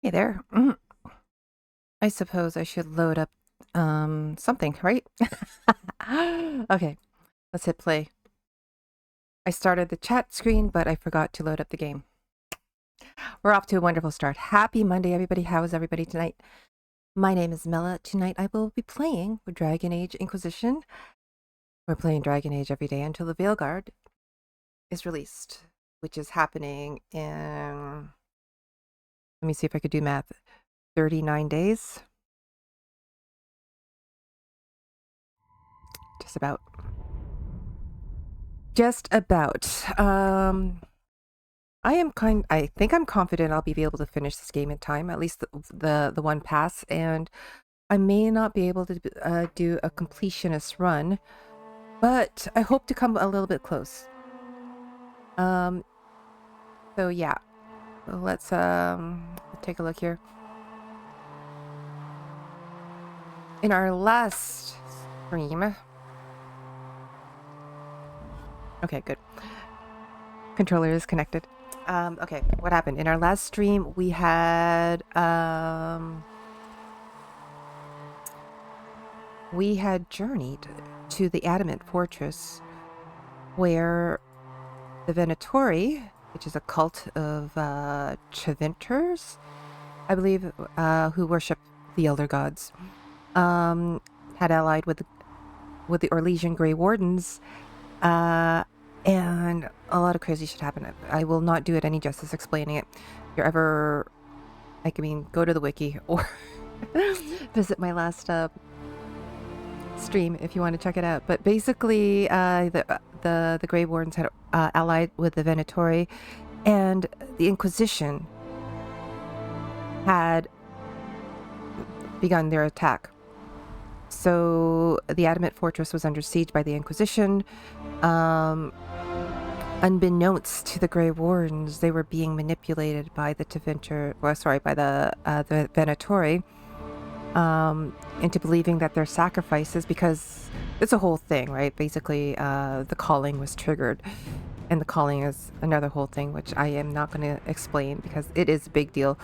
Hey there. I suppose I should load up something, right? Okay, let's hit play. I started the chat screen, but I forgot to load up the game. We're off to a wonderful start. Happy Monday, everybody. How is everybody tonight? My name is Mela. Tonight I will be playing with Dragon Age Inquisition. We're playing Dragon Age every day until the Veilguard is released, which is happening in, let me see if I could do math, 39 days. Just about. Just about. I think I'm confident I'll be able to finish this game in time, at least the one pass, and I may not be able to do a completionist run, but I hope to come a little bit close. So yeah, let's take a look here. In our last stream, okay, good. Controller is connected. Okay, what happened? In our last stream, we had journeyed to the Adamant fortress, where the Venatori, which is a cult of Chevinters, I believe, who worship the Elder Gods, had allied with the Orlesian Grey Wardens, and a lot of crazy shit happened. I will not do it any justice explaining it. If you're ever, go to the wiki or visit my last stream if you want to check it out. But basically, the Grey Wardens had allied with the Venatori, and the Inquisition had begun their attack. So the Adamant fortress was under siege by the Inquisition. Unbeknownst to the Grey Wardens, they were being manipulated by the the Venatori into believing that their sacrifices, because it's a whole thing, right? Basically, the calling was triggered, and the calling is another whole thing, which I am not going to explain because it is a big deal.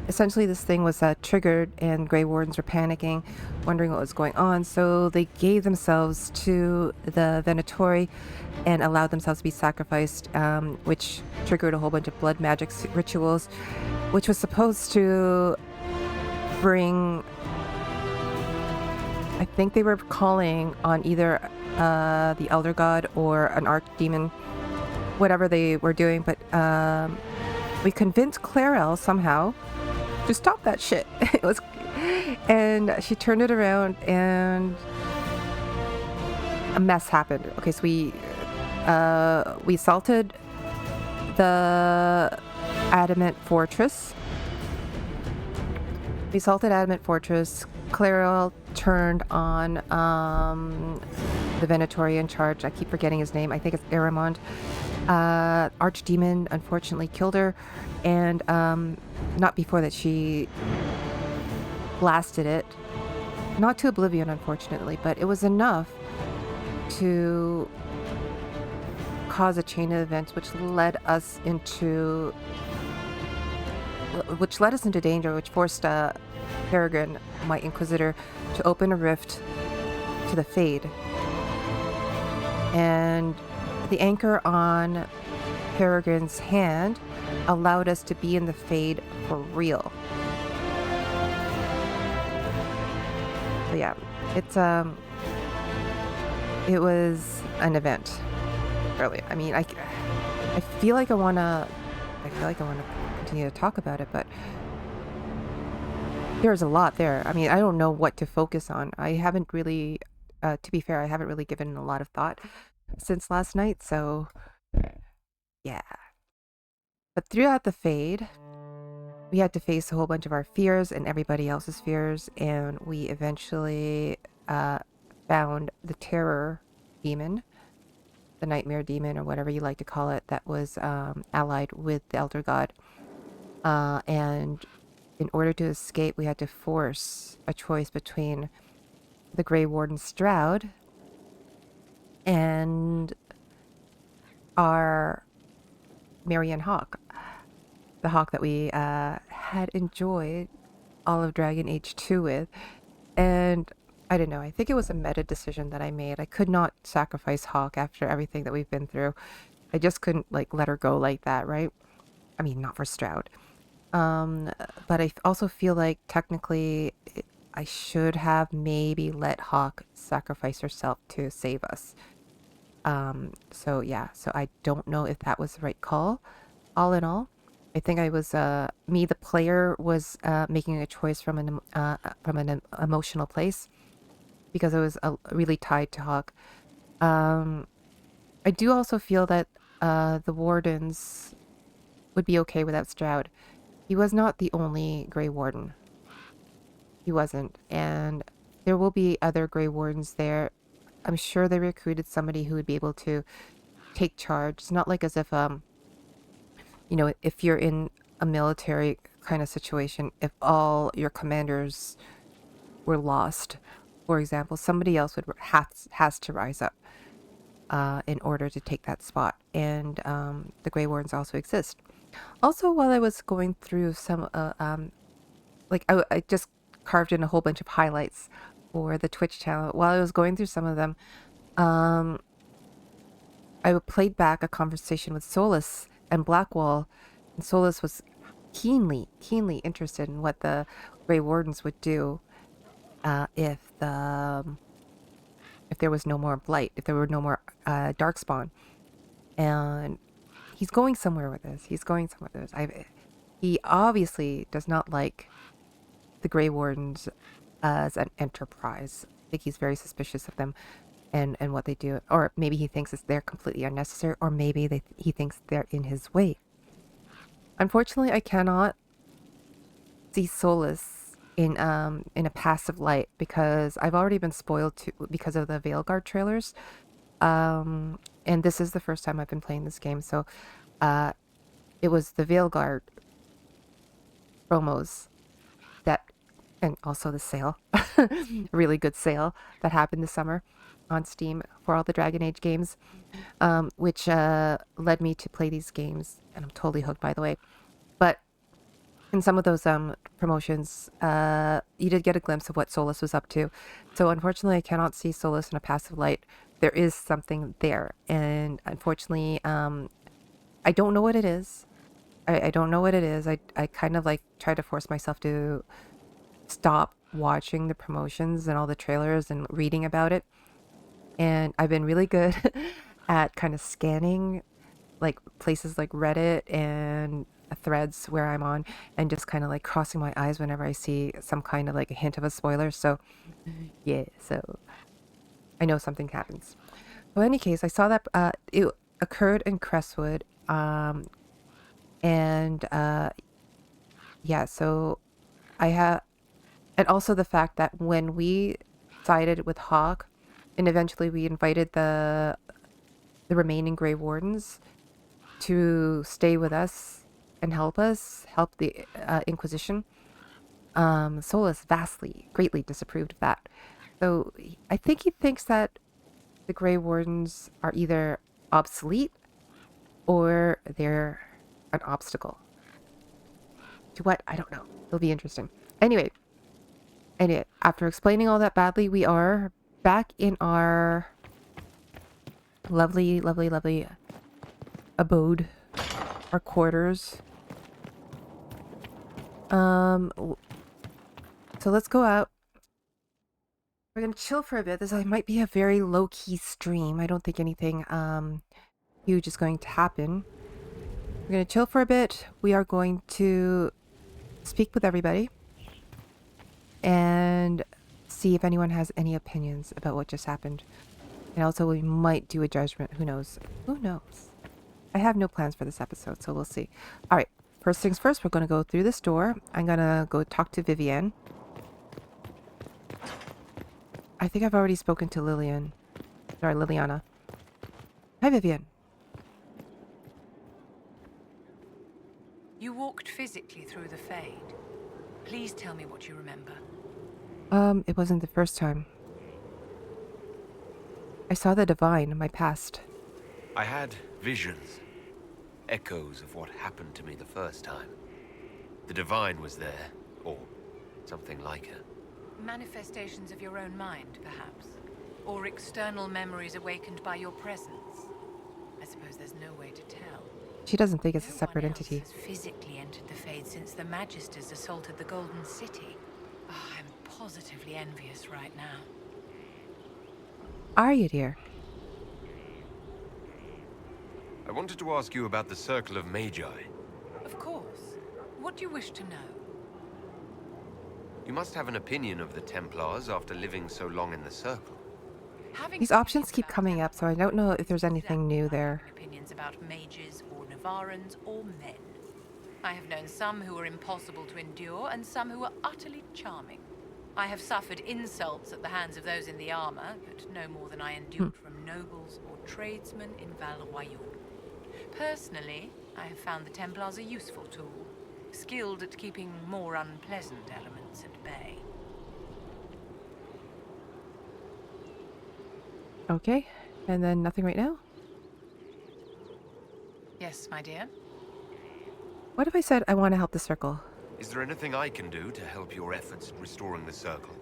Essentially, this thing was triggered, and Grey Wardens were panicking, wondering what was going on, so they gave themselves to the Venatori and allowed themselves to be sacrificed, which triggered a whole bunch of blood magic rituals, which was supposed to bring, I think they were calling on either the Elder God or an archdemon, whatever they were doing, but we convinced Clarel somehow to stop that shit. And she turned it around, and a mess happened. Okay, so we assaulted the Adamant fortress. Clarel turned on the Venatori in charge. I keep forgetting his name. I think it's Erimond. Archdemon unfortunately killed her, and not before that, she blasted it. Not to oblivion, unfortunately, but it was enough to cause a chain of events which led us into danger, which forced Peregrine, my Inquisitor, to open a rift to the Fade. And the anchor on Peregrine's hand allowed us to be in the Fade for real. So yeah, it was an event. Really, I mean, I feel like I wanna continue to talk about it, but there's a lot there. I mean, I don't know what to focus on. I haven't really, to be fair, I haven't really given a lot of thought since last night, so yeah. But throughout the Fade, we had to face a whole bunch of our fears and everybody else's fears, and we eventually found the terror demon, the nightmare demon, or whatever you like to call it, that was allied with the Elder God. And in order to escape, we had to force a choice between the Grey Warden Stroud and our Marian Hawk, the hawk that we had enjoyed all of Dragon Age 2 with. And I don't know, I think it was a meta decision that I made. I could not sacrifice Hawk after everything that we've been through. I just couldn't like let her go like that, right? I mean, not for Stroud. But I also feel like technically I should have maybe let Hawk sacrifice herself to save us. So yeah, so I don't know if that was the right call, all in all. I think I was, me, the player, was making a choice from an emotional place because I was really tied to Hawk. I do also feel that the Wardens would be okay without Stroud. He was not the only Grey Warden. He wasn't. And there will be other Grey Wardens there. I'm sure they recruited somebody who would be able to take charge. It's not like as if, you know, if you're in a military kind of situation, if all your commanders were lost, for example, somebody else would has to rise up in order to take that spot. And the Grey Wardens also exist. Also, while I was going through some, like I just carved in a whole bunch of highlights for the Twitch channel. While I was going through some of them, I played back a conversation with Solas and Blackwall, and Solas was keenly interested in what the Grey Wardens would do if there was no more Blight, if there were no more Darkspawn. And he's going somewhere with this. He's going somewhere with this. He obviously does not like the Grey Wardens as an enterprise. I think he's very suspicious of them and what they do. Or maybe he thinks they're completely unnecessary, or maybe he thinks they're in his way. Unfortunately, I cannot see Solas in a passive light because I've already been spoiled because of the Veilguard trailers. And this is the first time I've been playing this game, so it was the Veilguard promos that, and also the sale, really good sale that happened this summer on Steam for all the Dragon Age games, which led me to play these games, and I'm totally hooked, by the way. But in some of those promotions, you did get a glimpse of what Solas was up to. So unfortunately, I cannot see Solas in a passive light. There is something there, and unfortunately, I don't know what it is. I don't know what it is. I kind of like try to force myself to stop watching the promotions and all the trailers and reading about it. And I've been really good at kind of scanning like places like Reddit and threads where I'm on, and just kind of like crossing my eyes whenever I see some kind of like a hint of a spoiler. So yeah, so I know something happens. So in any case, I saw that it occurred in Crestwood, and yeah, so I have, and also the fact that when we sided with Hawk, and eventually we invited the remaining Grey Wardens to stay with us and help the Inquisition. Solas greatly disapproved of that. So I think he thinks that the Grey Wardens are either obsolete or they're an obstacle. To what? I don't know. It'll be interesting. Anyway, after explaining all that badly, we are back in our lovely abode, our quarters. So let's go out. We're gonna chill for a bit. This might be a very low-key stream. I don't think anything huge is going to happen. We're gonna chill for a bit. We are going to speak with everybody and see if anyone has any opinions about what just happened. And also we might do a judgment. Who knows? Who knows? I have no plans for this episode, so we'll see. All right. First things first, we're going to go through this door. I'm going to go talk to Vivienne. I think I've already spoken to Leliana. Hi, Vivienne. You walked physically through the Fade. Please tell me what you remember. It wasn't the first time. I saw the Divine in my past. I had visions. Echoes of what happened to me the first time. The Divine was there, or something like her. Manifestations of your own mind, perhaps? Or external memories awakened by your presence? I suppose there's no way to tell. She doesn't think it's a No separate one else entity. has physically entered the Fade since the Magisters assaulted the Golden City. Oh, I'm positively envious right now. Are you, dear? I wanted to ask you about the Circle of Magi. Of course. What do you wish to know? You must have an opinion of the Templars after living so long in the Circle. These options keep coming up, so I don't know if there's anything new there. Opinions about mages or Navarrans or men. I have known some who are impossible to endure and some who are utterly charming. I have suffered insults at the hands of those in the armor, but no more than I endured from nobles or tradesmen in Val Royal. Personally, I have found the Templars a useful tool, skilled at keeping more unpleasant elements at bay. Okay, and then nothing right now? Yes, my dear? What if I said I want to help the Circle? Is there anything I can do to help your efforts in restoring the Circle?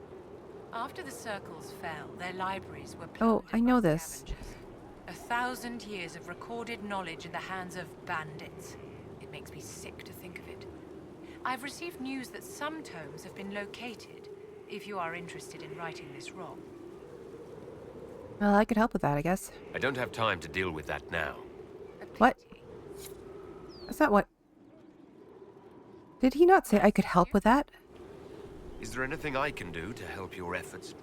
After the Circles fell, their libraries were Oh, plundered I know by this. scavengers. 1,000 years of recorded knowledge in the hands of bandits. It makes me sick to think of it. I've received news that some tomes have been located, if you are interested in righting this wrong. Well, I could help with that, I guess. I don't have time to deal with that now. What? That's not what... Did he not say I could help with that? Is there anything I can do to help your efforts?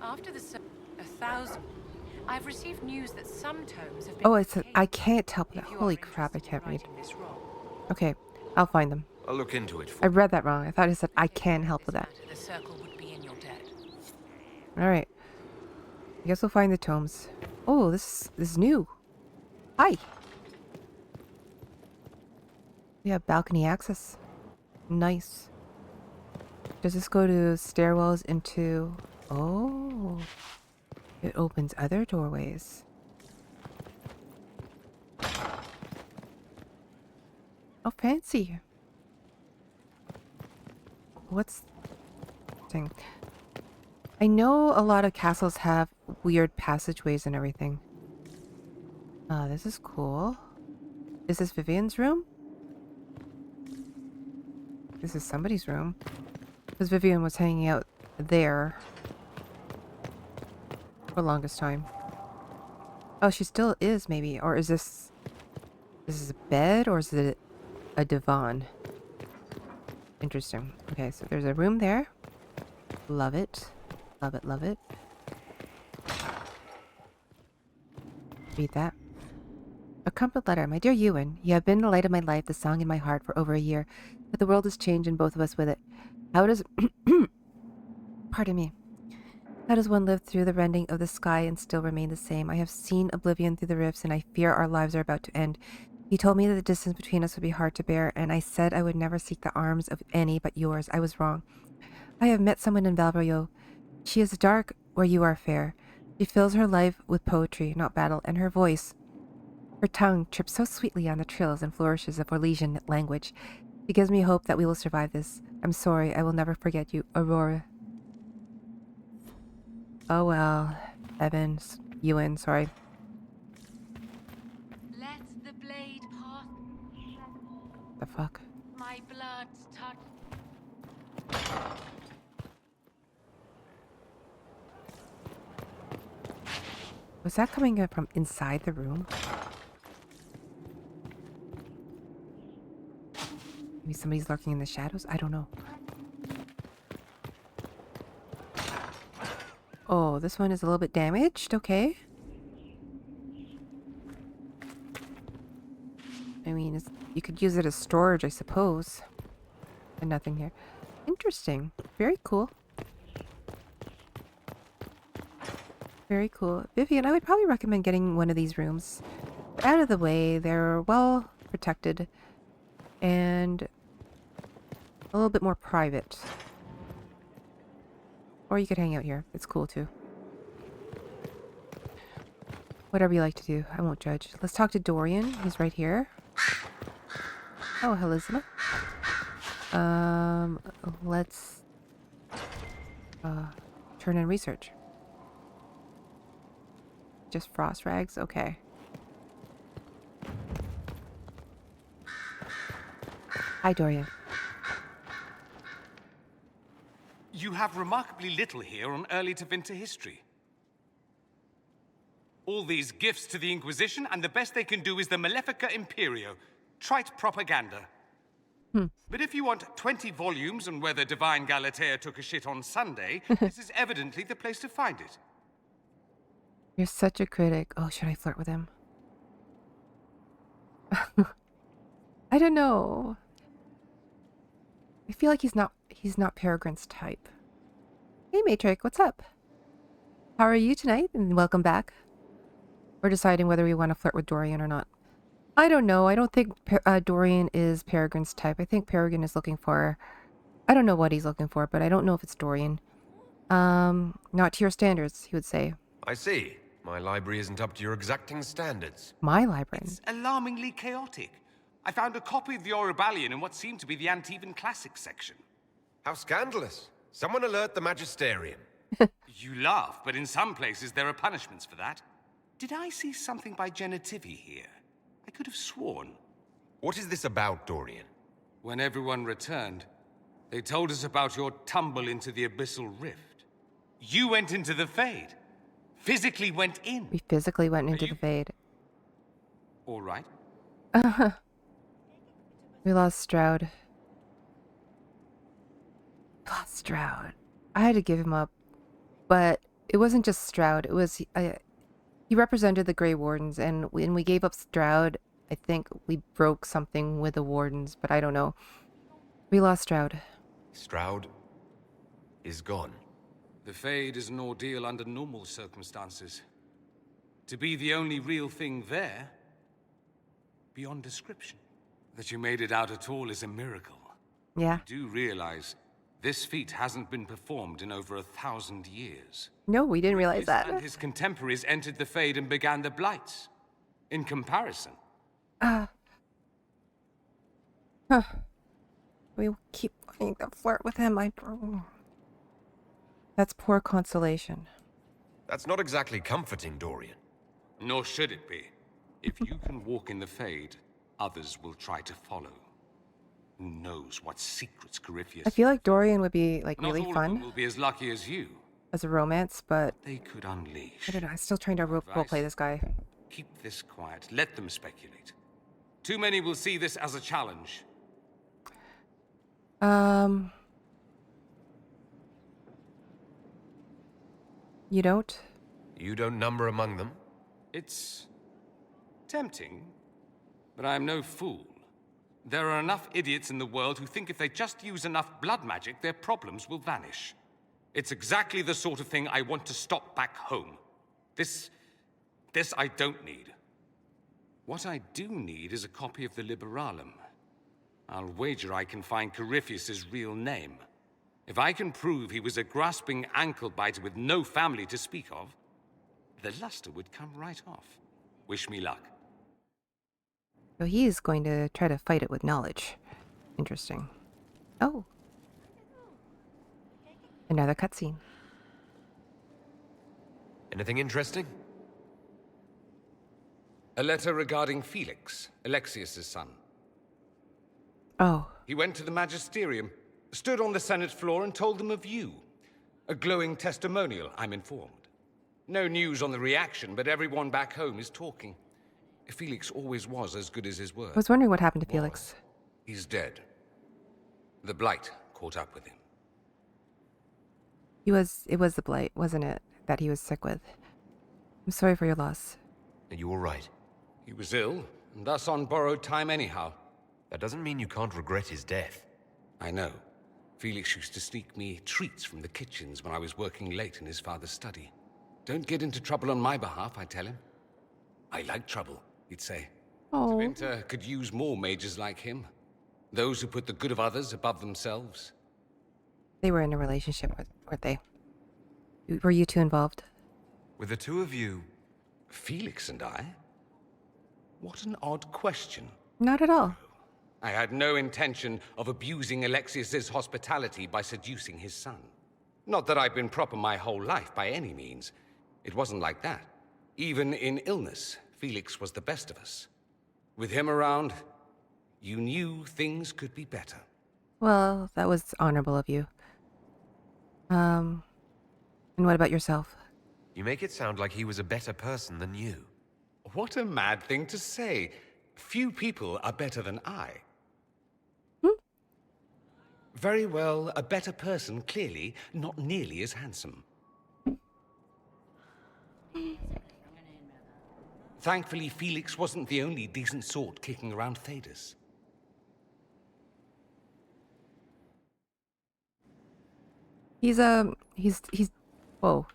After the 1,000... I've received news that some tomes have been Oh, it's I located, can't help with if that. you Holy are crap, I interested in can't read. righting this wrong. Okay, I'll find them. I'll look into it for I read that wrong. I thought it said I can help with that. The Circle would be in your debt. Alright. I guess we'll find the tomes. Oh, this is new. Hi. We have balcony access. Nice. Does this go to stairwells into... Oh. It opens other doorways. Oh, fancy. What's... thing? I know a lot of castles have weird passageways and everything. This is cool. Is this Vivienne's room? This is somebody's room. Because Vivienne was hanging out there for the longest time. Oh, she still is, maybe. Or is this... This is a bed, or is it a divan? Interesting. Okay, so there's a room there. Love it. Love it, love it. Read that. A comfort letter. My dear Ewan, you have been the light of my life, the song in my heart for over a year. But the world has changed and both of us with it. How does... Pardon me. How does one live through the rending of the sky and still remain the same? I have seen oblivion through the rifts and I fear our lives are about to end. You told me that the distance between us would be hard to bear, and I said I would never seek the arms of any but yours. I was wrong. I have met someone in Valroyo. She is dark where you are fair. She fills her life with poetry, not battle, and her voice, her tongue trips so sweetly on the trills and flourishes of Orlesian language. It gives me hope that we will survive this. I'm sorry, I will never forget you, Aurora. Oh well, Evans, Ewan, sorry. Let the blade pass. The fuck? My blood's touch. Was that coming up from inside the room? Maybe somebody's lurking in the shadows? I don't know. Oh, this one is a little bit damaged. Okay. I mean, you could use it as storage, I suppose. And nothing here. Interesting. Very cool. Very cool. Vivienne, I would probably recommend getting one of these rooms. They're out of the way. They're well protected. And a little bit more private. Or you could hang out here. It's cool too. Whatever you like to do. I won't judge. Let's talk to Dorian. He's right here. Oh, hello, Zima. Let's turn in research. Just frost rags? Okay. Hi, Dorian. You have remarkably little here on early to winter history. All these gifts to the Inquisition, and the best they can do is the Malefica Imperio. Trite propaganda. But if you want 20 volumes on whether Divine Galatea took a shit on Sunday, this is evidently the place to find it. You're such a critic. Oh, should I flirt with him? I don't know. I feel like he's not Peregrine's type. Hey, Matrix, what's up? How are you tonight? And welcome back. We're deciding whether we want to flirt with Dorian or not. I don't know. I don't think Dorian is Peregrine's type. I think Peregrine is looking for... I don't know what he's looking for, but I don't know if it's Dorian. Not to your standards, he would say. I see. My library isn't up to your exacting standards. My library? It's alarmingly chaotic. I found a copy of the Oribalian in what seemed to be the Antivan Classics section. How scandalous. Someone alert the Magisterium. You laugh, but in some places there are punishments for that. Did I see something by Genitivi here? I could have sworn. What is this about, Dorian? When everyone returned, they told us about your tumble into the Abyssal Rift. You went into the Fade. Physically went in. We physically went into the Fade. All right. We lost Stroud. Lost Stroud. I had to give him up. But it wasn't just Stroud. It was... he represented the Grey Wardens, and when we gave up Stroud, I think we broke something with the Wardens, but I don't know. We lost Stroud. Stroud is gone. The Fade is an ordeal under normal circumstances. To be the only real thing there, beyond description. That you made it out at all is a miracle. Yeah. You do realize this feat hasn't been performed in over 1,000 years. No, we didn't realize that. And his contemporaries entered the Fade and began the Blights. In comparison. We keep wanting to flirt with him. That's poor consolation. That's not exactly comforting, Dorian. Nor should it be. If you can walk in the Fade, others will try to follow. Who knows what secrets Corypheus... I feel like Dorian would be, like, Not really all of fun them will be as lucky as you. as a romance, but They could unleash. I don't know. I'm still trying to roleplay this guy. Keep this quiet. Let them speculate. Too many will see this as a challenge. You don't? You don't number among them? It's tempting, but I'm no fool. There are enough idiots in the world who think if they just use enough blood magic, their problems will vanish. It's exactly the sort of thing I want to stop back home. This I don't need. What I do need is a copy of the Liberalum. I'll wager I can find Corypheus's real name. If I can prove he was a grasping ankle-biter with no family to speak of, the luster would come right off. Wish me luck. So he's going to try to fight it with knowledge. Interesting. Oh. Another cutscene. Anything interesting? A letter regarding Felix, Alexius's son. Oh. He went to the Magisterium, stood on the Senate floor and told them of you. A glowing testimonial, I'm informed. No news on the reaction, but everyone back home is talking. Felix always was as good as his word. I was wondering what happened to Felix. He's dead. The Blight caught up with him. It was the blight, wasn't it, that he was sick with? I'm sorry for your loss. Are you all right? He was ill, and thus on borrowed time anyhow. That doesn't mean you can't regret his death. I know. Felix used to sneak me treats from the kitchens when I was working late in his father's study. Don't get into trouble on my behalf, I tell him. I like trouble, he'd say. Oh. Winter could use more mages like him. Those who put the good of others above themselves. They were in a relationship, weren't they? Were you two involved? With the two of you... Felix and I? What an odd question. Not at all. I had no intention of abusing Alexius's hospitality by seducing his son. Not that I've been proper my whole life, by any means. It wasn't like that. Even in illness, Felix was the best of us. With him around, you knew things could be better. Well, that was honorable of you. And what about yourself? You make it sound like he was a better person than you. What a mad thing to say. Few people are better than I. Very well, a better person, clearly, not nearly as handsome. Thankfully, Felix wasn't the only decent sort kicking around Thedas. He's whoa,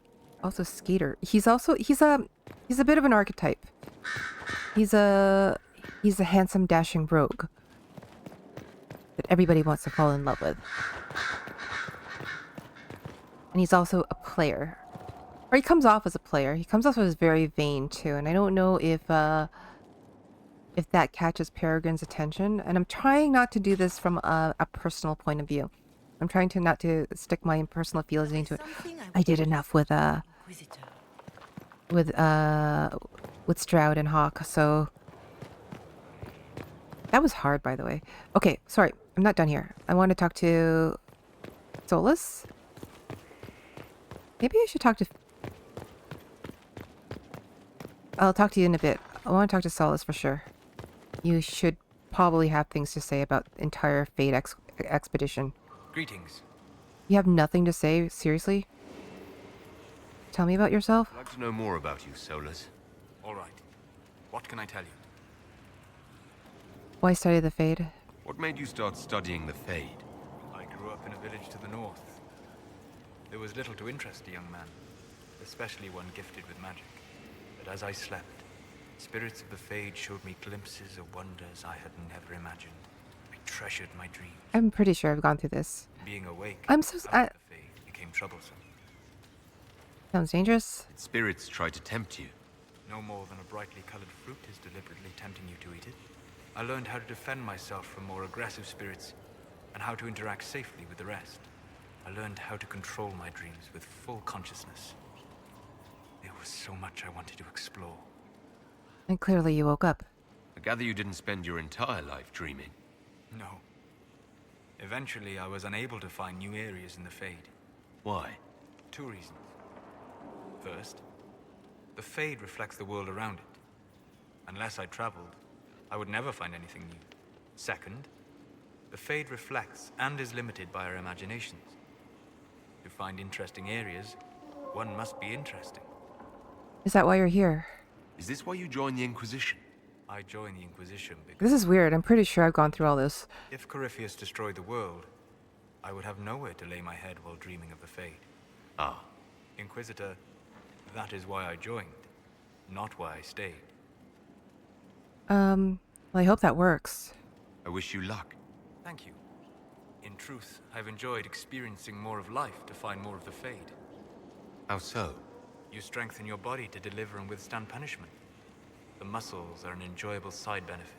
also skater. He's a bit of an archetype. He's a handsome, dashing rogue that everybody wants to fall in love with. And he's also a player. Or he comes off as a player. He comes off as very vain too, and I don't know if that catches Peregrine's attention. And I'm trying not to do this from a personal point of view. I'm trying to not to stick my personal feelings into it. I did enough with Stroud and Hawk, so that was hard, by the way. Okay, sorry, I'm not done here. I want to talk to Solas. Maybe I should talk to... I'll talk to you in a bit. I want to talk to Solas for sure. You should probably have things to say about the entire Fate expedition. Greetings. You have nothing to say? Seriously? Tell me about yourself? I'd like to know more about you, Solas. All right. What can I tell you? Why study the Fade? What made you start studying the Fade? I grew up in a village to the north. There was little to interest a young man, especially one gifted with magic. But as I slept, spirits of the Fade showed me glimpses of wonders I had never imagined. I treasured my dreams. I'm pretty sure I've gone through this. Being awake I'm so... without the Fade became troublesome. Sounds dangerous. Did spirits try to tempt you? No more than a brightly colored fruit is deliberately tempting you to eat it. I learned how to defend myself from more aggressive spirits, and how to interact safely with the rest. I learned how to control my dreams with full consciousness. There was so much I wanted to explore. And clearly you woke up. I gather you didn't spend your entire life dreaming. No. Eventually, I was unable to find new areas in the Fade. Why? 2 reasons. First, the Fade reflects the world around it. Unless I traveled, I would never find anything new. Second, the Fade reflects and is limited by our imaginations. To find interesting areas, one must be interesting. Is that why you're here? Is this why you joined the Inquisition? I joined the Inquisition because This is weird. I'm pretty sure I've gone through all this. if Corypheus destroyed the world, I would have nowhere to lay my head while dreaming of the Fade. Ah. Inquisitor, that is why I joined, not why I stayed. Well, I hope that works. I wish you luck. Thank you. In truth, I've enjoyed experiencing more of life to find more of the Fade. How so? You strengthen your body to deliver and withstand punishment. The muscles are an enjoyable side benefit.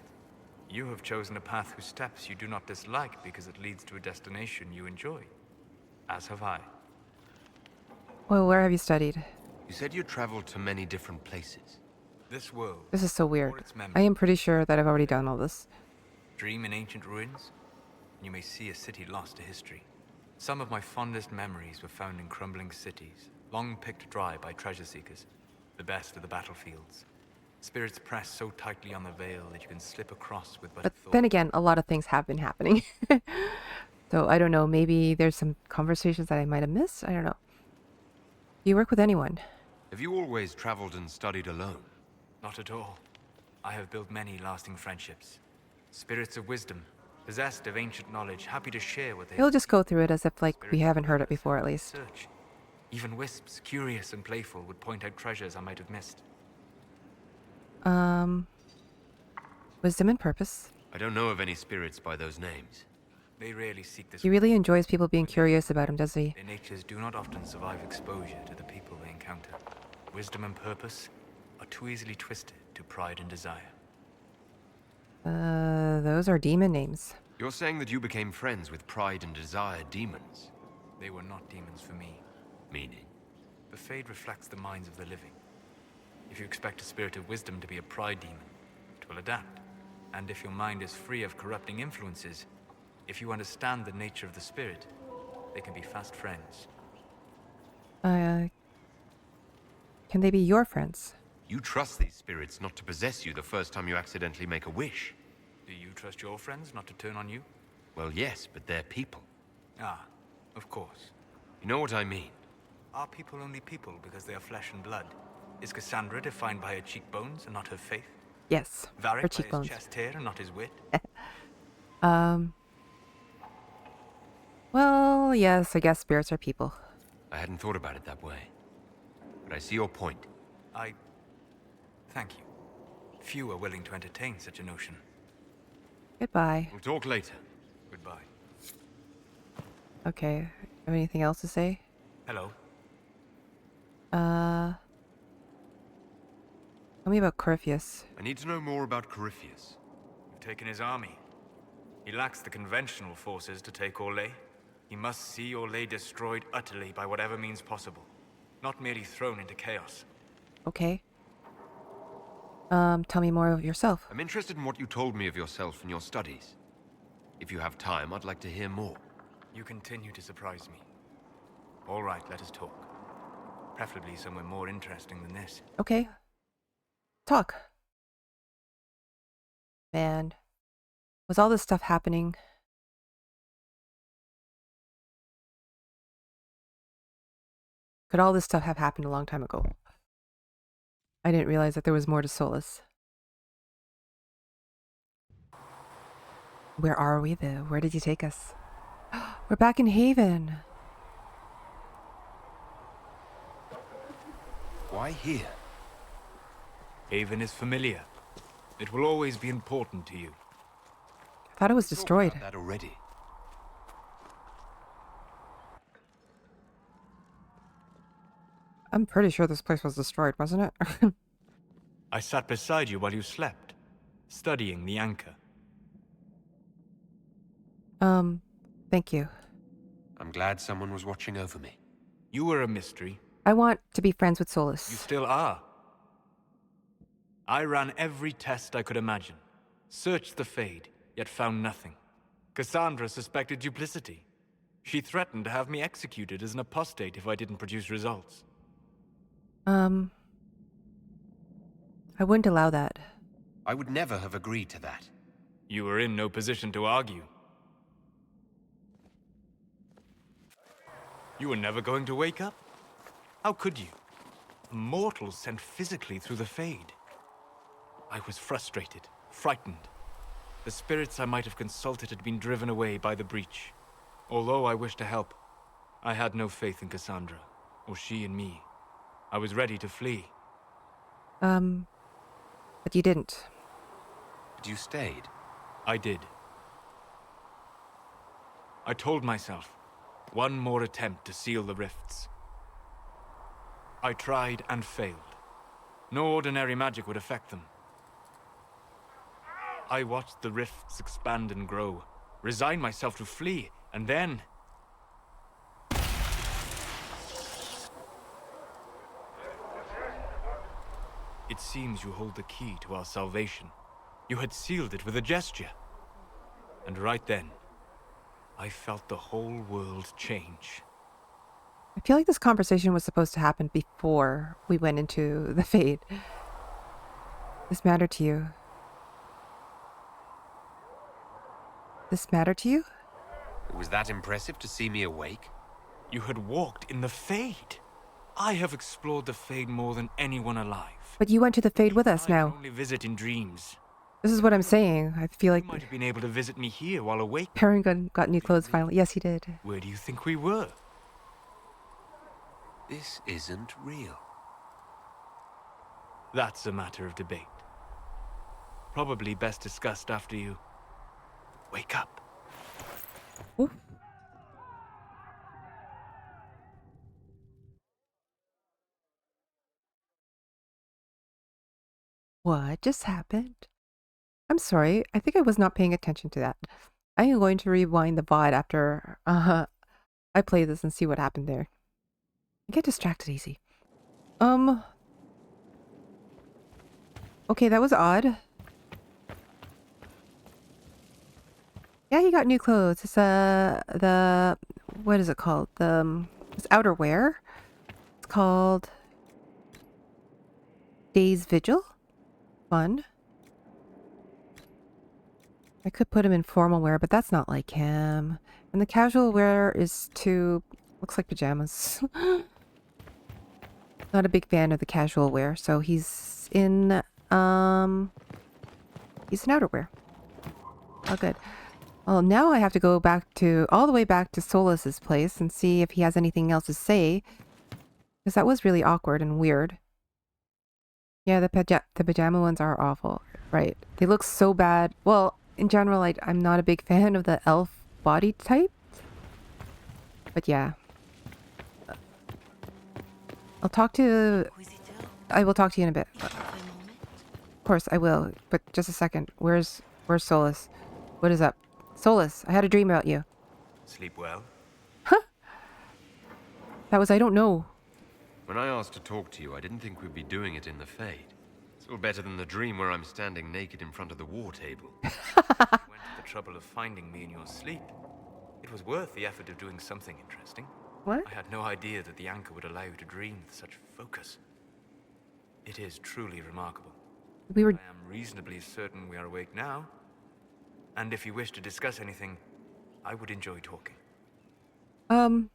You have chosen a path whose steps you do not dislike because it leads to a destination you enjoy. As have I. Well, where have you studied? You said you traveled to many different places. This world, This is so weird. or its memories, I am pretty sure that I've already done all this. dream in ancient ruins, and you may see a city lost to history. Some of my fondest memories were found in crumbling cities, long picked dry by treasure seekers, the best of the battlefields. Spirits press so tightly on the veil that you can slip across with but a But thought. then again, a lot of things have been happening. So I don't know, maybe there's some conversations that I might have missed. I don't know. Do you work with anyone? Have you always traveled and studied alone? Not at all. I have built many lasting friendships. Spirits of wisdom, possessed of ancient knowledge, happy to share what they We'll just go through it as if like we haven't heard it before at least. search. Even wisps, curious and playful, would point out treasures I might have missed. Wisdom and purpose. I don't know of any spirits by those names. They rarely seek this. He really enjoys people being curious about him, does he? Their natures do not often survive exposure to the people they encounter. Wisdom and purpose are too easily twisted to pride and desire. Those are demon names. You're saying that you became friends with Pride and Desire demons? They were not demons for me. Meaning? The Fade reflects the minds of the living. If you expect a spirit of wisdom to be a pride demon, it will adapt. And if your mind is free of corrupting influences, if you understand the nature of the spirit, they can be fast friends. Can they be your friends? You trust these spirits not to possess you the first time you accidentally make a wish. Do you trust your friends not to turn on you? Well, yes, but they're people. Ah, of course. You know what I mean? Are people only people because they are flesh and blood? Is Cassandra defined by her cheekbones and not her faith? Yes. Varric Her by cheekbones. his chest hair and not his wit? Well, yes, I guess spirits are people. I hadn't thought about it that way. But I see your point. Thank you. Few are willing to entertain such a notion. Goodbye. We'll talk later. Goodbye. Okay. Have anything else to say? Hello. Tell me about Corypheus. I need to know more about Corypheus. You've taken his army. He lacks the conventional forces to take Orlais. He must see Orlais destroyed utterly by whatever means possible. Not merely thrown into chaos. Okay. Tell me more of yourself. I'm interested in what you told me of yourself and your studies. If you have time, I'd like to hear more. You continue to surprise me. All right, let us talk. Preferably somewhere more interesting than this. Okay. Talk. Man. Was all this stuff happening? Could all this stuff have happened a long time ago? I didn't realize that there was more to Solas. Where are we though? Where did you take us? We're back in Haven. Why here? Haven is familiar. It will always be important to you. I thought it was Talked destroyed. about that already. I'm pretty sure this place was destroyed, wasn't it? I sat beside you while you slept, studying the anchor. Thank you. I'm glad someone was watching over me. You were a mystery. I want to be friends with You Solas. still are. I ran every test I could imagine. Searched the Fade, yet found nothing. Cassandra suspected duplicity. She threatened to have me executed as an apostate if I didn't produce results. I wouldn't allow that. I would never have agreed to that. You were in no position to argue. You were never going to wake up? How could you? A mortal sent physically through the Fade. I was frustrated, frightened. The spirits I might have consulted had been driven away by the breach. Although I wished to help, I had no faith in Cassandra, or she in me. I was ready to flee. But you didn't. But you stayed. I did. I told myself, one more attempt to seal the rifts. I tried and failed. No ordinary magic would affect them. I watched the rifts expand and grow, resigned myself to flee, and then... It seems you hold the key to our salvation. You had sealed it with a gesture. And right then, I felt the whole world change. I feel like this conversation was supposed to happen before we went into the Fade. This mattered to you. This mattered to you? It was that impressive to see me awake? You had walked in the Fade. I have explored the Fade more than anyone alive. But you went to the Fade with us I can now. only visit in dreams. This is what I'm saying. I feel like You might have been able to visit me here while awake. Peregrine got new clothes finally. Yes, he did. Where do you think we were? This isn't real. That's a matter of debate. Probably best discussed after you wake up. Ooh. What just happened? I'm sorry. I think I was not paying attention to that. I am going to rewind the VOD after I play this and see what happened there. I get distracted easy. Okay, that was odd. Yeah, he got new clothes. It's the what is it called? It's outerwear. It's called Day's Vigil. Fun. I could put him in formal wear, but that's not like him. And the casual wear is looks like pajamas. Not a big fan of the casual wear, so he's in outerwear. Oh, good. Well, now I have to go all the way back to Solas's place and see if he has anything else to say. Because that was really awkward and weird. Yeah, the pajama ones are awful. Right. They look so bad. Well, in general, I'm not a big fan of the elf body type. But yeah. I will talk to you in a bit. Of course, I will. But just a second. Where's Solas? What is up? Solas, I had a dream about you. Sleep well? Huh? That was I don't know. When I asked to talk to you, I didn't think we'd be doing it in the Fade. Still better than the dream where I'm standing naked in front of the war table. You went to the trouble of finding me in your sleep. It was worth the effort of doing something interesting. What? I had no idea that the anchor would allow you to dream with such focus. It is truly remarkable. I am reasonably certain we are awake now. And if you wish to discuss anything, I would enjoy talking. Well,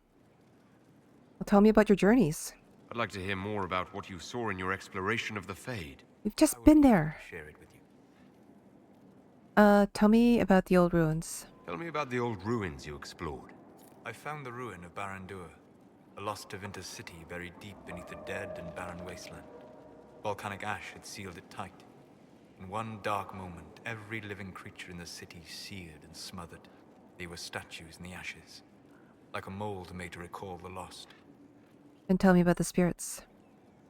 tell me about your journeys. I'd like to hear more about what you saw in your exploration of the Fade. We've just been there. Share it with you. Tell me about the old ruins. Tell me about the old ruins you explored. I found the ruin of Barandur, a lost Tevinter city buried deep beneath a dead and barren wasteland. Volcanic ash had sealed it tight. In one dark moment, every living creature in the city seared and smothered. They were statues in the ashes, like a mold made to recall the lost. And tell me about the spirits.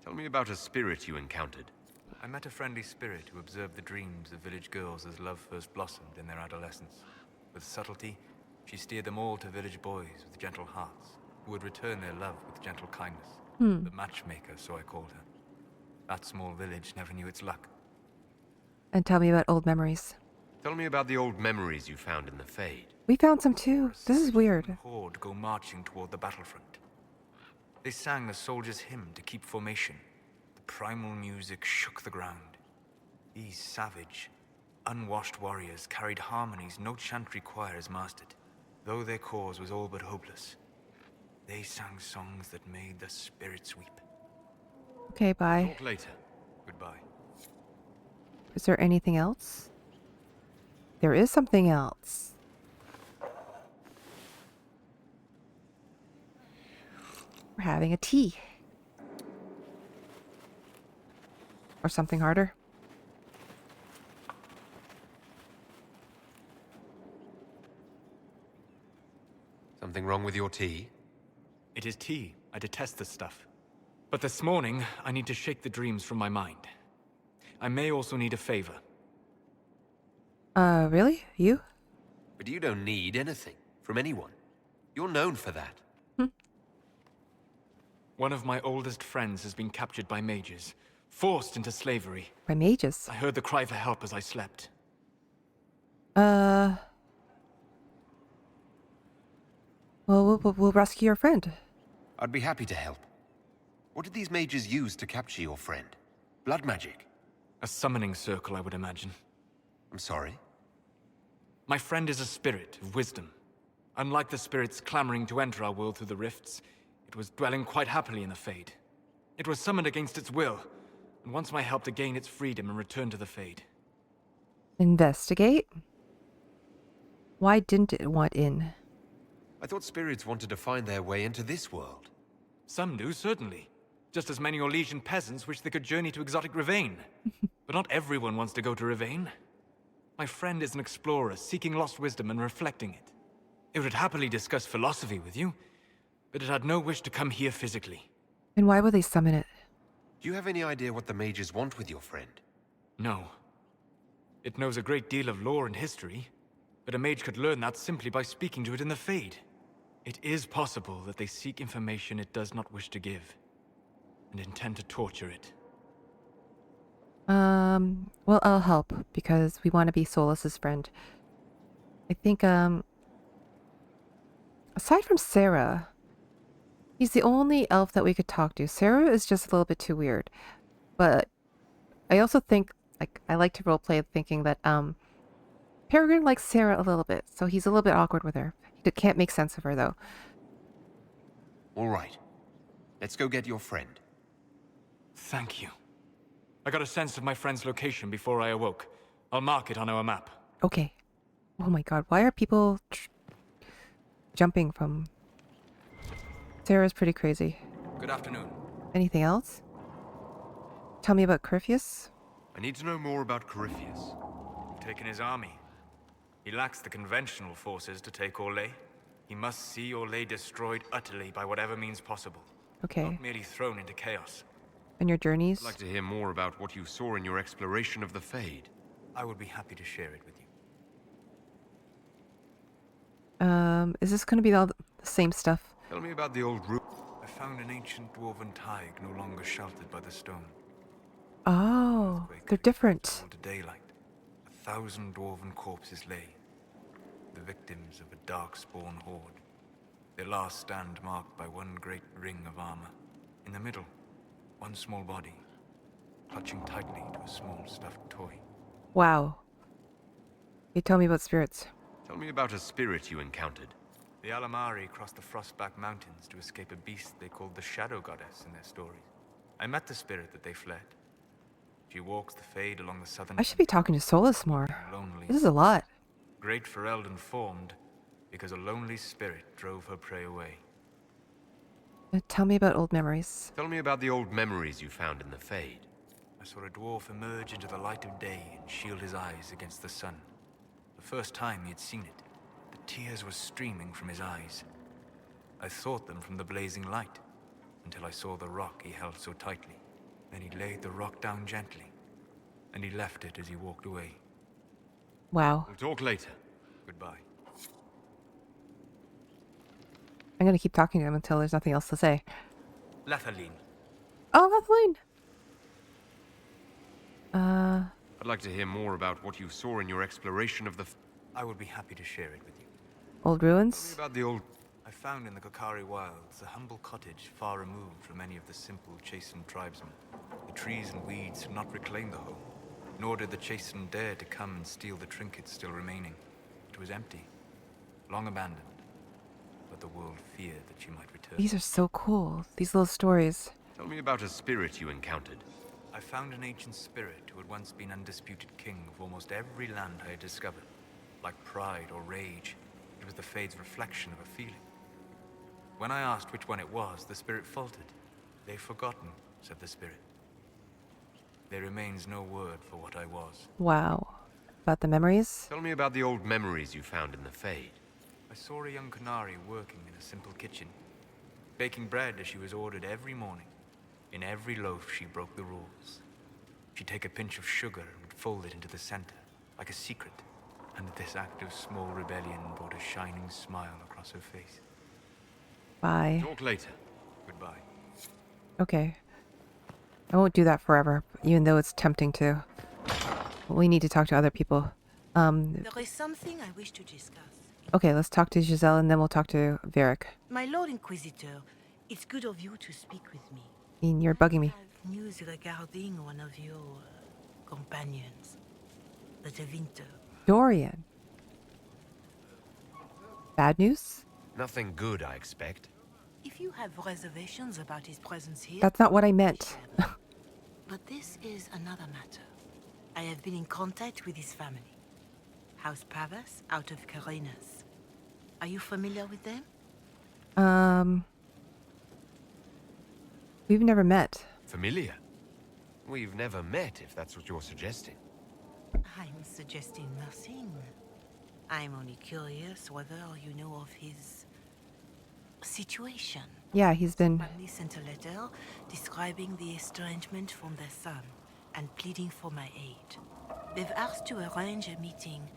Tell me about a spirit you encountered. I met a friendly spirit who observed the dreams of village girls as love first blossomed in their adolescence. With subtlety, she steered them all to village boys with gentle hearts, who would return their love with gentle kindness. The matchmaker, so I called her. That small village never knew its luck. And tell me about old memories. Tell me about the old memories you found in the Fade. We found some too. This is weird. Horde go marching toward the battlefront. They sang the soldiers' hymn to keep formation. The primal music shook the ground. These savage, unwashed warriors carried harmonies no chantry choir has mastered. Though their cause was all but hopeless, they sang songs that made the spirits weep. Okay, bye. Talk later. Goodbye. Is there anything else? There is something else. We're having a tea. Or something harder. Something wrong with your tea? It is tea. I detest this stuff. But this morning, I need to shake the dreams from my mind. I may also need a favor. Really? You? But you don't need anything from anyone. You're known for that. One of my oldest friends has been captured by mages, forced into slavery. By mages? I heard the cry for help as I slept. Well, we'll rescue your friend. I'd be happy to help. What did these mages use to capture your friend? Blood magic? A summoning circle, I would imagine. I'm sorry. My friend is a spirit of wisdom. Unlike the spirits clamoring to enter our world through the rifts, it was dwelling quite happily in the Fade. It was summoned against its will, and wants my help to gain its freedom and return to the Fade. Investigate? Why didn't it want in? I thought spirits wanted to find their way into this world. Some do, certainly. Just as many Orlesian peasants wish they could journey to exotic Rivain. But not everyone wants to go to Rivain. My friend is an explorer, seeking lost wisdom and reflecting it. It would happily discuss philosophy with you, but it had no wish to come here physically. And why would they summon it? Do you have any idea what the mages want with your friend? No. It knows a great deal of lore and history, but a mage could learn that simply by speaking to it in the Fade. It is possible that they seek information it does not wish to give, and intend to torture it. Well, I'll help, because we want to be Solas's friend. I think, aside from Sera, he's the only elf that we could talk to. Sera is just a little bit too weird. But I also think, like, I like to roleplay thinking that, Peregrine likes Sera a little bit, so he's a little bit awkward with her. He can't make sense of her, though. All right. Let's go get your friend. Thank you. I got a sense of my friend's location before I awoke. I'll mark it on our map. Okay. Oh my god, why are people jumping from... Sera's pretty crazy. Good afternoon. Anything else? Tell me about Corypheus? I need to know more about Corypheus. You've taken his army. He lacks the conventional forces to take Orlais. He must see Orlais destroyed utterly by whatever means possible. Okay. Not merely thrown into chaos. And your journeys? I'd like to hear more about what you saw in your exploration of the Fade. I would be happy to share it with you. Is this gonna be all the same stuff? Tell me about the old room. I found an ancient dwarven thaig no longer sheltered by the stone. Oh, they're different. To daylight, 1,000 dwarven corpses lay, the victims of a dark-spawn horde. Their last stand marked by one great ring of armor. In the middle, one small body, clutching tightly to a small stuffed toy. Wow. You tell me about spirits. Tell me about a spirit you encountered. The Alamari crossed the Frostback Mountains to escape a beast they called the Shadow Goddess in their stories. I met the spirit that they fled. She walks the Fade along the southern... I should be talking to Solas more. Lonely. This is a lot. Great Ferelden formed because a lonely spirit drove her prey away. Tell me about old memories. Tell me about the old memories you found in the Fade. I saw a dwarf emerge into the light of day and shield his eyes against the sun. The first time he had seen it, the tears were streaming from his eyes. I thought them from the blazing light, until I saw the rock he held so tightly. Then he laid the rock down gently, and he left it as he walked away. Wow. We'll talk later. Goodbye. I'm gonna keep talking to him until there's nothing else to say. Lavellan. Oh, Lavellan! I'd like to hear more about what you saw in your exploration of the... I would be happy to share it with you. Old Tell me ruins? about the old... I found in the Kokari wilds a humble cottage far removed from any of the simple, chastened tribesmen. The trees and weeds had not reclaimed the home, nor did the chastened dare to come and steal the trinkets still remaining. It was empty, long abandoned, but the world feared that she might return. These are so cool. These little stories. Tell me about a spirit you encountered. I found an ancient spirit who had once been undisputed king of almost every land I had discovered. Like pride or rage, it was the Fade's reflection of a feeling. When I asked which one it was, the spirit faltered. "They've forgotten," said the spirit. "There remains no word for what I was." Wow. About the memories? Tell me about the old memories you found in the Fade. I saw a young Canary working in a simple kitchen, baking bread as she was ordered every morning. In every loaf, she broke the rules. She'd take a pinch of sugar and would fold it into the center, like a secret. And this act of small rebellion brought a shining smile across her face. Bye. Talk later. Goodbye. Okay. I won't do that forever, even though it's tempting to. We need to talk to other people. There is something I wish to discuss. Okay, let's talk to Giselle and then we'll talk to Varric. My Lord Inquisitor, it's good of you to speak with me. I mean, you're bugging me. I have news regarding one of your companions, the Winter. Dorian. Bad news? Nothing good, I expect. If you have reservations about his presence here... That's not what I meant. But this is another matter. I have been in contact with his family. House Pavas out of Carenas. Are you familiar with them? We've never met. Familiar? We've never met, if that's what you're suggesting. I'm suggesting nothing. I'm only curious whether you know of his situation. Yeah, he's been... Family sent a letter describing the estrangement from their son and pleading for my aid. They've asked to arrange a meeting.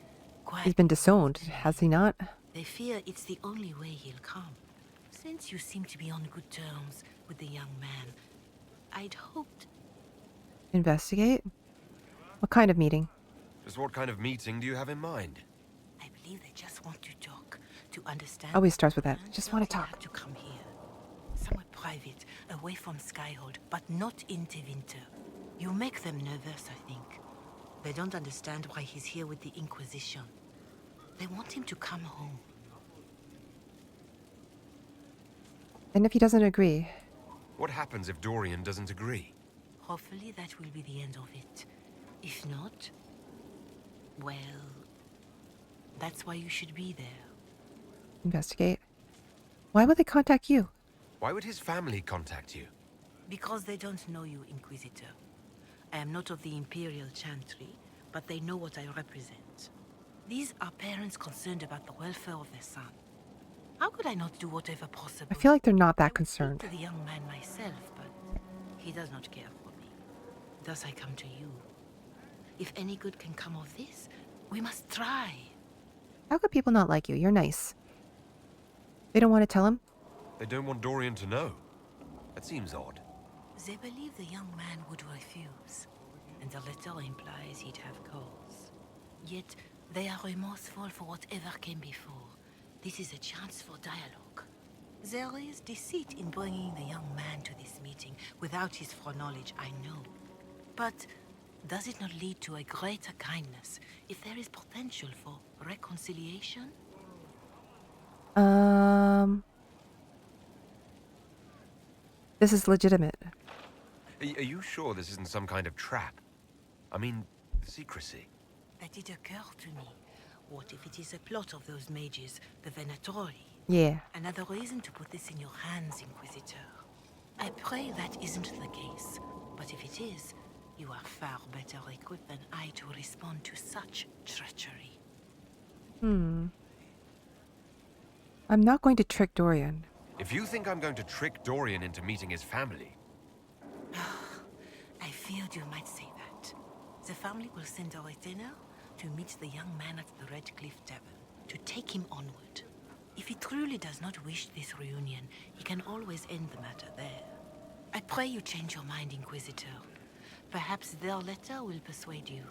He's been disowned, has he not? They fear it's the only way he'll come. Since you seem to be on good terms with the young man, I'd hoped... Investigate? What kind of meeting? Just what kind of meeting do you have in mind? I believe they just want to talk, to understand... Always starts with that. and Just so want to they talk. had to come here. Somewhere private, away from Skyhold, but not into winter. You make them nervous, I think. They don't understand why he's here with the Inquisition. They want him to come home. And if he doesn't agree? What happens if Dorian doesn't agree? Hopefully that will be the end of it. If not, well, that's why you should be there. Investigate. Why would they contact you? Why would his family contact you? Because they don't know you, Inquisitor. I am not of the Imperial Chantry, but they know what I represent. These are parents concerned about the welfare of their son. How could I not do whatever possible? I feel like they're not I that would speak concerned. to the young man myself, but he does not care for me. Thus I come to you. If any good can come of this, we must try. How could people not like you? You're nice. They don't want to tell him? They don't want Dorian to know. That seems odd. They believe the young man would refuse, and the letter implies he'd have cause. Yet, they are remorseful for whatever came before. This is a chance for dialogue. There is deceit in bringing the young man to this meeting without his foreknowledge, I know. But does it not lead to a greater kindness if there is potential for reconciliation? This is legitimate. Are you sure this isn't some kind of trap? I mean, secrecy. That did occur to me. What if it is a plot of those mages, the Venatori? Yeah. Another reason to put this in your hands, Inquisitor. I pray that isn't the case, but if it is, you are far better equipped than I to respond to such treachery. I'm not going to trick Dorian. If you think I'm going to trick Dorian into meeting his family... I feared you might say that. The family will send a retainer to meet the young man at the Red Cliff Tavern, to take him onward. If he truly does not wish this reunion, he can always end the matter there. I pray you change your mind, Inquisitor. Perhaps their letter will persuade you.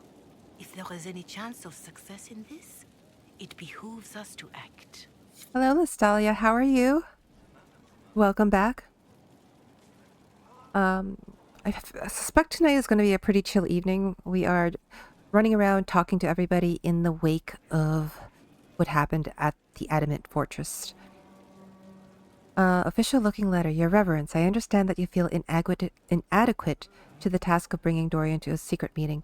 If there is any chance of success in this, it behooves us to act. Hello, Nastalia. How are you? Welcome back. I suspect tonight is going to be a pretty chill evening. We are running around talking to everybody in the wake of what happened at the Adamant Fortress. Official looking letter. Your Reverence, I understand that you feel inadequate to the task of bringing Dorian to a secret meeting.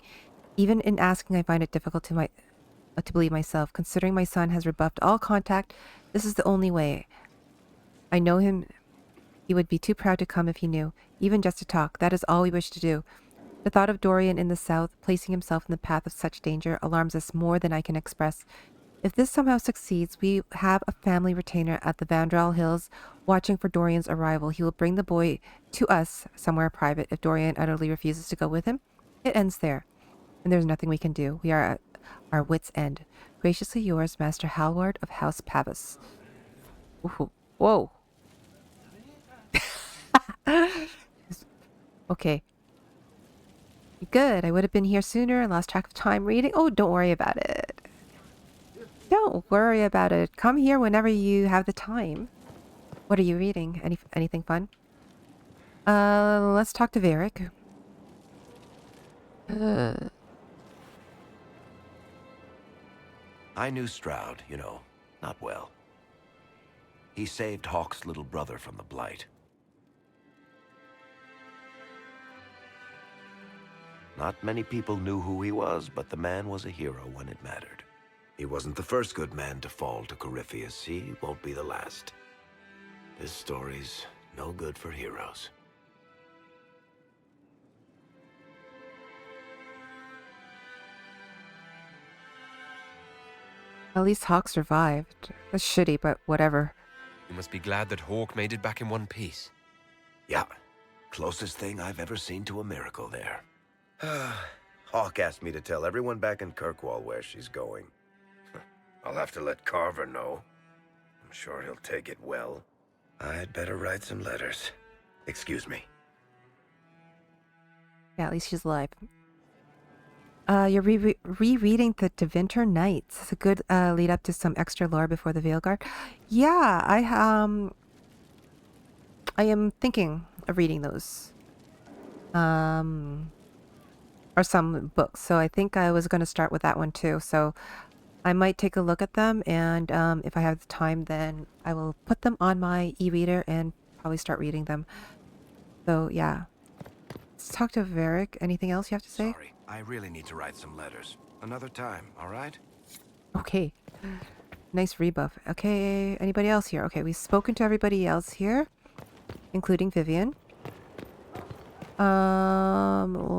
Even in asking, I find it difficult to believe myself. Considering my son has rebuffed all contact, this is the only way. I know him. He would be too proud to come if he knew, even just to talk. That is all we wish to do. The thought of Dorian in the south, placing himself in the path of such danger, alarms us more than I can express. If this somehow succeeds, we have a family retainer at the Vandral Hills watching for Dorian's arrival. He will bring the boy to us somewhere private. If Dorian utterly refuses to go with him, it ends there, and there's nothing we can do. We are at our wits' end. Graciously yours, Master Halward of House Pavus. Ooh, whoa. Okay. Good. I would have been here sooner and lost track of time reading. Oh, don't worry about it. Don't worry about it. Come here whenever you have the time. What are you reading? Anything fun? Let's talk to Varric. I knew Stroud, you know, not well. He saved Hawke's little brother from the Blight. Not many people knew who he was, but the man was a hero when it mattered. He wasn't the first good man to fall to Corypheus. He won't be the last. This story's no good for heroes. At least Hawke survived. That's shitty, but whatever. You must be glad that Hawke made it back in one piece. Yeah, closest thing I've ever seen to a miracle there. Hawk asked me to tell everyone back in Kirkwall where she's going. I'll have to let Carver know. I'm sure he'll take it well. I'd better write some letters. Excuse me. Yeah, at least she's alive. You're rereading the Deventer Nights. It's a good lead up to some extra lore before the Veilguard. Yeah, I am thinking of reading those. Or some books. So I think I was going to start with that one too. So I might take a look at them, and if I have the time, then I will put them on my e-reader and probably start reading them. So yeah. Let's talk to Varric. Anything else you have to say? Sorry, I really need to write some letters. Another time, all right? Okay. Nice rebuff. Okay, anybody else here? Okay, we've spoken to everybody else here, including Vivienne.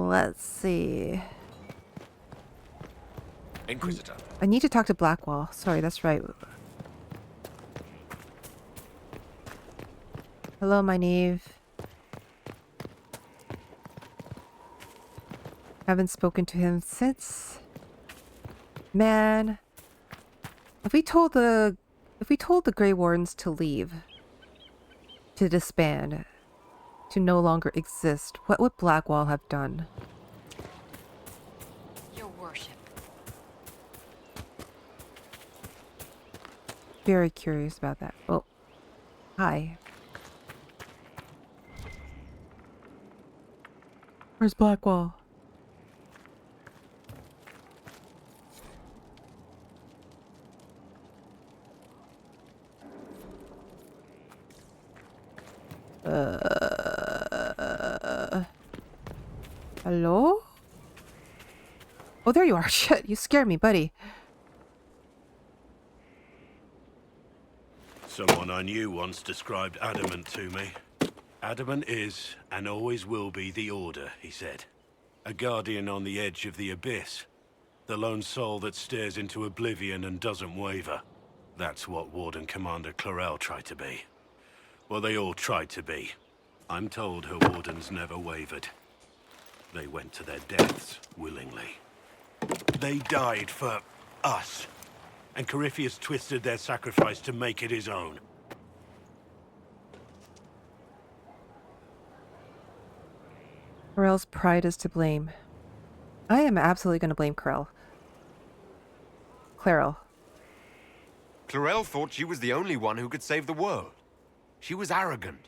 Let's see. Inquisitor. I need to talk to Blackwall. Sorry, that's right. Hello, my knave. Haven't spoken to him since. Man, if we told the Grey Wardens to leave, to disband, to no longer exist, what would Blackwall have done? Your worship. Very curious about that. Oh, hi. Where's Blackwall? Hello? Oh, there you are. Shit, you scared me, buddy. Someone I knew once described Adamant to me. Adamant is, and always will be, the Order, he said. A guardian on the edge of the abyss. The lone soul that stares into oblivion and doesn't waver. That's what Warden Commander Clarel tried to be. Well, they all tried to be. I'm told her wardens never wavered. They went to their deaths willingly. They died for us. And Corypheus twisted their sacrifice to make it his own. Corell's pride is to blame. I am absolutely going to blame Clarel. Clarel thought she was the only one who could save the world. She was arrogant.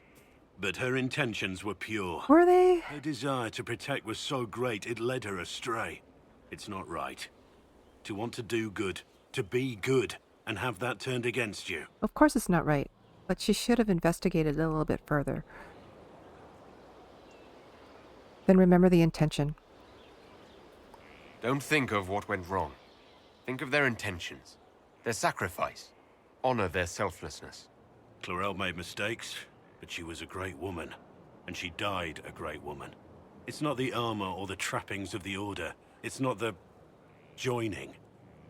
But her intentions were pure. Were they? Her desire to protect was so great it led her astray. It's not right. To want to do good, to be good, and have that turned against you. Of course it's not right, but she should have investigated it a little bit further. Then remember the intention. Don't think of what went wrong. Think of their intentions, their sacrifice. Honor their selflessness. Clarel made mistakes, but she was a great woman. And she died a great woman. It's not the armor or the trappings of the Order. It's not the joining.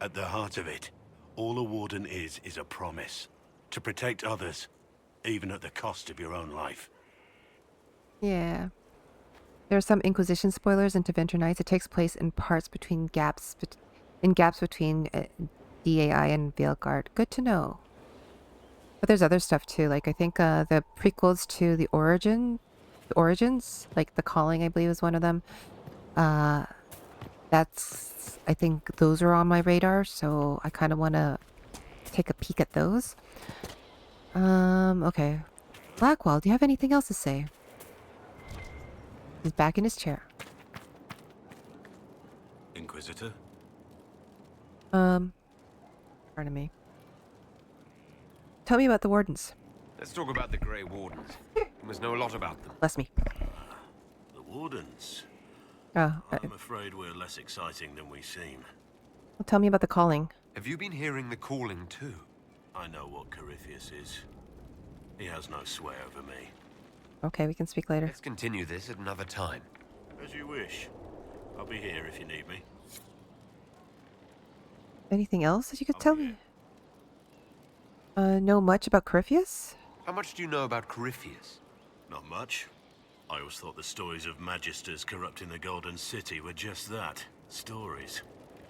At the heart of it, all a Warden is a promise. To protect others, even at the cost of your own life. Yeah. There are some Inquisition spoilers in Deventer Nights. It takes place in parts between gaps between DAI and Veilguard. Good to know. But there's other stuff too. Like I think the prequels to the Origins, like The Calling, I believe is one of them. I think those are on my radar, so I kind of want to take a peek at those. Okay. Blackwall, do you have anything else to say? He's back in his chair. Inquisitor? Pardon me. Tell me about the Wardens. Let's talk about the Grey Wardens. You must know a lot about them. Bless me. The Wardens? I'm I'm afraid we're less exciting than we seem. Well, tell me about the Calling. Have you been hearing the calling too? I know what Corypheus is. He has no sway over me. Okay, we can speak later. Let's continue this at another time. As you wish. I'll be here if you need me. Anything else that you could tell me? Know much about Corypheus? How much do you know about Corypheus? Not much. I always thought the stories of magisters corrupting the Golden City were just that. Stories.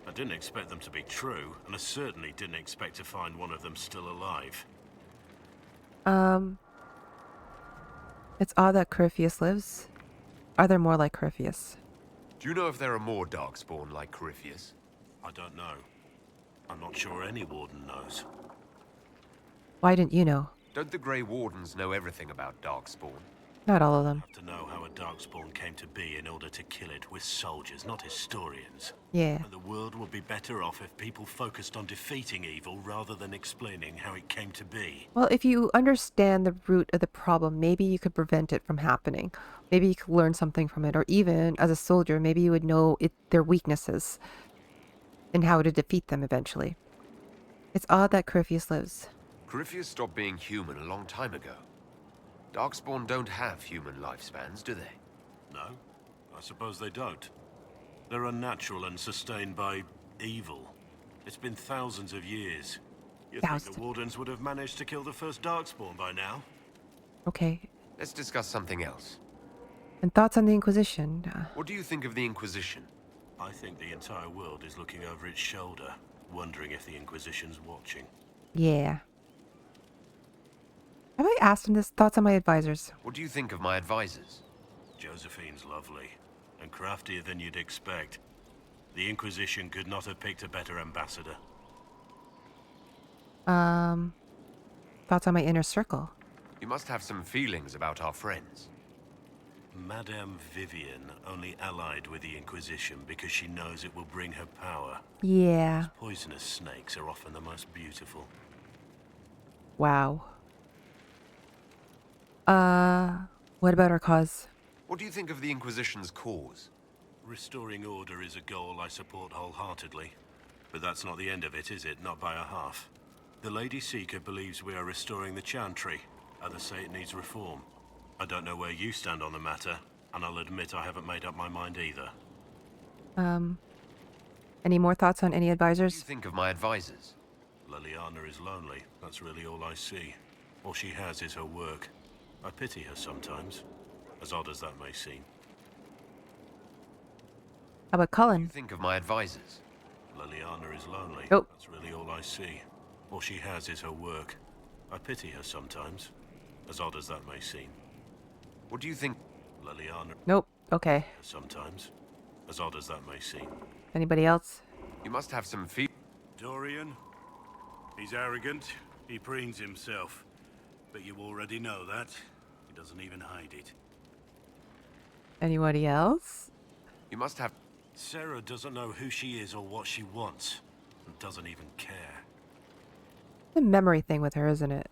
I didn't expect them to be true, and I certainly didn't expect to find one of them still alive. It's odd that Corypheus lives. Are there more like Corypheus? Do you know if there are more Darkspawn like Corypheus? I don't know. I'm not sure any warden knows. Why didn't you know? Don't the Grey Wardens know everything about Darkspawn? Not all of them. Have to know how a Darkspawn came to be in order to kill it. We're soldiers, not historians. Yeah. And the world would be better off if people focused on defeating evil rather than explaining how it came to be. Well, if you understand the root of the problem, maybe you could prevent it from happening. Maybe you could learn something from it, or even as a soldier, maybe you would know their weaknesses and how to defeat them eventually. It's odd that Corypheus lives. Corypheus stopped being human a long time ago. Darkspawn don't have human lifespans, do they? No, I suppose they don't. They're unnatural and sustained by evil. It's been thousands of years. You think the Wardens would have managed to kill the first Darkspawn by now? Okay. Let's discuss something else. And thoughts on the Inquisition? What do you think of the Inquisition? I think the entire world is looking over its shoulder, wondering if the Inquisition's watching. Yeah. Have I asked him this? Thoughts on my advisors? What do you think of my advisors? Josephine's lovely, and craftier than you'd expect. The Inquisition could not have picked a better ambassador. Thoughts on my inner circle? You must have some feelings about our friends. Madame Vivienne only allied with the Inquisition because she knows it will bring her power. Yeah. Poisonous snakes are often the most beautiful. Wow. What about our cause? What do you think of the Inquisition's cause? Restoring order is a goal I support wholeheartedly. But that's not the end of it, is it? Not by a half. The Lady Seeker believes we are restoring the Chantry. Others say it needs reform. I don't know where you stand on the matter, and I'll admit I haven't made up my mind either. Any more thoughts on any advisors? What do you think of my advisors? Leliana is lonely. That's really all I see. All she has is her work. I pity her sometimes, as odd as that may seem. How about What do you Cullen? think of my advisors? Leliana is lonely. Oh. That's really all I see. All she has is her work. I pity her sometimes, as odd as that may seem. What do you think? Leliana Nope. Okay. sometimes, as odd as that may seem. Anybody else? You must have some feelings. Dorian? He's arrogant. He preens himself. But you already know that. He doesn't even hide it. Anybody else? You must have. Sera doesn't know who she is or what she wants, and doesn't even care. The memory thing with her, isn't it?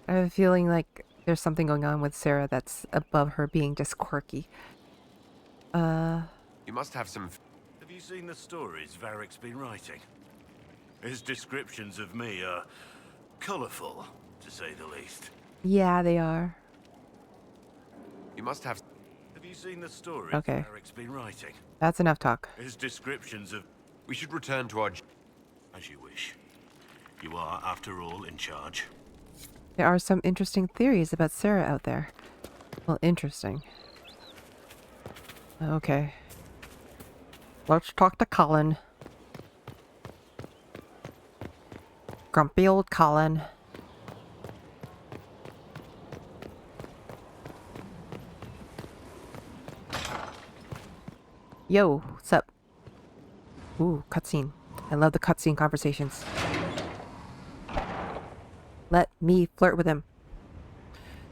I have a feeling like there's something going on with Sera that's above her being just quirky. You must have some. Have you seen the stories Varric's been writing? His descriptions of me are colourful, to say the least. Yeah, they are. You must have. Have you seen the stories Okay. Varric's been writing? That's enough talk. His descriptions of... We should return to our. As you wish. You are, after all, in charge. There are some interesting theories about Sera out there. Well, interesting. Okay. Let's talk to Cullen. Grumpy old Cullen. Yo, what's up? Ooh, cutscene. I love the cutscene conversations. Let me flirt with him.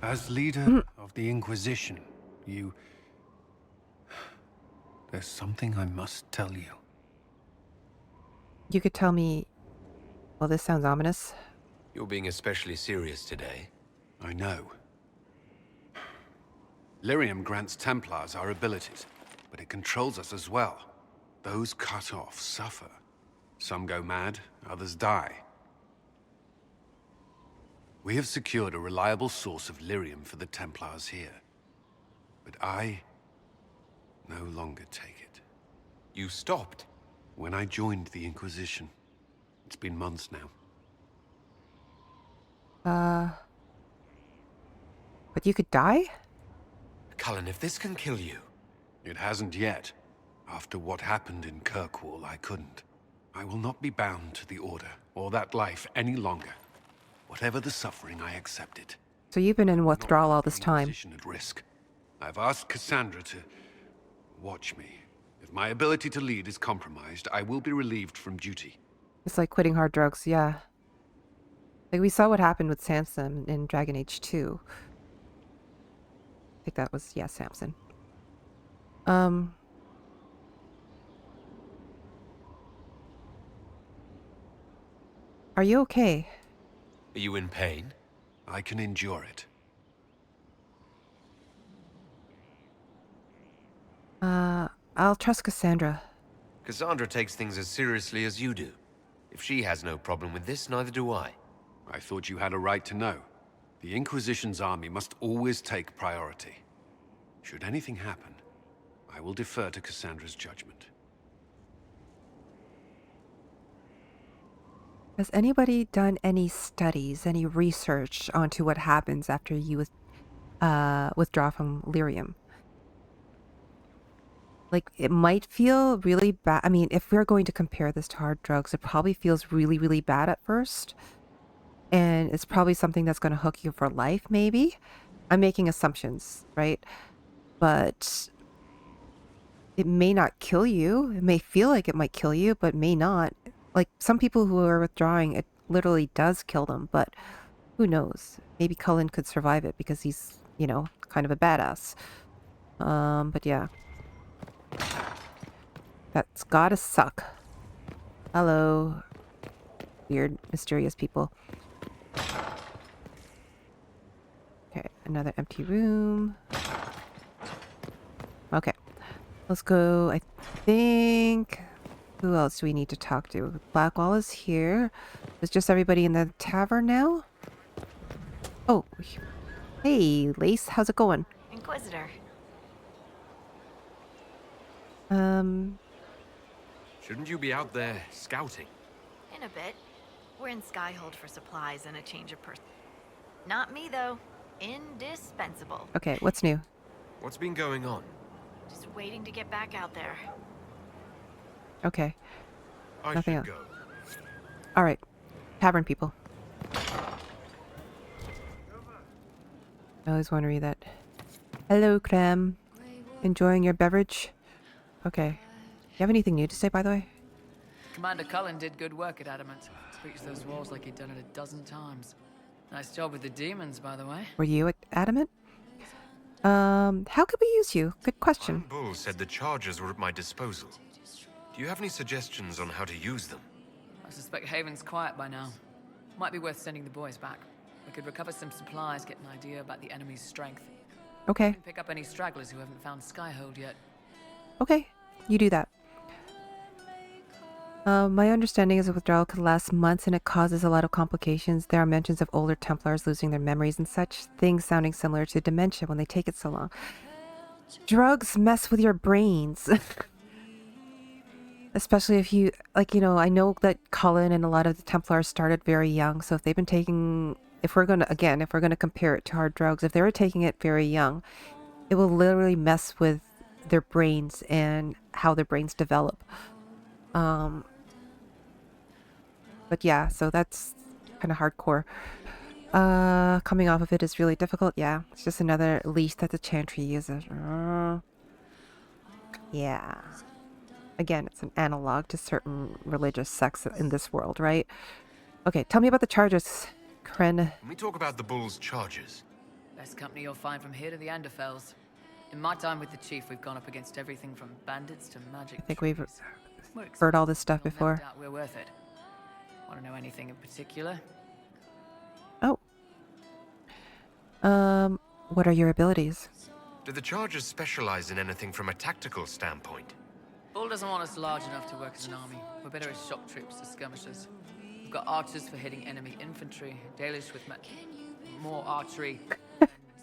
As leader of the Inquisition, you... There's something I must tell you. You could tell me... Well, this sounds ominous. You're being especially serious today. I know. Lyrium grants Templars our abilities, but it controls us as well. Those cut off suffer. Some go mad, others die. We have secured a reliable source of lyrium for the Templars here. But I no longer take it. You stopped. When I joined the Inquisition, it's been months now. But you could die? Cullen, if this can kill you. It hasn't yet. After what happened in Kirkwall, I couldn't. I will not be bound to the Order, or that life any longer. Whatever the suffering, I accept it. So you've been in Not withdrawal all put this the time. Inquisition at risk. I've asked Cassandra to watch me. If my ability to lead is compromised, I will be relieved from duty. It's like quitting hard drugs, yeah. Like we saw what happened with Samson in Dragon Age 2. I think that was, yeah, Samson. Are you okay? Are you in pain? I can endure it. I'll trust Cassandra. Cassandra takes things as seriously as you do. If she has no problem with this, neither do I. I thought you had a right to know. The Inquisition's army must always take priority. Should anything happen, I will defer to Cassandra's judgment. Has anybody done any studies, any research onto what happens after you withdraw from Lyrium? Like, it might feel really bad. I mean, if we're going to compare this to hard drugs, it probably feels really, really bad at first. And it's probably something that's going to hook you for life, maybe. I'm making assumptions, right? But it may not kill you. It may feel like it might kill you, but may not. Like, some people who are withdrawing, it literally does kill them, but who knows? Maybe Cullen could survive it because he's, you know, kind of a badass. But yeah. That's gotta suck. Hello, weird, mysterious people. Okay, another empty room. Okay, let's go. I think... Who else do we need to talk to? Blackwall is here. Is just everybody in the tavern now? Oh, hey, Lace, how's it going? Inquisitor. Shouldn't you be out there scouting? In a bit. We're in Skyhold for supplies and a change of person. Not me, though. Indispensable. Okay, what's new? What's been going on? Just waiting to get back out there. Okay. I Nothing should else. go. Alright. Tavern people. I always want to read that. Hello, Krem. Enjoying your beverage? Okay. You have anything new to say, by the way? Commander Cullen did good work at Adamant. Breached those walls like he'd done it a dozen times. Nice job with the demons, by the way. Were you at Adamant? How could we use you? Good question. Bull said the charges were at my disposal. Do you have any suggestions on how to use them? I suspect Haven's quiet by now. Might be worth sending the boys back. We could recover some supplies, get an idea about the enemy's strength. Okay. Pick up any stragglers who haven't found Skyhold yet. Okay. You do that. My understanding is a withdrawal could last months and it causes a lot of complications. There are mentions of older Templars losing their memories and such, things sounding similar to dementia when they take it so long. Drugs mess with your brains. Especially if you, like, you know, I know that Cullen and a lot of the Templars started very young, so if they've been taking, if we're going to compare it to hard drugs, if they were taking it very young, it will literally mess with their brains and how their brains develop. But yeah, so that's kind of hardcore. Coming off of it is really difficult. Yeah, it's just another leash that the Chantry uses. Yeah. Again, it's an analog to certain religious sects in this world, right? Okay, tell me about the charges, Krem. Can we talk about the Bull's charges? Best company you'll find from here to the Anderfells. In my time with the Chief, we've gone up against everything from bandits to magic. I think we've trees. heard all this stuff You'll never before. doubt we're worth it. Want to know anything in particular? Oh. What are your abilities? Do the charges specialize in anything from a tactical standpoint? Bull doesn't want us large enough to work as an army. We're better as shock troops or skirmishers. We've got archers for hitting enemy infantry, Dalish with more archery,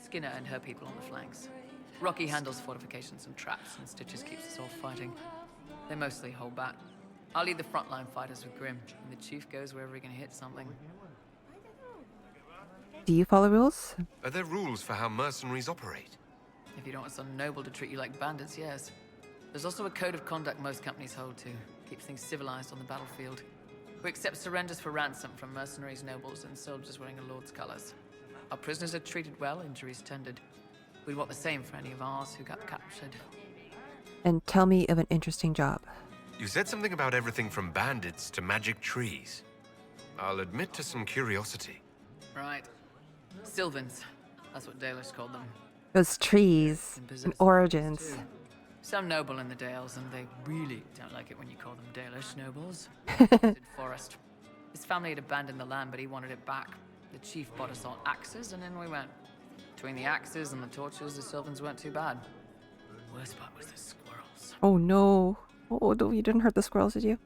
Skinner and her people on the flanks. Rocky handles fortifications and traps, and Stitches keeps us all fighting. They mostly hold back. I'll lead the frontline fighters with Grim, and the Chief goes wherever he can hit something. Do you follow rules? Are there rules for how mercenaries operate? If you don't want some noble to treat you like bandits, yes. There's also a code of conduct most companies hold to. Keeps things civilized on the battlefield. We accept surrenders for ransom from mercenaries, nobles, and soldiers wearing a lord's colors. Our prisoners are treated well, injuries tended. We'd want the same for any of ours who got captured. And tell me of an interesting job. You said something about everything from bandits to magic trees. I'll admit to some curiosity. Right. Sylvans. That's what Dalish called them. Those trees and origins. Some noble in the Dales, and they really don't like it when you call them Dalish nobles. Forest. His family had abandoned the land, but he wanted it back. The chief bought us all axes, and in we went. Between the axes and the torches, the Sylvans weren't too bad. The worst part was the squirrels. Oh no. Oh, you didn't hurt the squirrels, did you?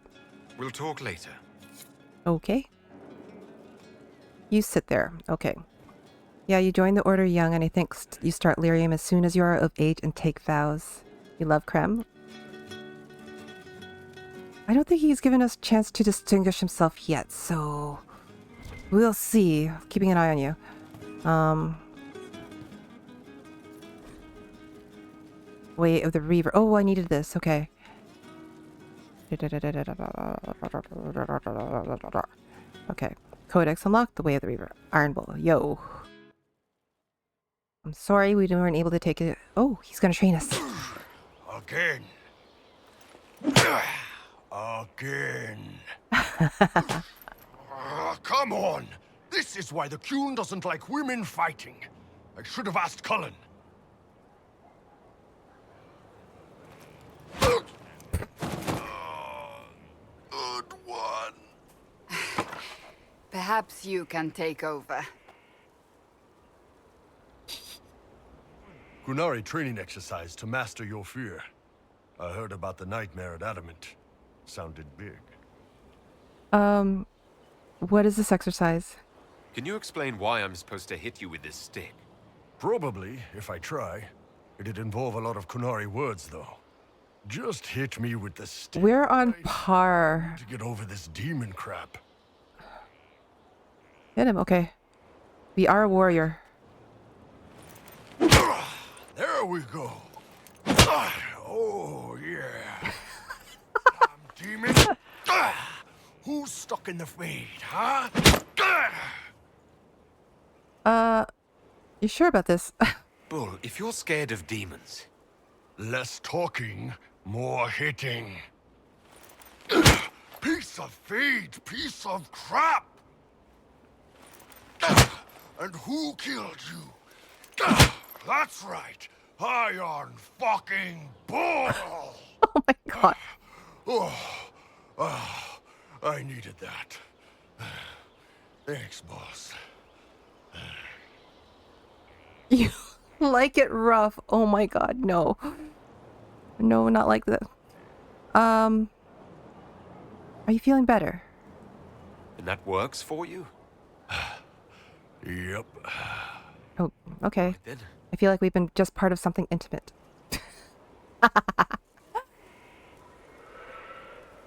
We'll talk later. Okay. You sit there. Okay. Yeah, you join the Order young, and I think you start lyrium as soon as you are of age and take vows. You love Krem? I don't think he's given us a chance to distinguish himself yet, so we'll see. Keeping an eye on you. Way of the Reaver. Oh, I needed this. Okay. Okay. Codex unlocked. The Way of the Reaver. Iron Bull. Yo. I'm sorry we weren't able to take it. Oh, he's gonna train us. Again. Again. Come on. This is why the Qun doesn't like women fighting. I should have asked Cullen. Good one. Perhaps you can take over. Qunari training exercise to master your fear. I heard about the nightmare at Adamant. Sounded big. What is this exercise? Can you explain why I'm supposed to hit you with this stick? Probably, if I try. It'd involve a lot of Qunari words, though. Just hit me with the stick. We're on par. To get over this demon crap. Hit him. Okay. We are a warrior. There we go. Oh, yeah. Damn demon. Who's stuck in the fade, huh? You sure about this? Bull, if you're scared of demons... Less talking, more hitting. Piece of fade, piece of crap! And who killed you? That's right, Iron fucking Bull! Oh my god. I needed that. Thanks, boss. You like it rough. Oh my god, no. No, not like that. Are you feeling better? And that works for you? Yep. Oh, okay. Right then. I feel like we've been just part of something intimate.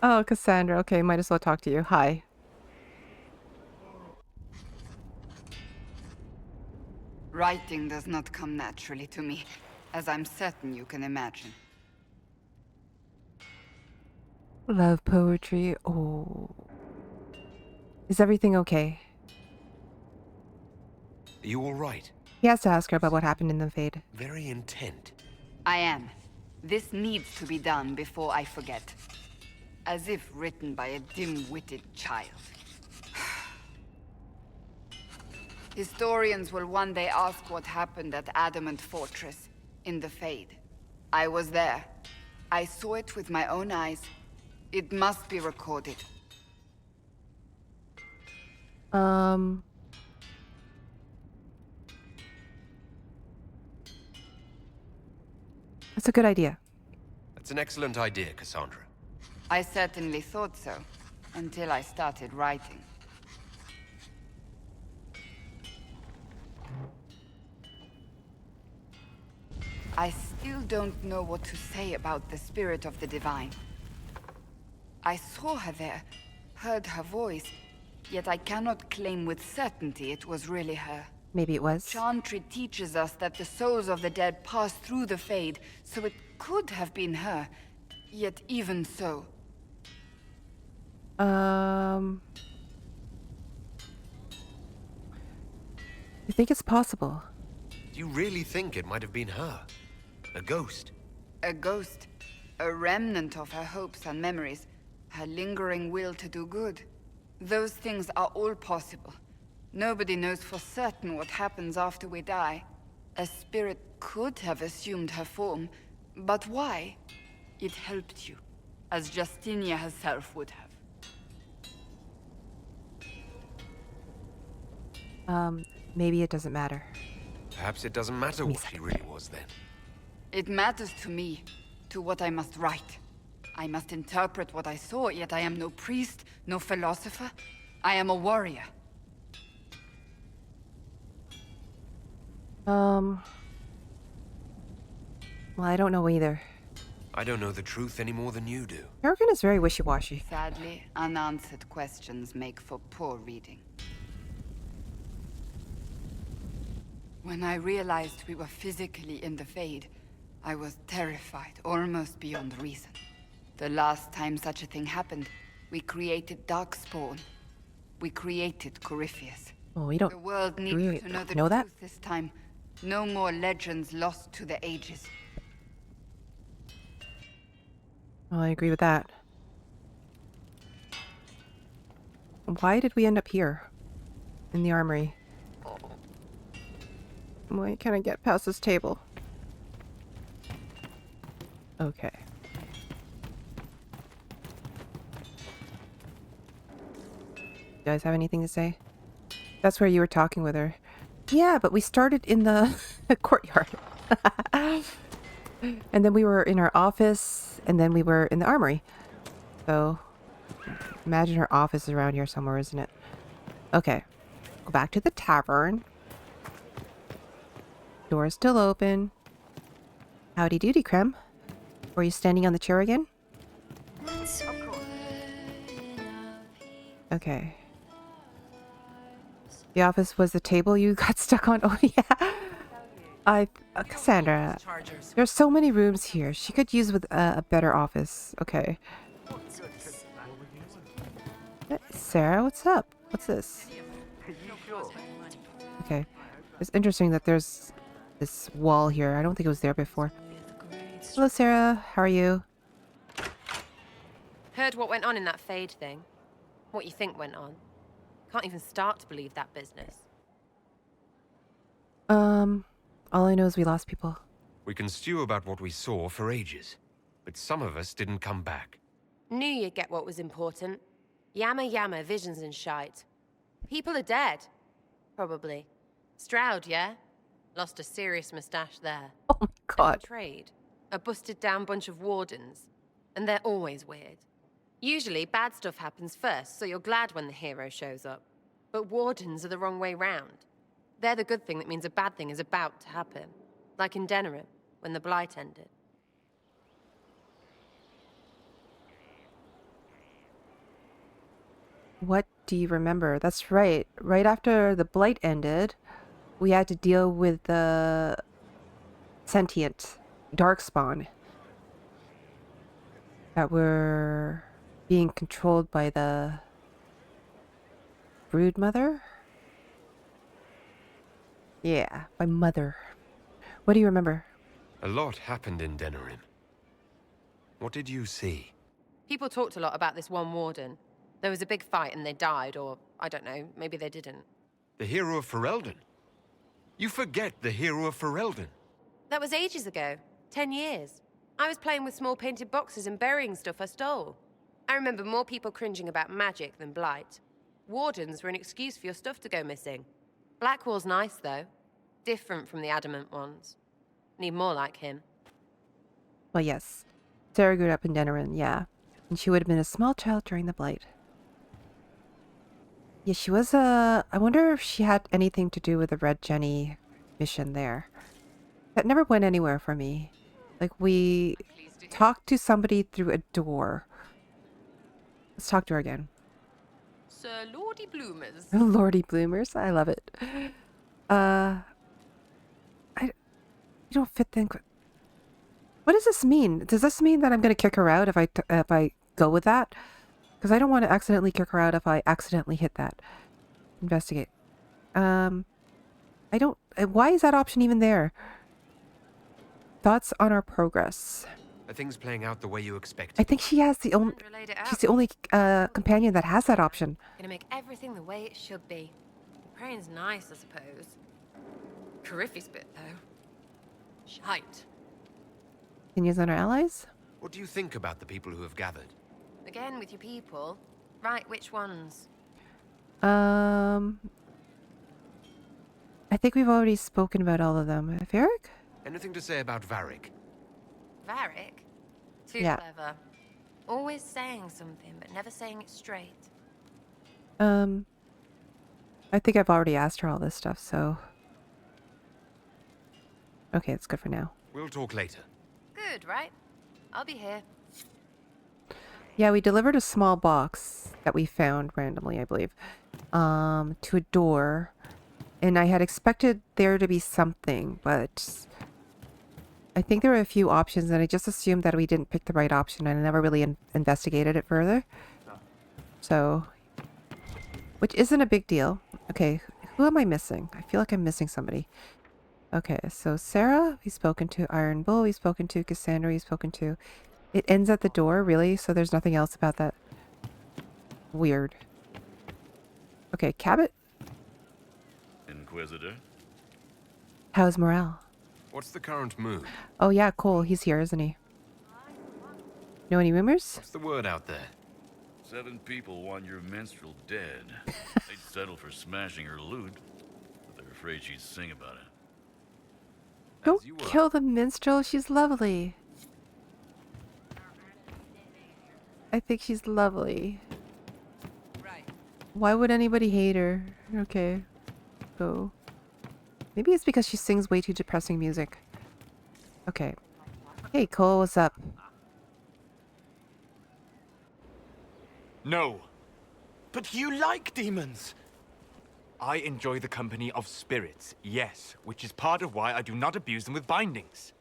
Oh, Cassandra. Okay, might as well talk to you. Hi. Writing does not come naturally to me, as I'm certain you can imagine. Love poetry. Oh. Is everything okay? Are you all right? He has to ask her about what happened in the Fade. Very intent. I am. This needs to be done before I forget. As if written by a dim-witted child. Historians will one day ask what happened at Adamant Fortress, in the Fade. I was there. I saw it with my own eyes. It must be recorded. That's a good idea. That's an excellent idea, Cassandra. I certainly thought so, until I started writing. I still don't know what to say about the spirit of the Divine. I saw her there, heard her voice, yet I cannot claim with certainty it was really her. Maybe it was. Chantry teaches us that the souls of the dead pass through the Fade, so it could have been her, Yet even so... You think it's possible? Do you really think it might have been her? A ghost? A ghost. A remnant of her hopes and memories. Her lingering will to do good. Those things are all possible. Nobody knows for certain what happens after we die. A spirit could have assumed her form, but why? It helped you, as Justinia herself would have. Maybe it doesn't matter. Perhaps it doesn't matter what she really was then. It matters to me, to what I must write. I must interpret what I saw, yet I am no priest, no philosopher. I am a warrior. Well, I don't know either. I don't know the truth any more than you do. Peregrine is very wishy-washy. Sadly, unanswered questions make for poor reading. When I realized we were physically in the Fade, I was terrified, almost beyond reason. The last time such a thing happened, we created Darkspawn. We created Corypheus. Well, we don't The world needs really to know the know that. truth this time. No more legends lost to the ages. Well, I agree with that. Why did we end up here? In the armory? Why can't I get past this table? Okay. You guys have anything to say? That's where you were talking with her. Yeah, but we started in the courtyard. And then we were in our office, and then we were in the armory. So, imagine her office is around here somewhere, isn't it? Okay. Go back to the tavern. Door is still open. Howdy doody, Krem. Were you standing on the chair again? Okay. The office was the table you got stuck on? Oh, yeah. Cassandra, there's so many rooms here. She could use with a better office. Okay. Sera, what's up? What's this? Okay. It's interesting that there's this wall here. I don't think it was there before. Hello, Sera. How are you? Heard what went on in that Fade thing. What you think went on. Can't even start to believe that business. All I know is we lost people. We can stew about what we saw for ages, but some of us didn't come back. Knew you'd get what was important. Yammer, visions and shite. People are dead. Probably. Stroud, yeah? Lost a serious moustache there. Oh my god. Trade. A busted down bunch of wardens. And they're always weird. Usually, bad stuff happens first, so you're glad when the hero shows up. But wardens are the wrong way round. They're the good thing that means a bad thing is about to happen. Like in Denerim, when the Blight ended. What do you remember? That's right. Right after the Blight ended, we had to deal with the sentient darkspawn that were being controlled by the Broodmother? Yeah, by Mother. What do you remember? A lot happened in Denerim. What did you see? People talked a lot about this one warden. There was a big fight and they died, or I don't know, maybe they didn't. The hero of Ferelden? You forget the hero of Ferelden. That was ages ago. 10 years. I was playing with small painted boxes and burying stuff I stole. I remember more people cringing about magic than Blight. Wardens were an excuse for your stuff to go missing. Blackwall's nice, though. Different from the Adamant ones. Need more like him. Well, yes. Sera grew up in Denerim, yeah. And she would have been a small child during the Blight. Yeah, she was I wonder if she had anything to do with the Red Jenny mission there. That never went anywhere for me. Like, we talked to somebody through a door. Let's talk to her again. Sir Lordy Bloomers. Lordy Bloomers, I love it. You don't fit then. What does this mean? Does this mean that I'm going to kick her out if I go with that? Because I don't want to accidentally kick her out if I accidentally hit that. Investigate. I don't... Why is that option even there? Thoughts on our progress. Are things playing out the way you expected? I think she has the only... She's the only companion that has that option. Gonna make everything the way it should be. Praying's nice, I suppose. Coryphe's bit, though. Shite. Opinions on our allies? What do you think about the people who have gathered? Again, with your people. Right, which ones? I think we've already spoken about all of them. Varric? Anything to say about Varric? Varric? Too Yeah. clever. Always saying something, but never saying it straight. I think I've already asked her all this stuff, so... Okay, it's good for now. We'll talk later. Good, right? I'll be here. Yeah, we delivered a small box that we found randomly, I believe, to a door. And I had expected there to be something, but I think there were a few options, and I just assumed that we didn't pick the right option, and I never really investigated it further. So, which isn't a big deal. Okay, who am I missing? I feel like I'm missing somebody. Okay, so Sera, we've spoken to. Iron Bull, we've spoken to. Cassandra, we've spoken to. It ends at the door, really? So there's nothing else about that? Weird. Okay, Cabot? Inquisitor? How's morale? What's the current mood? Oh yeah, Cole, he's here, isn't he? Know any rumors? What's the word out there? 7 people want your minstrel dead. They'd settle for smashing her loot, but they're afraid she'd sing about it. Don't kill the minstrel, she's lovely. I think she's lovely. Why would anybody hate her? Okay. So... Maybe it's because she sings way too depressing music. Okay. Hey, Cole, what's up? No. But you like demons. I enjoy the company of spirits, yes, which is part of why I do not abuse them with bindings.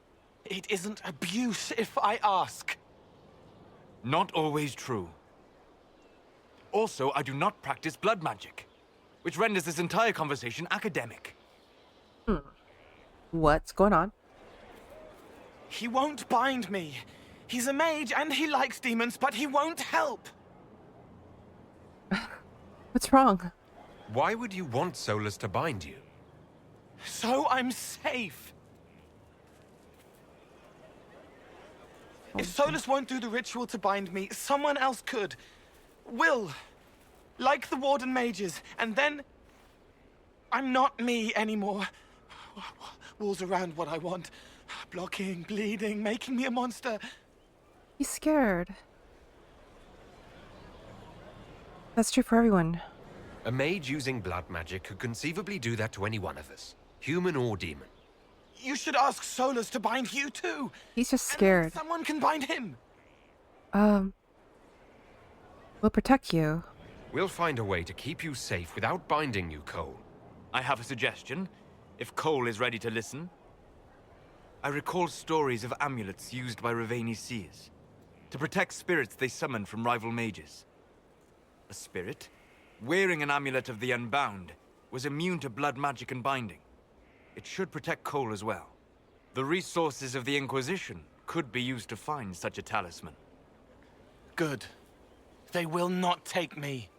It isn't abuse if I ask. Not always true. Also, I do not practice blood magic, which renders this entire conversation academic. What's going on? He won't bind me. He's a mage and he likes demons, but he won't help. What's wrong? Why would you want Solas to bind you? So I'm safe. If Solas won't do the ritual to bind me, someone else could. Will. Like the Warden mages. And then... I'm not me anymore. Walls around what I want. Blocking, bleeding, making me a monster. He's scared. That's true for everyone. A mage using blood magic could conceivably do that to any one of us, human or demon. You should ask Solas to bind you too. He's just scared. And someone can bind him. We'll protect you. We'll find a way to keep you safe without binding you, Cole. I have a suggestion, if Cole is ready to listen. I recall stories of amulets used by Raveni seers to protect spirits they summoned from rival mages. A spirit, wearing an amulet of the Unbound, was immune to blood magic and binding. It should protect Cole as well. The resources of the Inquisition could be used to find such a talisman. Good. They will not take me.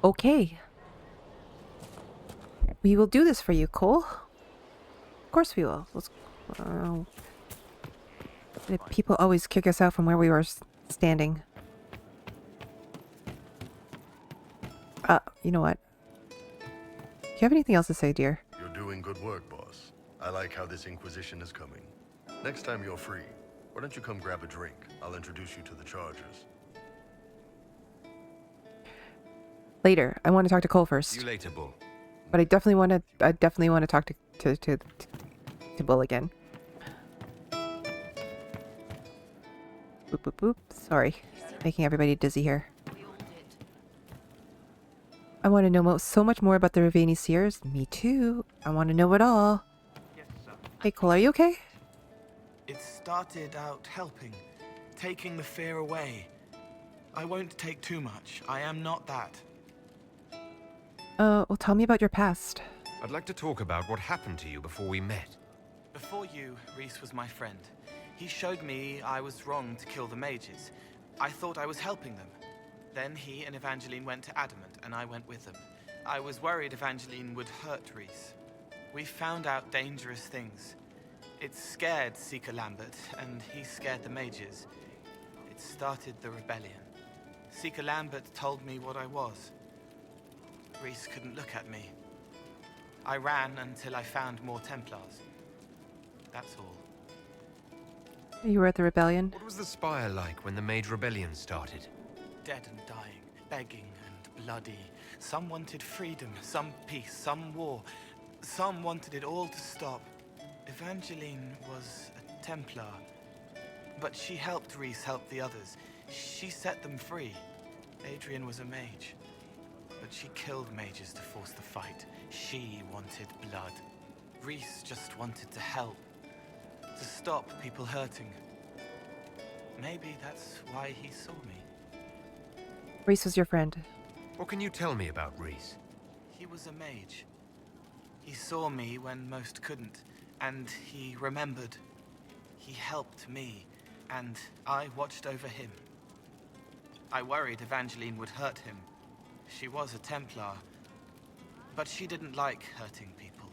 Okay. We will do this for you, Cole. Of course we will. People always kick us out from where we were standing. You know what? Do you have anything else to say, dear? You're doing good work, boss. I like how this Inquisition is coming. Next time you're free, why don't you come grab a drink? I'll introduce you to the Chargers. Later. I want to talk to Cole first. See you later, Bull. But I definitely want to talk to Bull again. Boop boop boop. Sorry. Making everybody dizzy here. I want to know so much more about the Raveni seers. Me too. I want to know it all. Yes, sir. Hey, Cole, are you okay? It started out helping, taking the fear away. I won't take too much. I am not that. Well, tell me about your past. I'd like to talk about what happened to you before we met. Before you, Rhys was my friend. He showed me I was wrong to kill the mages. I thought I was helping them. Then he and Evangeline went to Adamant, and I went with them. I was worried Evangeline would hurt Rhys. We found out dangerous things. It scared Seeker Lambert, and he scared the mages. It started the rebellion. Seeker Lambert told me what I was. Rhys couldn't look at me. I ran until I found more Templars. That's all. You were at the rebellion? What was the Spire like when the Mage Rebellion started? Dead and dying, begging and bloody. Some wanted freedom, some peace, some war. Some wanted it all to stop. Evangeline was a Templar, but she helped Rhys help the others. She set them free. Adrian was a mage, but she killed mages to force the fight. She wanted blood. Rhys just wanted to help, to stop people hurting. Maybe that's why he saw me. Rhys was your friend. What can you tell me about Rhys? He was a mage. He saw me when most couldn't, and he remembered. He helped me, and I watched over him. I worried Evangeline would hurt him. She was a Templar, but she didn't like hurting people.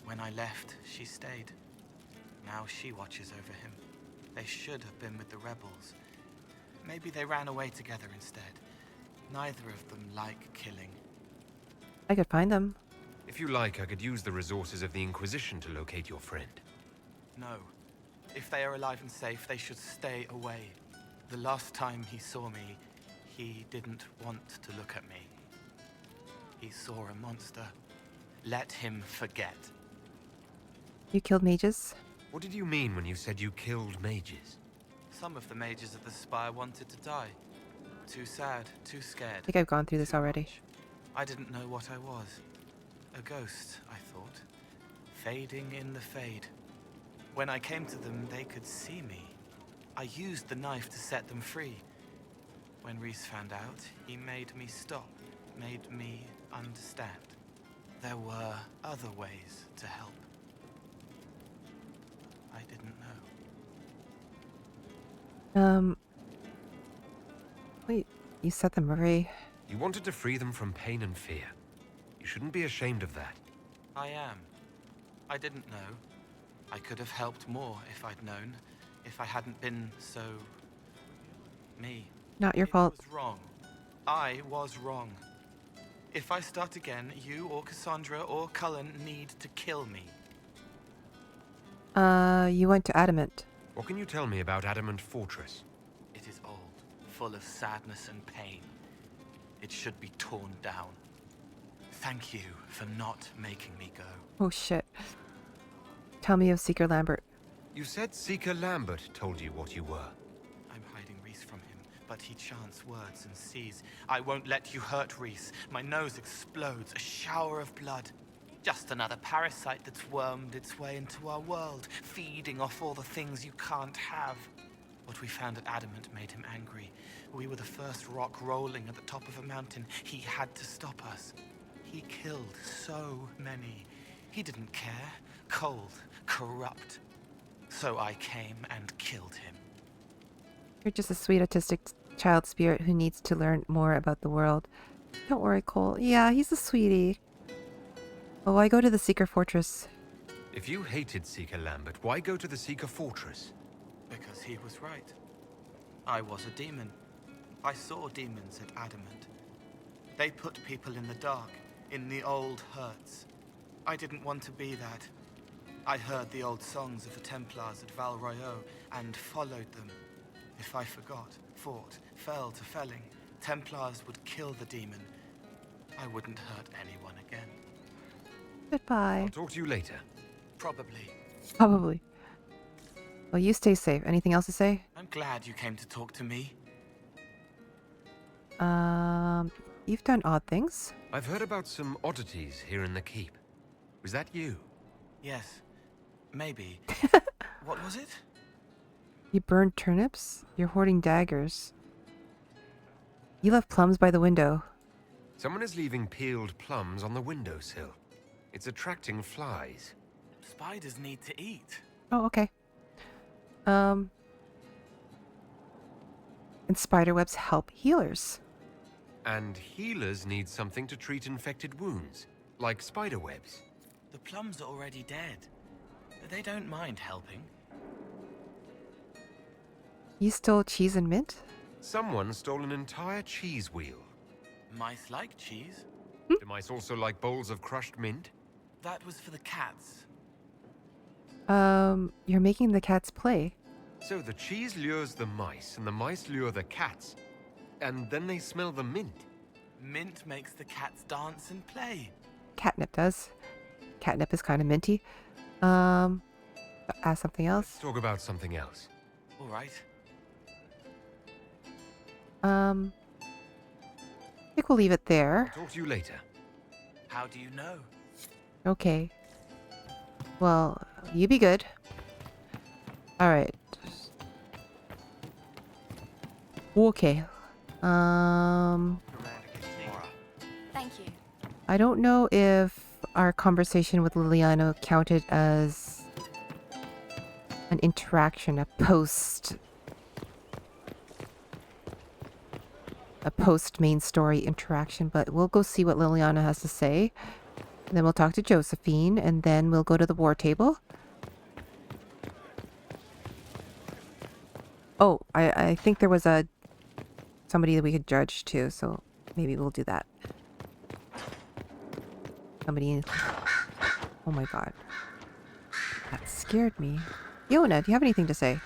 When I left, she stayed. Now she watches over him. They should have been with the rebels. Maybe they ran away together instead. Neither of them like killing. I could find them. If you like, I could use the resources of the Inquisition to locate your friend. No. If they are alive and safe, they should stay away. The last time he saw me, he didn't want to look at me. He saw a monster. Let him forget. You killed mages? What did you mean when you said you killed mages? Some of the mages at the Spire wanted to die. Too sad, too scared. I think I've gone through this already. I didn't know what I was. A ghost, I thought. Fading in the fade. When I came to them, they could see me. I used the knife to set them free. When Rhys found out, he made me stop, made me understand. There were other ways to help. I didn't know. Wait, you set them free? You wanted to free them from pain and fear. You shouldn't be ashamed of that. I am. I didn't know. I could have helped more if I'd known. If I hadn't been so... me. Not your fault. It was wrong. I was wrong. If I start again, you or Cassandra or Cullen need to kill me. You went to Adamant. What can you tell me about Adamant Fortress? It is old, full of sadness and pain. It should be torn down. Thank you for not making me go. Oh shit. Tell me of Seeker Lambert. You said Seeker Lambert told you what you were. I'm hiding Rhys from him, but he chants words and sees. I won't let you hurt Rhys. My nose explodes, a shower of blood. Just another parasite that's wormed its way into our world, feeding off all the things you can't have. What we found at Adamant made him angry. We were the first rock rolling at the top of a mountain. He had to stop us. He killed so many. He didn't care. Cold, corrupt. So I came and killed him. You're just a sweet autistic child spirit who needs to learn more about the world. Don't worry, Cole. Yeah, he's a sweetie. Oh, I go to the Seeker Fortress. If you hated Seeker Lambert, why go to the Seeker Fortress? Because he was right. I was a demon. I saw demons at Adamant. They put people in the dark, in the old hurts. I didn't want to be that. I heard the old songs of the Templars at Val Royeaux and followed them. If I forgot, fought, fell to felling, Templars would kill the demon. I wouldn't hurt anyone again. Goodbye. I'll talk to you later. Probably. Probably. Well, you stay safe. Anything else to say? I'm glad you came to talk to me. You've done odd things. I've heard about some oddities here in the keep. Was that you? Yes. Maybe. What was it? You burned turnips? You're hoarding daggers. You left plums by the window. Someone is leaving peeled plums on the windowsill. It's attracting flies. Spiders need to eat. Oh, okay. And spiderwebs help healers. And healers need something to treat infected wounds, like spiderwebs. The plums are already dead. They don't mind helping. You stole cheese and mint? Someone stole an entire cheese wheel. Mice like cheese. Do mice also like bowls of crushed mint? That was for the cats. You're making the cats play. So the cheese lures the mice, and the mice lure the cats. And then they smell the mint. Mint makes the cats dance and play. Catnip does. Catnip is kind of minty. Ask something else. Let's talk about something else. All right. I think we'll leave it there. Talk to you later. How do you know? Okay. Well, you be good. Alright. Okay. Thank you. I don't know if our conversation with Leliana counted as an interaction, a post main story interaction, but we'll go see what Leliana has to say. And then we'll talk to Josephine, and then we'll go to the war table. Oh, I think there was somebody that we could judge too, so maybe we'll do that. Somebody. Oh my god. That scared me. Yona, do you have anything to say?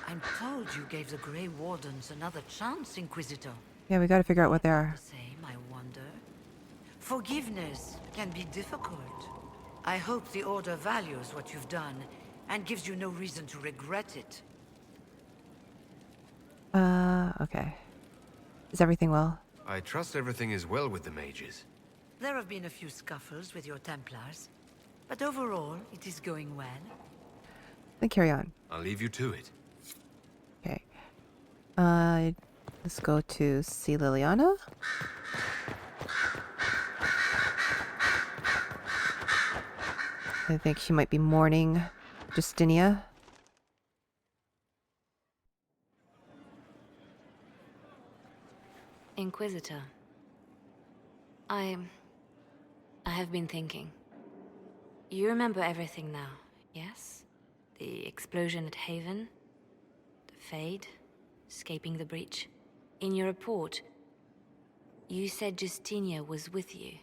I'm told you gave the Grey Wardens another chance, Inquisitor. Yeah, we gotta figure out what they are. Same, I wonder. Forgiveness can be difficult. I hope the Order values what you've done and gives you no reason to regret it. Okay. Is everything well? I trust everything is well with the mages. There have been a few scuffles with your Templars, but overall, it is going well. Then carry on. I'll leave you to it. Okay. Let's go to see Leliana. I think she might be mourning Justinia. Inquisitor. I have been thinking. You remember everything now, yes? The explosion at Haven, the Fade, escaping the breach. In your report, you said Justinia was with you.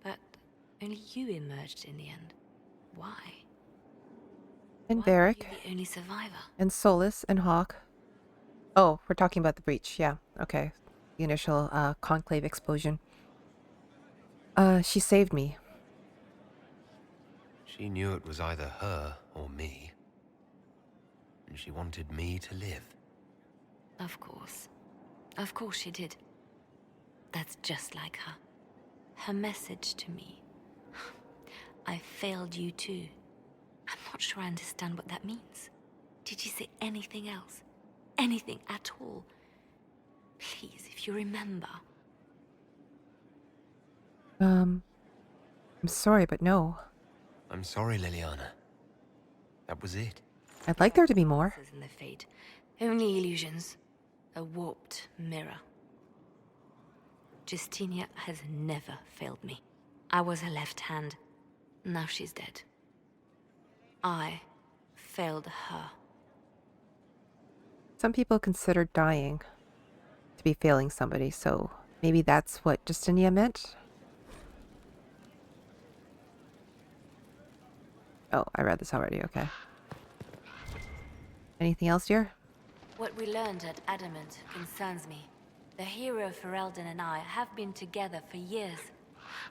But only you emerged in the end. Why? And Why were Varric. you the only survivor? And Solas and Hawk. Oh, we're talking about the breach. Yeah, okay. The initial conclave explosion. She saved me. She knew it was either her or me. And she wanted me to live. Of course. Of course she did. That's just like her. Her message to me. I failed you too. I'm not sure I understand what that means. Did she say anything else? Anything at all? Please, if you remember. I'm sorry, but no. I'm sorry, Leliana. That was it. I'd like there to be more. In the Fate. Only illusions. A warped mirror. Justinia has never failed me. I was her left hand. Now she's dead. I failed her. Some people consider dying to be failing somebody, so maybe that's what Justinia meant? Oh, I read this already, okay. Anything else, dear? What we learned at Adamant concerns me. The hero Ferelden and I have been together for years.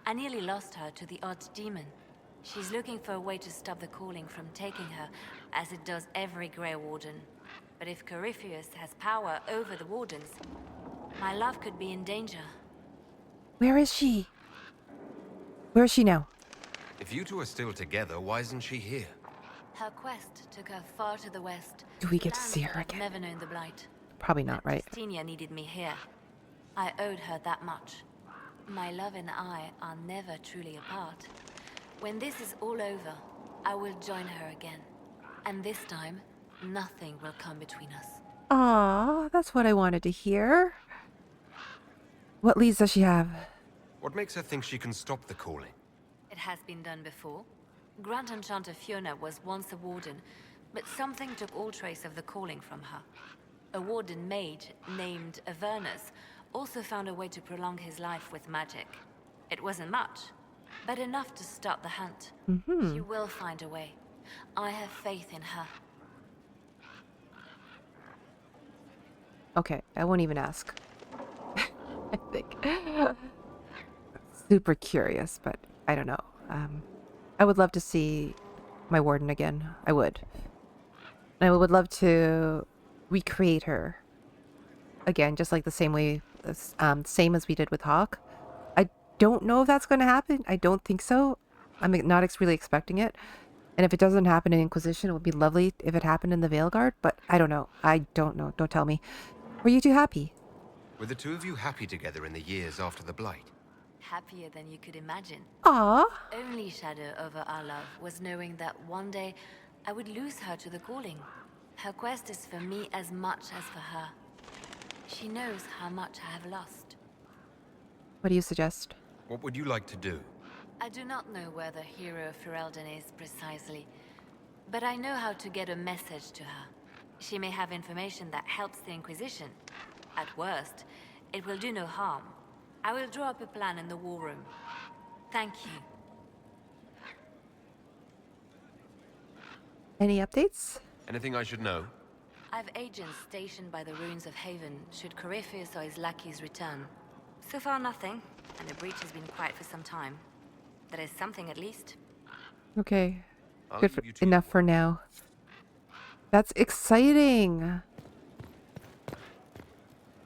I nearly lost her to the Archdemon. She's looking for a way to stop the calling from taking her, as it does every Grey Warden. But if Corypheus has power over the Wardens, my love could be in danger. Where is she? Where is she now? If you two are still together, why isn't she here? Her quest took her far to the west. Do we get to lands see that her have again? Never known the blight. Probably not, right? Justinia needed me here. I owed her that much. My love and I are never truly apart. When this is all over, I will join her again. And this time, nothing will come between us. Aw, that's what I wanted to hear. What leads does she have? What makes her think she can stop the calling? It has been done before. Grand Enchanter Fiona was once a warden, but something took all trace of the calling from her. A warden mage named Avernus also found a way to prolong his life with magic. It wasn't much, but enough to start the hunt. She will find a way. I have faith in her. Okay, I won't even ask. I think. Super curious, but I don't know. I would love to see my warden again. I would. And I would love to recreate her again, just like the same way, same as we did with Hawk. I don't know if that's going to happen. I don't think so. I'm not really expecting it. And if it doesn't happen in Inquisition, it would be lovely if it happened in the Veilguard, but I don't know. I don't know. Don't tell me. Were you too happy? Were the two of you happy together in the years after the Blight? Happier than you could imagine. Aww. Only shadow over our love was knowing that one day I would lose her to the calling. Her quest is for me as much as for her. She knows how much I have lost. What do you suggest? What would you like to do? I do not know where the hero Ferelden is precisely, but I know how to get a message to her. She may have information that helps the Inquisition. At worst, it will do no harm. I will draw up a plan in the war room. Thank you. Any updates? Anything I should know? I've agents stationed by the ruins of Haven should Corypheus or his lackeys return. So far nothing, and the breach has been quiet for some time. There is something at least. Okay. Good for, enough for now. That's exciting.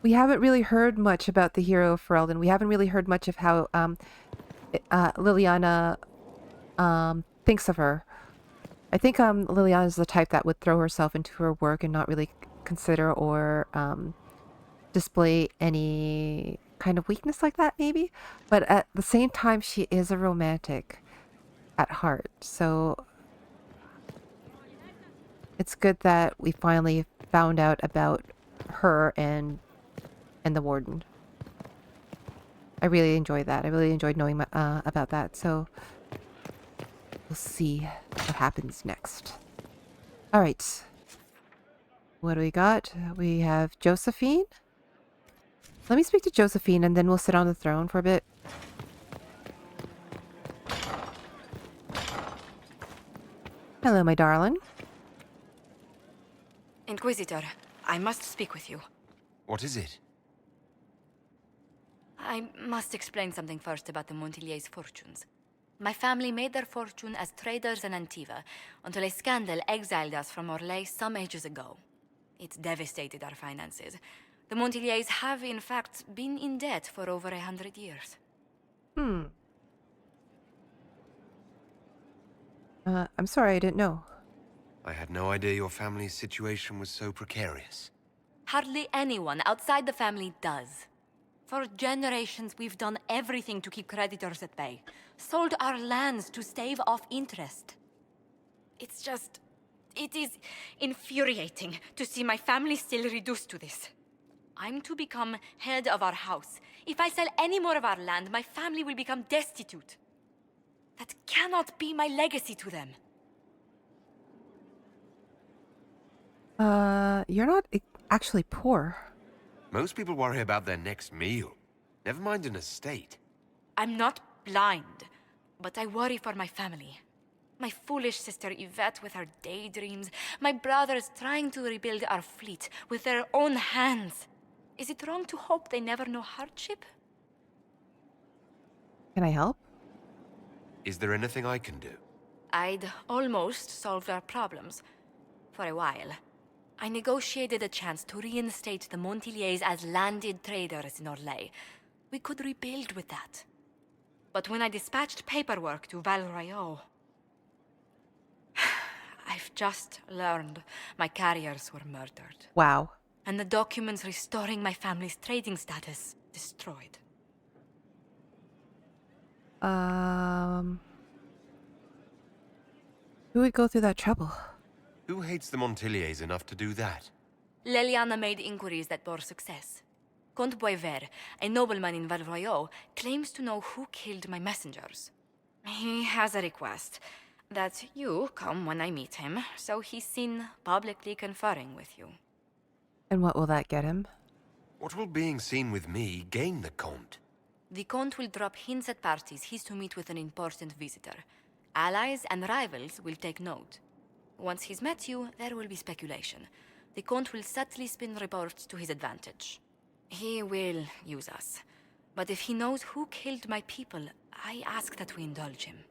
We haven't really heard much about the hero of Ferelden. We haven't really heard much of how Leliana thinks of her. I think Leliana is the type that would throw herself into her work and not really consider or display any kind of weakness like that, maybe. But at the same time, she is a romantic at heart. So it's good that we finally found out about her and the warden. I really enjoyed that. I really enjoyed knowing about that. So we'll see what happens next. All right. What do we got? We have Josephine. Let me speak to Josephine and then we'll sit on the throne for a bit. Hello, my darling. Inquisitor, I must speak with you. What is it? I must explain something first about the Montillier's fortunes. My family made their fortune as traders in Antiva until a scandal exiled us from Orlais some ages ago. It devastated our finances. The Montillier's have, in fact, been in debt for over 100 years. I'm sorry, I didn't know. I had no idea your family's situation was so precarious. Hardly anyone outside the family does. For generations, we've done everything to keep creditors at bay. Sold our lands to stave off interest. It is infuriating to see my family still reduced to this. I'm to become head of our house. If I sell any more of our land, my family will become destitute. That cannot be my legacy to them. You're not actually poor. Most people worry about their next meal. Never mind an estate. I'm not blind, but I worry for my family. My foolish sister Yvette with her daydreams. My brothers trying to rebuild our fleet with their own hands. Is it wrong to hope they never know hardship? Can I help? Is there anything I can do? I'd almost solved our problems. For a while. I negotiated a chance to reinstate the Montillier's as landed traders in Orlais. We could rebuild with that. But when I dispatched paperwork to Val Royeaux, I I've just learned my carriers were murdered. Wow. And the documents restoring my family's trading status destroyed. Who would go through that trouble? Who hates the Montiliers enough to do that? Leliana made inquiries that bore success. Comte Boisvert, a nobleman in Valroyot, claims to know who killed my messengers. He has a request that you come when I meet him, so he's seen publicly conferring with you. And what will that get him? What will being seen with me gain the Comte? The Comte will drop hints at parties he's to meet with an important visitor. Allies and rivals will take note. Once he's met you, there will be speculation. The Comte will subtly spin reports to his advantage. He will use us. But if he knows who killed my people, I ask that we indulge him.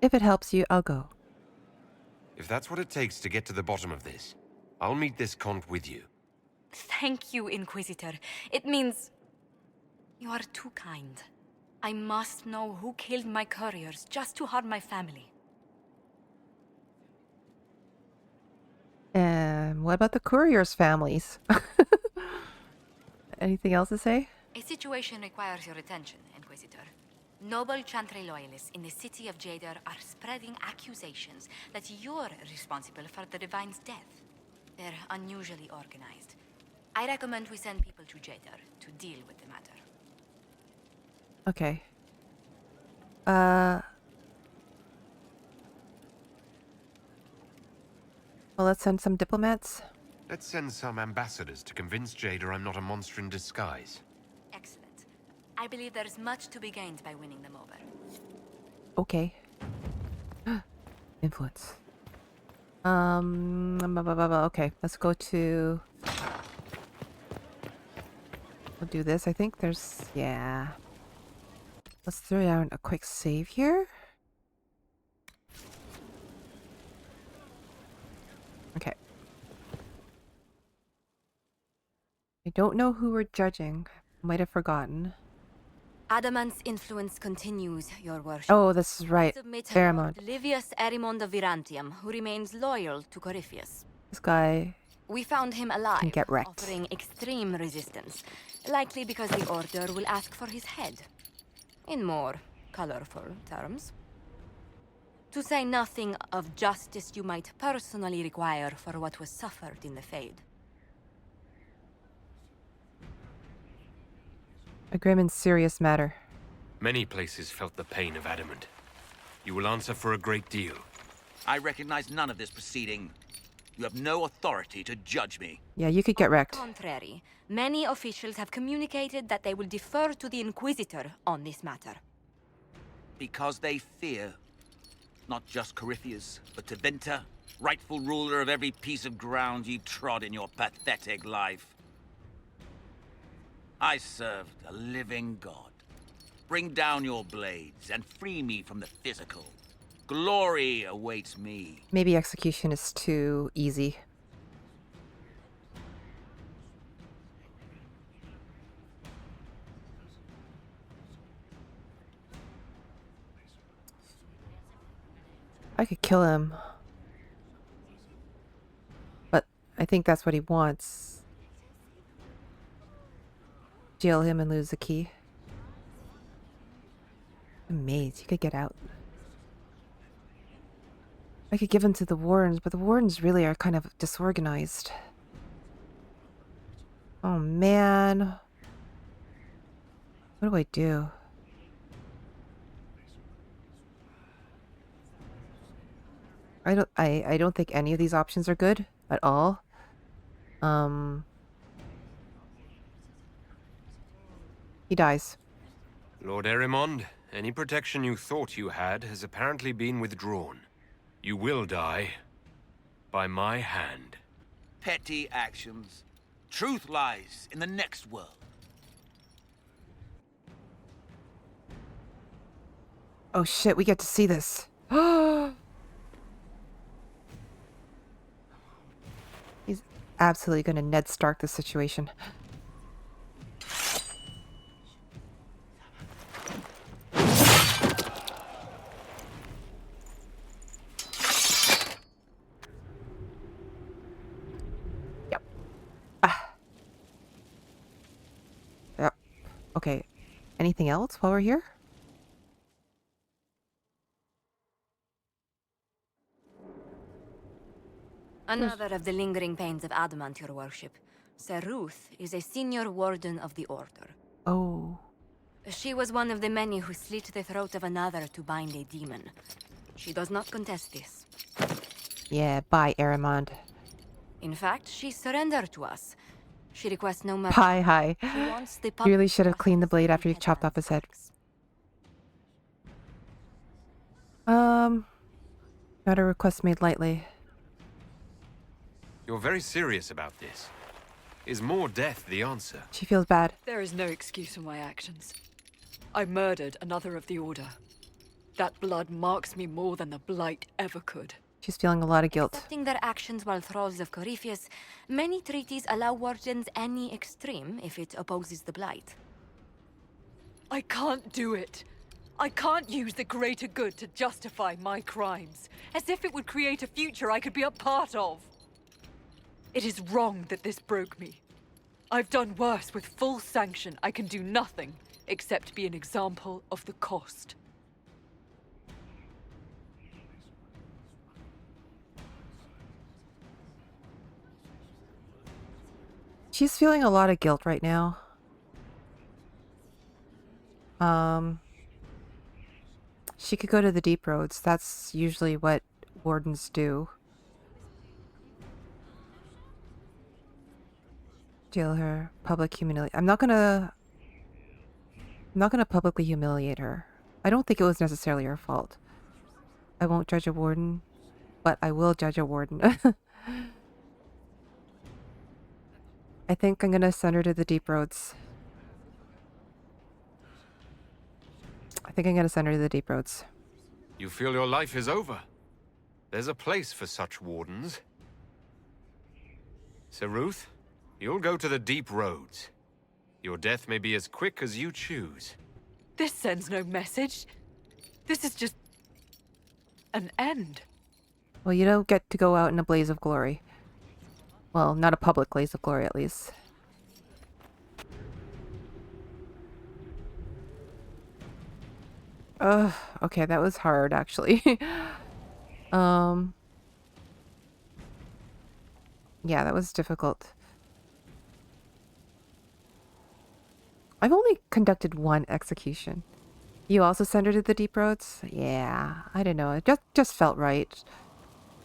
If it helps you, I'll go. If that's what it takes to get to the bottom of this, I'll meet this Comte with you. Thank you, Inquisitor. It means... you are too kind. I must know who killed my couriers just to harm my family. And what about the couriers' families? Anything else to say? A situation requires your attention, Inquisitor. Noble Chantry loyalists in the city of Jadar are spreading accusations that you're responsible for the Divine's death. They're unusually organized. I recommend we send people to Jadar to deal with the matter. Okay. Well, let's send some diplomats. Let's send some ambassadors to convince Jada I'm not a monster in disguise. Excellent. I believe there is much to be gained by winning them over. Okay. Influence. Okay, let's go to... we'll do this, I think. There's... yeah. Let's throw down a quick save here. Okay. I don't know who we're judging. Might have forgotten. Adamant's influence continues, your worship. Oh, this is right. Submit Erimond. Livius Erimond of Virantium, who remains loyal to Corypheus. This guy... we found him alive, can get wrecked. offering extreme resistance. Likely because the Order will ask for his head. In more colorful terms. To say nothing of justice you might personally require for what was suffered in the Fade. A grim and serious matter. Many places felt the pain of Adamant. You will answer for a great deal. I recognize none of this proceeding. You have no authority to judge me. Yeah, you could get wrecked. On the contrary, many officials have communicated that they will defer to the Inquisitor on this matter. Because they fear. Not just Corypheus, but Tevinter, rightful ruler of every piece of ground you trod in your pathetic life. I served a living god. Bring down your blades and free me from the physical. Glory awaits me. Maybe execution is too easy. I could kill him. But I think that's what he wants. Jail him and lose the key. A maze, you could get out. I could give him to the Wardens, but the Wardens really are kind of disorganized. Oh man. What do I do? I don't think any of these options are good at all. He dies. Lord Erimond, any protection you thought you had has apparently been withdrawn. You will die by my hand. Petty actions. Truth lies in the next world. Oh shit, we get to see this. He's absolutely gonna Ned Stark this situation. Okay. Anything else while we're here? Another of the lingering pains of Adamant, your worship. Seruth is a senior warden of the Order. Oh. She was one of the many who slit the throat of another to bind a demon. She does not contest this. Yeah, bye, Erimond. In fact, she surrendered to us. She requests no mercy. Hi. She wants the You really should have cleaned the blade after you chopped off his head. Not a request made lightly. You're very serious about this. Is more death the answer? She feels bad. There is no excuse for my actions. I murdered another of the Order. That blood marks me more than the Blight ever could. She's feeling a lot of guilt. Accepting their actions while thralls of Corypheus, many treaties allow wardens any extreme if it opposes the Blight. I can't do it. I can't use the greater good to justify my crimes, as if it would create a future I could be a part of. It is wrong that this broke me. I've done worse with full sanction. I can do nothing except be an example of the cost. She's feeling a lot of guilt right now. She could go to the deep roads. That's usually what wardens do. Jail her. Public humiliate. I'm not gonna publicly humiliate her. I don't think it was necessarily her fault. I won't judge a warden, but I will judge a warden. I think I'm gonna send her to the deep roads. You feel your life is over? There's a place for such wardens. Seruth, you'll go to the deep roads. Your death may be as quick as you choose. This sends no message. This is just an end. Well, you don't get to go out in a blaze of glory. Well, not a public blaze of glory, at least. Okay, that was hard, actually. Yeah, that was difficult. I've only conducted one execution. You also sent her to the deep roads? Yeah, I don't know. It just felt right.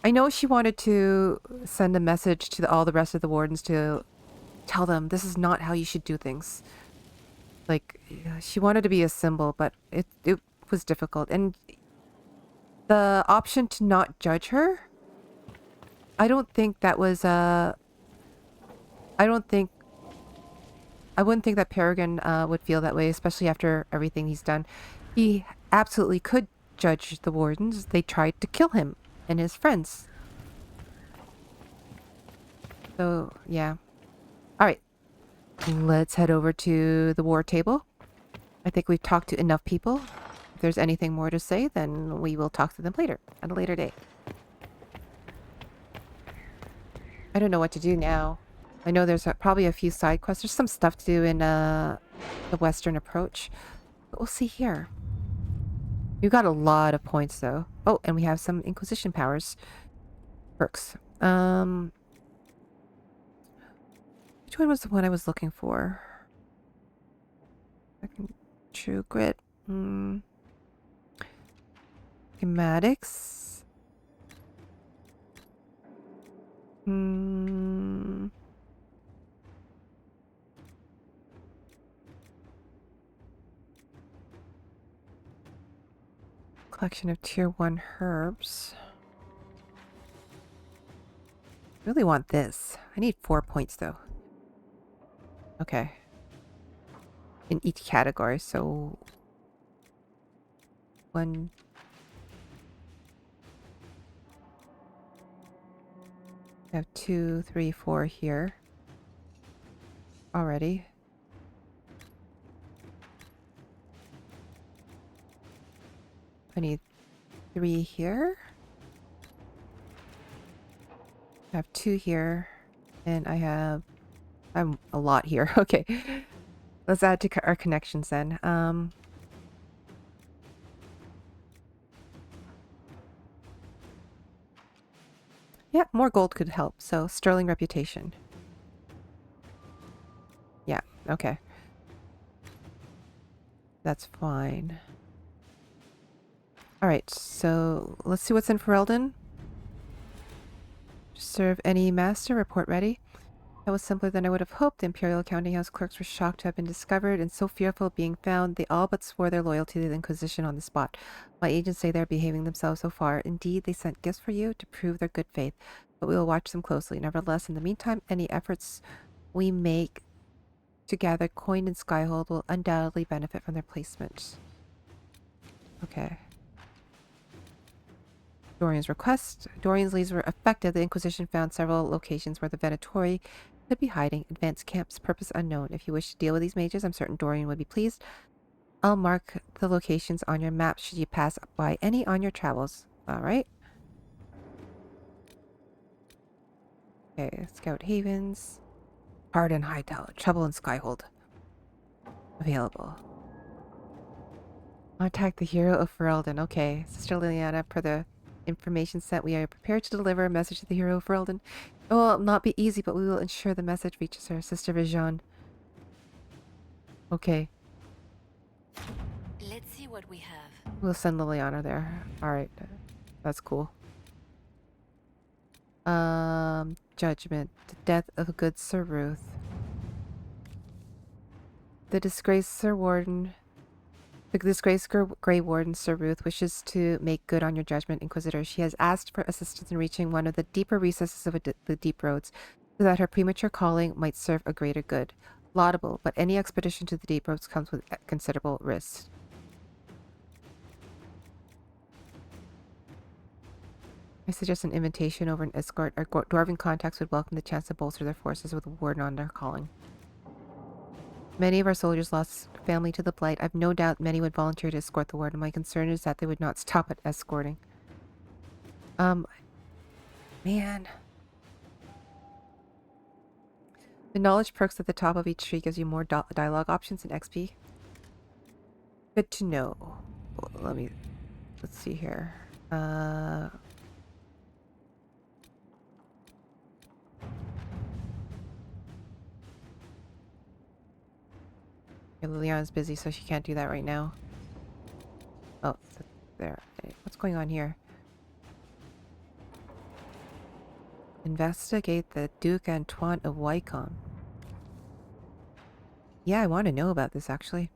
I know she wanted to send a message to all the rest of the wardens to tell them this is not how you should do things. Like, she wanted to be a symbol, but it was difficult. And the option to not judge her, I don't think that was I wouldn't think that Peregrine would feel that way, especially after everything he's done. He absolutely could judge the wardens. They tried to kill him and his friends. So, yeah. Alright. Let's head over to the war table. I think we've talked to enough people. If there's anything more to say, then we will talk to them later, at a later date. I don't know what to do now. I know there's probably a few side quests. There's some stuff to do in the Western approach. But we'll see here. You got a lot of points, though. Oh, and we have some Inquisition powers. Perks. Which one was the one I was looking for? True Grit. Schematics. Collection of tier 1 herbs. Really want this. I need 4 points though. Okay. In each category, so 1. I have 2, 3, 4 here already. I need 3 here. I have 2 here, and I have a lot here. Okay. Let's add to our connections then. Yeah, more gold could help. So, sterling reputation. Yeah, okay. That's fine. Alright, so let's see what's in Ferelden. Serve any master, report ready. That was simpler than I would have hoped. The Imperial Counting House clerks were shocked to have been discovered, and so fearful of being found, they all but swore their loyalty to the Inquisition on the spot. My agents say they're behaving themselves so far. Indeed, they sent gifts for you to prove their good faith, but we will watch them closely. Nevertheless, in the meantime, any efforts we make to gather coin in Skyhold will undoubtedly benefit from their placement. Okay. Dorian's request. Dorian's leads were effective. The Inquisition found several locations where the Venatori could be hiding. Advanced camps, purpose unknown. If you wish to deal with these mages, I'm certain Dorian would be pleased. I'll mark the locations on your map should you pass by any on your travels. Alright. Okay, Scout Havens. Hard and Hightower. Trouble in Skyhold. Available. Contact the hero of Ferelden. Okay. Sister Leliana, per the information sent, we are prepared to deliver a message to the hero of Ferelden. It will not be easy, but we will ensure the message reaches her. Sister Vivienne. Okay. Let's see what we have. We'll send Leliana there. Alright. That's cool. Judgment. The death of good Sir Ruth. The disgraced Sir Warden... The disgraced Grey Warden, Sir Ruth, wishes to make good on your judgment, Inquisitor. She has asked for assistance in reaching one of the deeper recesses of the deep roads, so that her premature calling might serve a greater good. Laudable, but any expedition to the deep roads comes with considerable risk. I suggest an invitation over an escort. Our dwarven contacts would welcome the chance to bolster their forces with a warden on their calling. Many of our soldiers lost family to the Blight. I've no doubt many would volunteer to escort the warden. My concern is that they would not stop at escorting. Man. The knowledge perks at the top of each tree gives you more dialogue options and XP. Good to know. Let's see here. Liliana's busy, so she can't do that right now. Oh, there. What's going on here? Investigate the Duke Antoine of Wycombe. Yeah, I want to know about this, actually.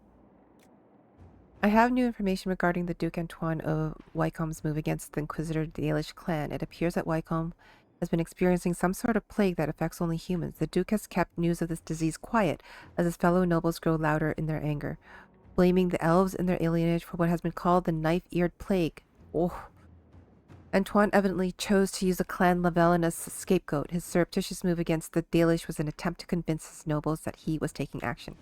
I have new information regarding the Duke Antoine of Wycombe's move against the Inquisitor Dalish clan. It appears that Wycombe has been experiencing some sort of plague that affects only humans. The Duke has kept news of this disease quiet, as his fellow nobles grow louder in their anger, blaming the elves and their alienage for what has been called the knife-eared plague. Oh. Antoine evidently chose to use the clan Lavellan as a scapegoat. His surreptitious move against the Dalish was an attempt to convince his nobles that he was taking action.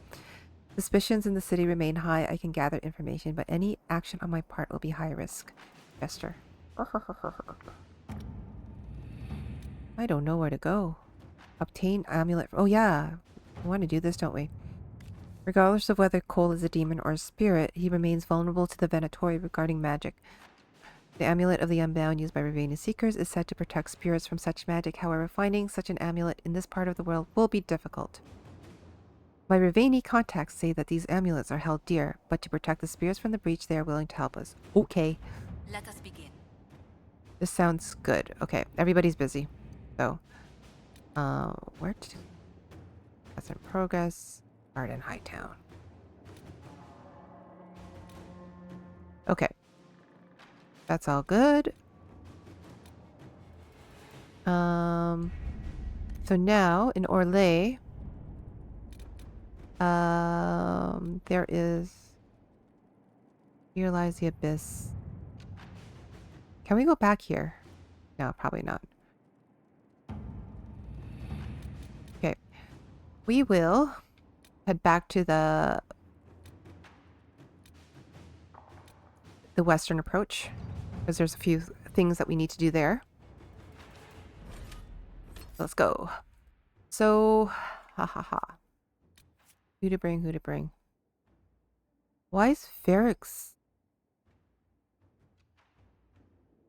Suspicions in the city remain high. I can gather information, but any action on my part will be high risk. Jester. I don't know where to go. Obtain amulet. Oh yeah, we want to do this, don't we? Regardless of whether Cole is a demon or a spirit, he remains vulnerable to the Venatori regarding magic. The amulet of the Unbound used by Raveni Seekers is said to protect spirits from such magic. However, finding such an amulet in this part of the world will be difficult. My Raveni contacts say that these amulets are held dear, but to protect the spirits from the breach, they are willing to help us. Okay. Let us begin. This sounds good. Okay, everybody's busy. So, where to? That's in progress. Garden Hightown. Okay. That's all good. So now in Orlais, there is. Here lies the abyss. Can we go back here? No, probably not. Okay. We will head back to the western approach, because there's a few things that we need to do there. Let's go. So, Who to bring, who to bring. Why is Varric's...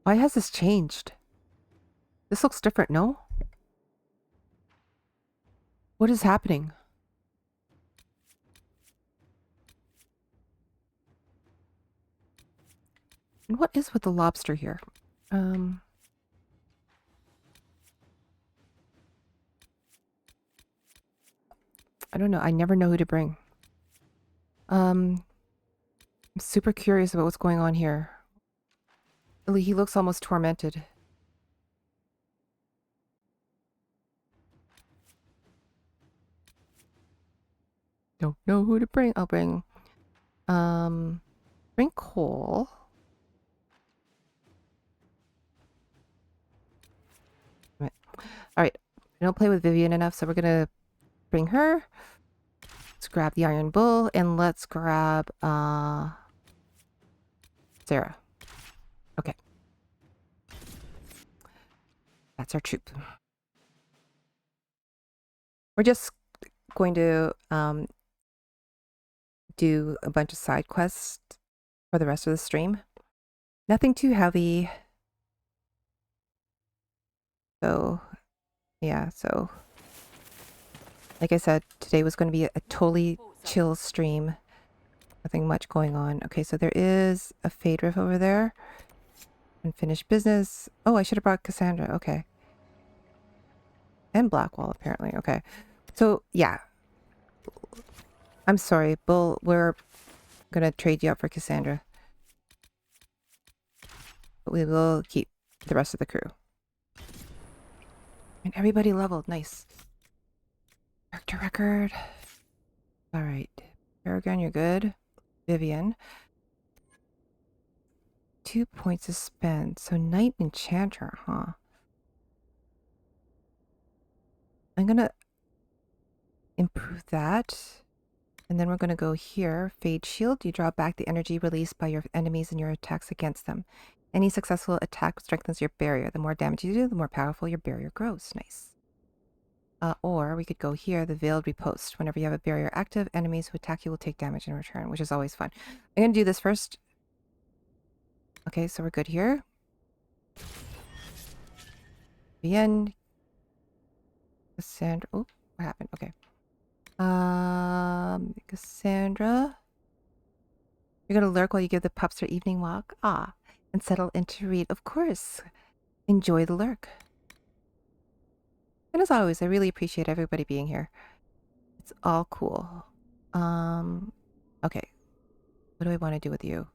Why has this changed? This looks different, no? What is happening? And what is with the lobster here? I don't know. I never know who to bring. I'm super curious about what's going on here. He looks almost tormented. Don't know who to bring. I'll bring Cole. All right. I don't play with Vivienne enough, so we're gonna bring her. Let's grab the Iron Bull and let's grab Sera. Okay. That's our troop. We're just going to do a bunch of side quests for the rest of the stream. Nothing too heavy. So, yeah, so like I said, today was going to be a totally chill stream. Nothing much going on. Okay, so there is a Fade Rift over there. Unfinished business. Oh, I should have brought Cassandra. Okay. And Blackwall, apparently. Okay. So, yeah. I'm sorry, Bull. We're going to trade you out for Cassandra. But we will keep the rest of the crew. And everybody leveled. Nice. Character record. Alright. Peregrine, you're good. Vivienne. 2 points to spend. So Knight Enchanter, huh? I'm gonna improve that. And then we're gonna go here. Fade Shield. You draw back the energy released by your enemies and your attacks against them. Any successful attack strengthens your barrier. The more damage you do, the more powerful your barrier grows. Nice. Or we could go here, the Veiled Riposte. Whenever you have a barrier active, enemies who attack you will take damage in return, which is always fun. I'm going to do this first. Okay, so we're good here. Vivienne. Cassandra. Oh, what happened? Okay. Cassandra. You're going to lurk while you give the pups their evening walk? Ah, and settle into read. Of course. Enjoy the lurk. And as always, I really appreciate everybody being here. It's all cool. Okay. What do I want to do with you?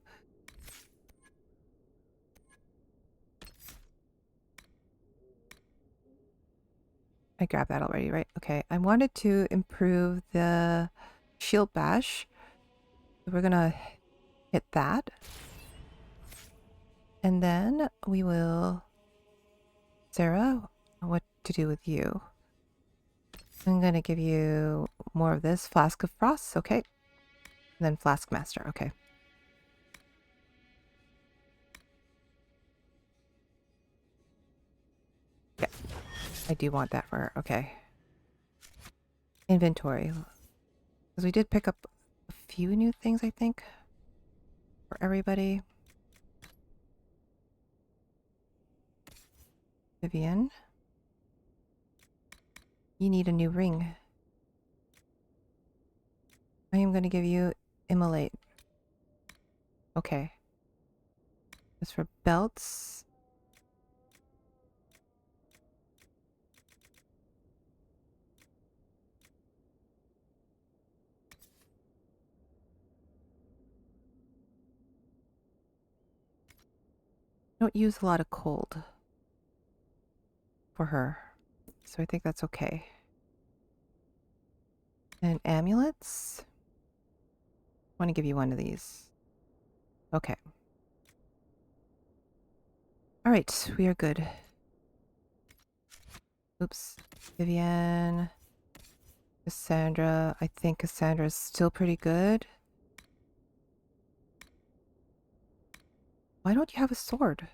I grabbed that already, right? Okay. I wanted to improve the shield bash. So we're gonna hit that. And then we will... Sera, what to do with you? I'm gonna give you more of this. Flask of Frost, okay. And then Flask Master, okay. Yeah, I do want that for her, okay. Inventory. Because we did pick up a few new things, I think, for everybody. Vivienne. You need a new ring. I am going to give you Immolate. Okay. As for belts... don't use a lot of cold for her, so I think that's okay. And amulets? I want to give you one of these. Okay. Alright, we are good. Oops. Vivienne. Cassandra. I think Cassandra is still pretty good. Why don't you have a sword?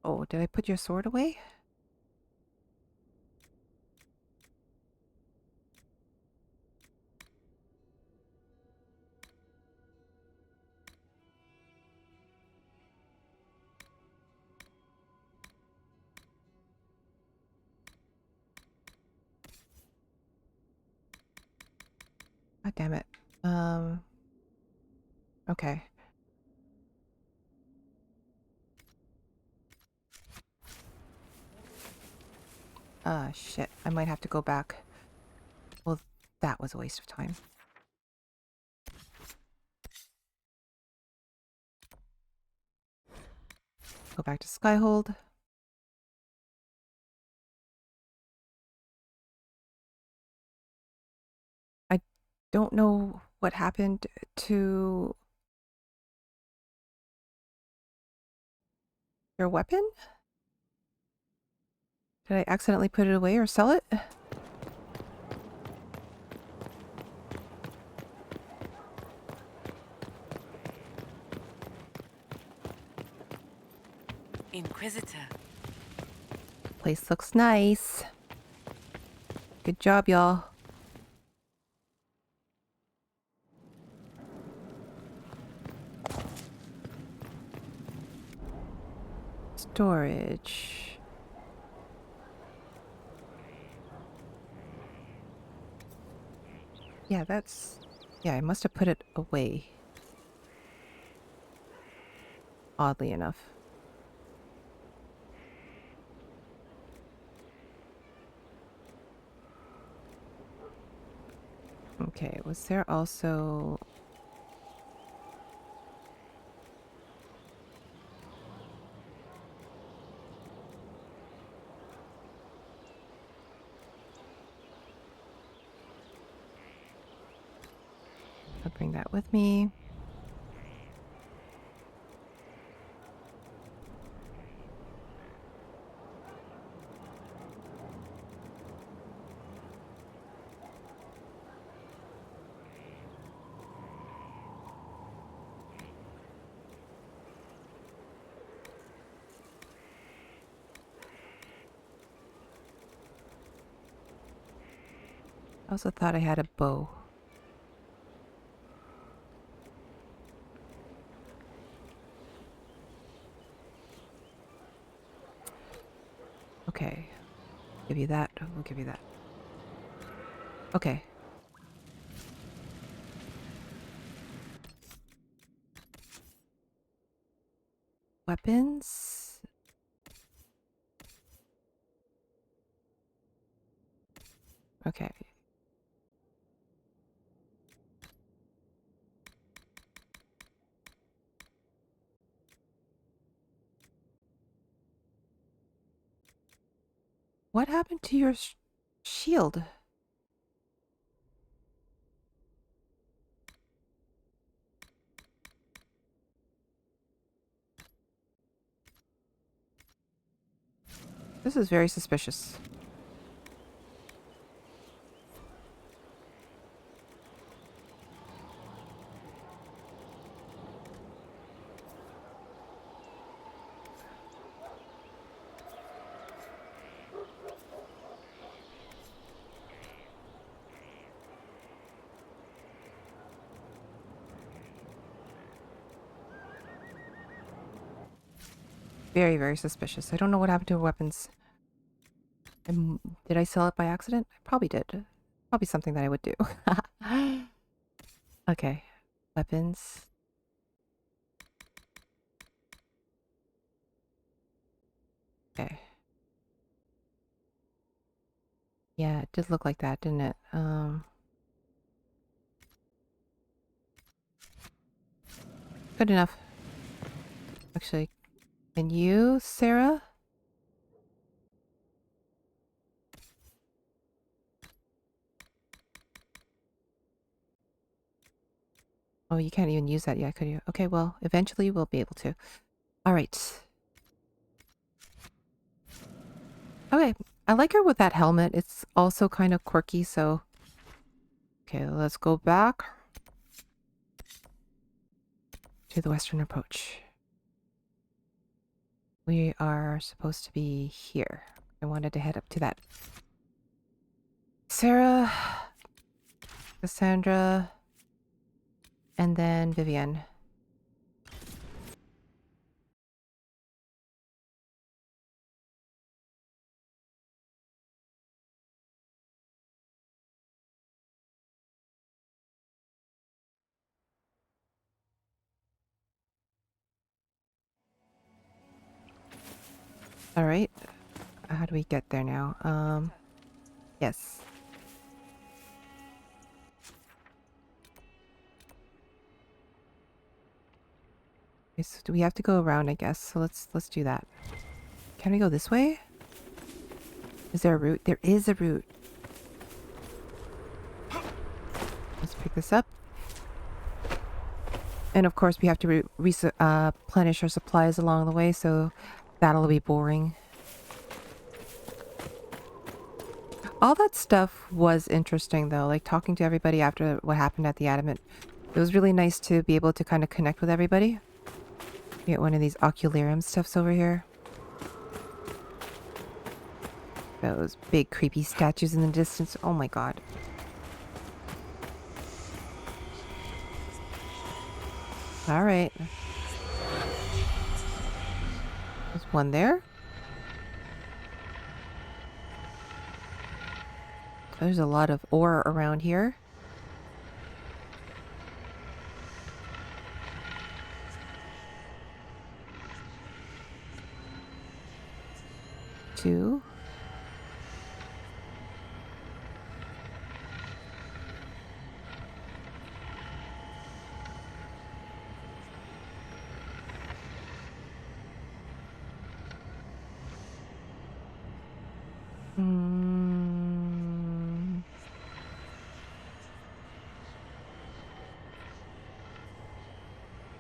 Oh, did I put your sword away? God damn it. Okay. Shit. I might have to go back. Well, that was a waste of time. Go back to Skyhold. I don't know what happened to your weapon. Did I accidentally put it away or sell it? Inquisitor. Place looks nice. Good job, y'all. Storage. Yeah, that's... Yeah, I must have put it away. Oddly enough. Okay, was there also... I'll bring that with me. I also thought I had a bow. Okay. Give you that. We'll give you that. Okay. Weapons. Okay. What happened to your shield? This is very suspicious. Very, very suspicious. I don't know what happened to her weapons. Did I sell it by accident? I probably did. Probably something that I would do. Okay. Weapons. Okay. Yeah, it did look like that, didn't it? Good enough. Actually, and you, Sera? Oh, you can't even use that yet, could you? Okay, well, eventually we'll be able to. All right. Okay, I like her with that helmet. It's also kind of quirky, so... Okay, let's go back to the western approach. We are supposed to be here. I wanted to head up to that. Sera, Cassandra, and then Vivienne. All right. How do we get there now? Yes. Okay, so do we have to go around, I guess? So let's do that. Can we go this way? Is there a route? There is a route. Let's pick this up. And of course we have to replenish our supplies along the way, so that'll be boring. All that stuff was interesting though, like talking to everybody after what happened at the Adamant. It was really nice to be able to kind of connect with everybody. Get one of these ocularium stuffs over here. Those big creepy statues in the distance. Oh my god. Alright. There's one there. There's a lot of ore around here. Two.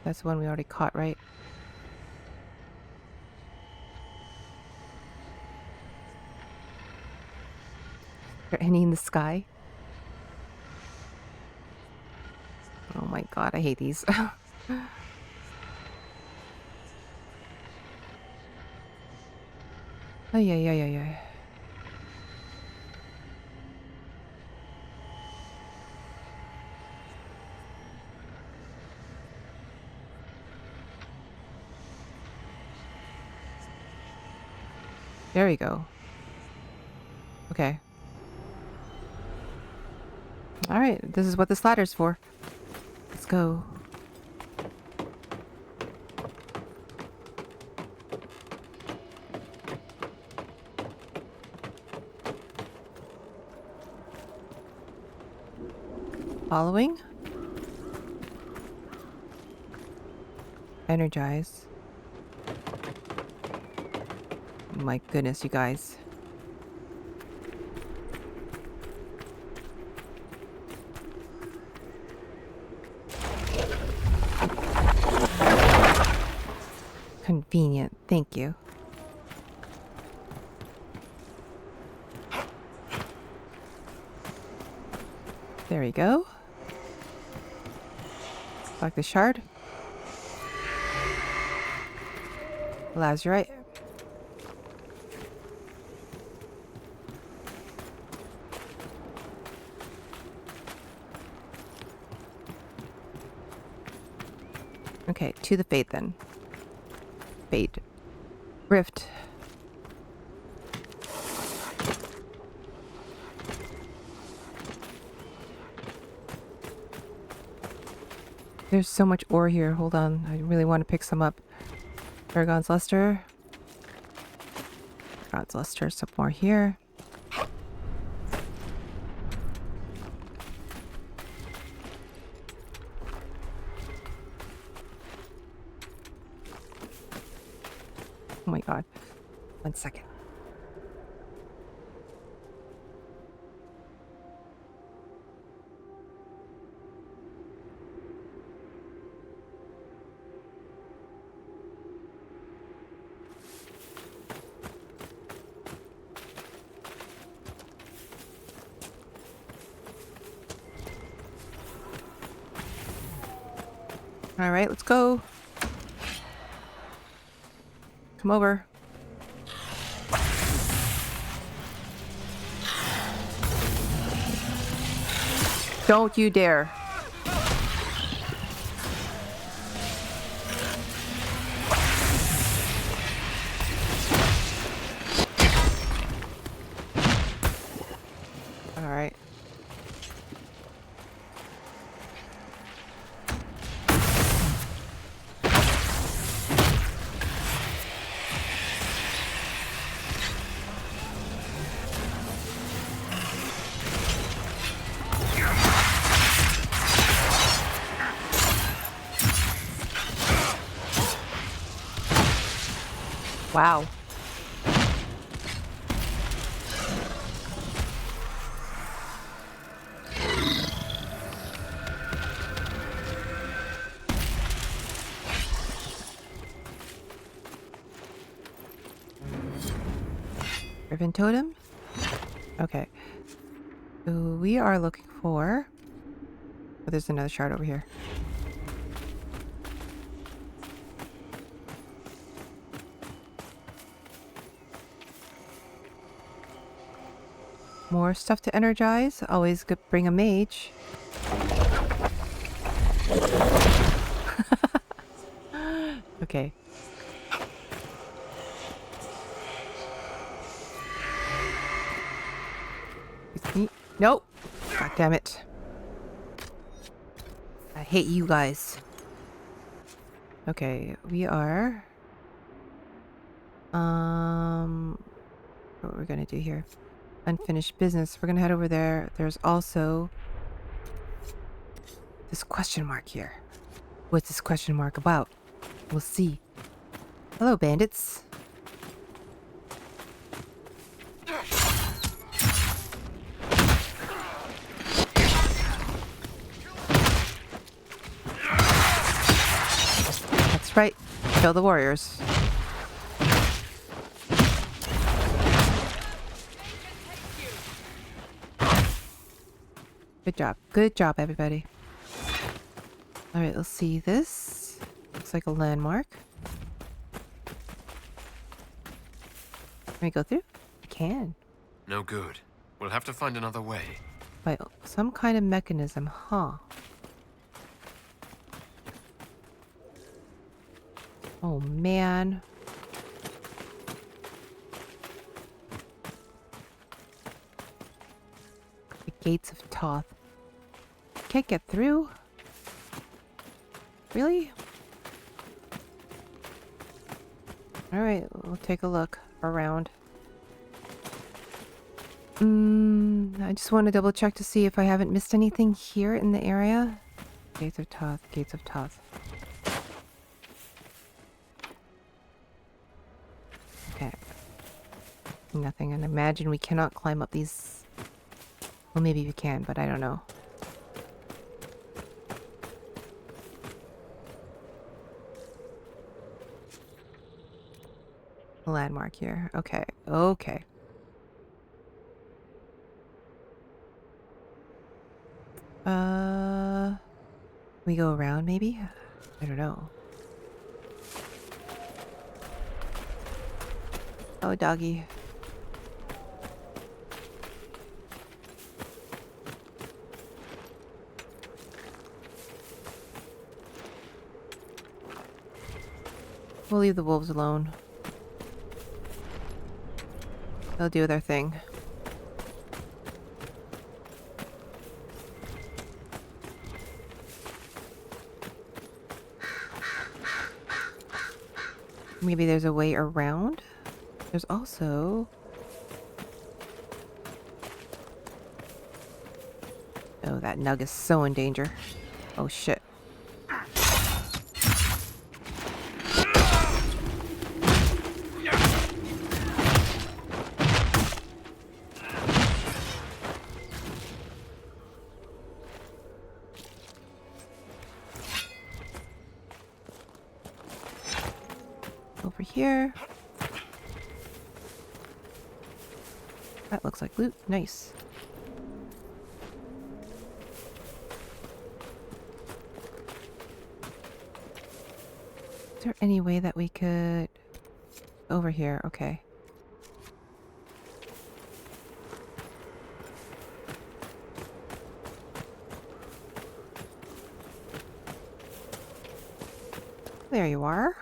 That's the one we already caught, right? Is there any in the sky? Oh my god, I hate these. Ay, ay, ay, ay, ay. There we go. Okay. Alright, this is what this ladder's for. Let's go. Following. Energize. My goodness, you guys. Convenient. Thank you. There we go. Like the shard. Lazurite. Okay, to the fate then. Fate. Rift. There's so much ore here. Hold on. I really want to pick some up. Paragon's Luster. Paragon's Luster. Some more here. Oh my god. 1 second. All right, let's go. Come over. Don't you dare. All right. Wow. Riven totem? Okay. So we are looking for... Oh, there's another shard over here. More stuff to energize. Always good. Bring a mage. Okay. Nope. God damn it. I hate you guys. Okay, we are... What we're gonna do here. Unfinished business. We're gonna head over there. There's also this question mark here. What's this question mark about? We'll see. Hello, bandits. That's right. Kill the warriors. Good job. Good job, everybody. Alright, let's see this. Looks like a landmark. Can we go through? We can. No good. We'll have to find another way. By some kind of mechanism, huh? Oh, man. The gates of Toth. Can't get through? Really? Alright, we'll take a look around. I just want to double check to see if I haven't missed anything here in the area. Gates of Toth, Gates of Toth. Okay. Nothing, and imagine we cannot climb up these. Well, maybe we can, but I don't know. A landmark here. Okay. Okay. We go around maybe? I don't know. Oh, doggy. We'll leave the wolves alone. They'll do their thing. Maybe there's a way around? There's also... Oh, that nug is so in danger. Oh, shit. Over here. That looks like loot. Nice. Is there any way that we could... Over here, okay. There you are.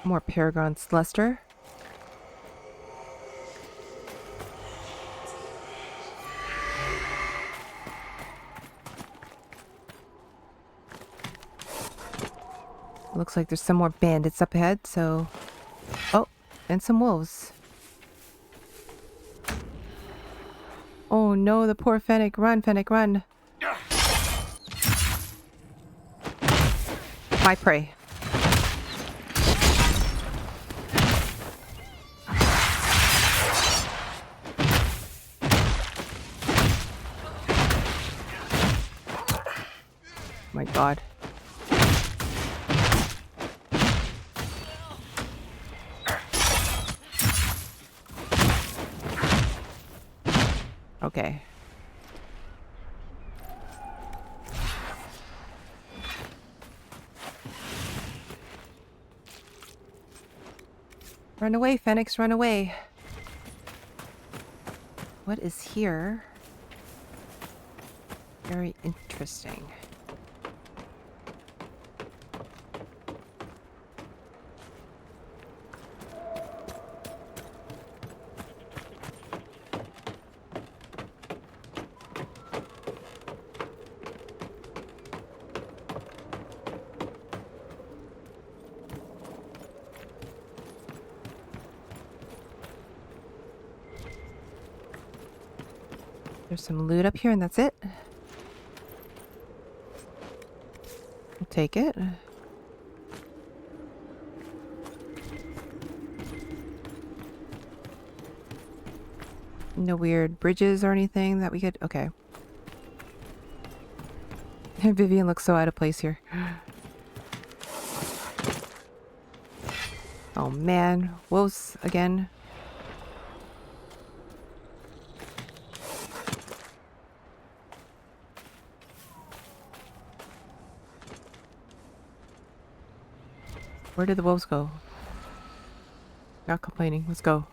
More Peregrine Luster. Looks like there's some more bandits up ahead, so... Oh, and some wolves. Oh no, the poor Fennec. Run, Fennec, run. My prey. My god. Okay. Run away, Phoenix, run away. What is here? Very interesting. There's some loot up here and that's it. I'll take it. No weird bridges or anything that we could... Okay. Vivienne looks so out of place here. Oh man. Wolves again. Where did the wolves go? Not complaining. Let's go.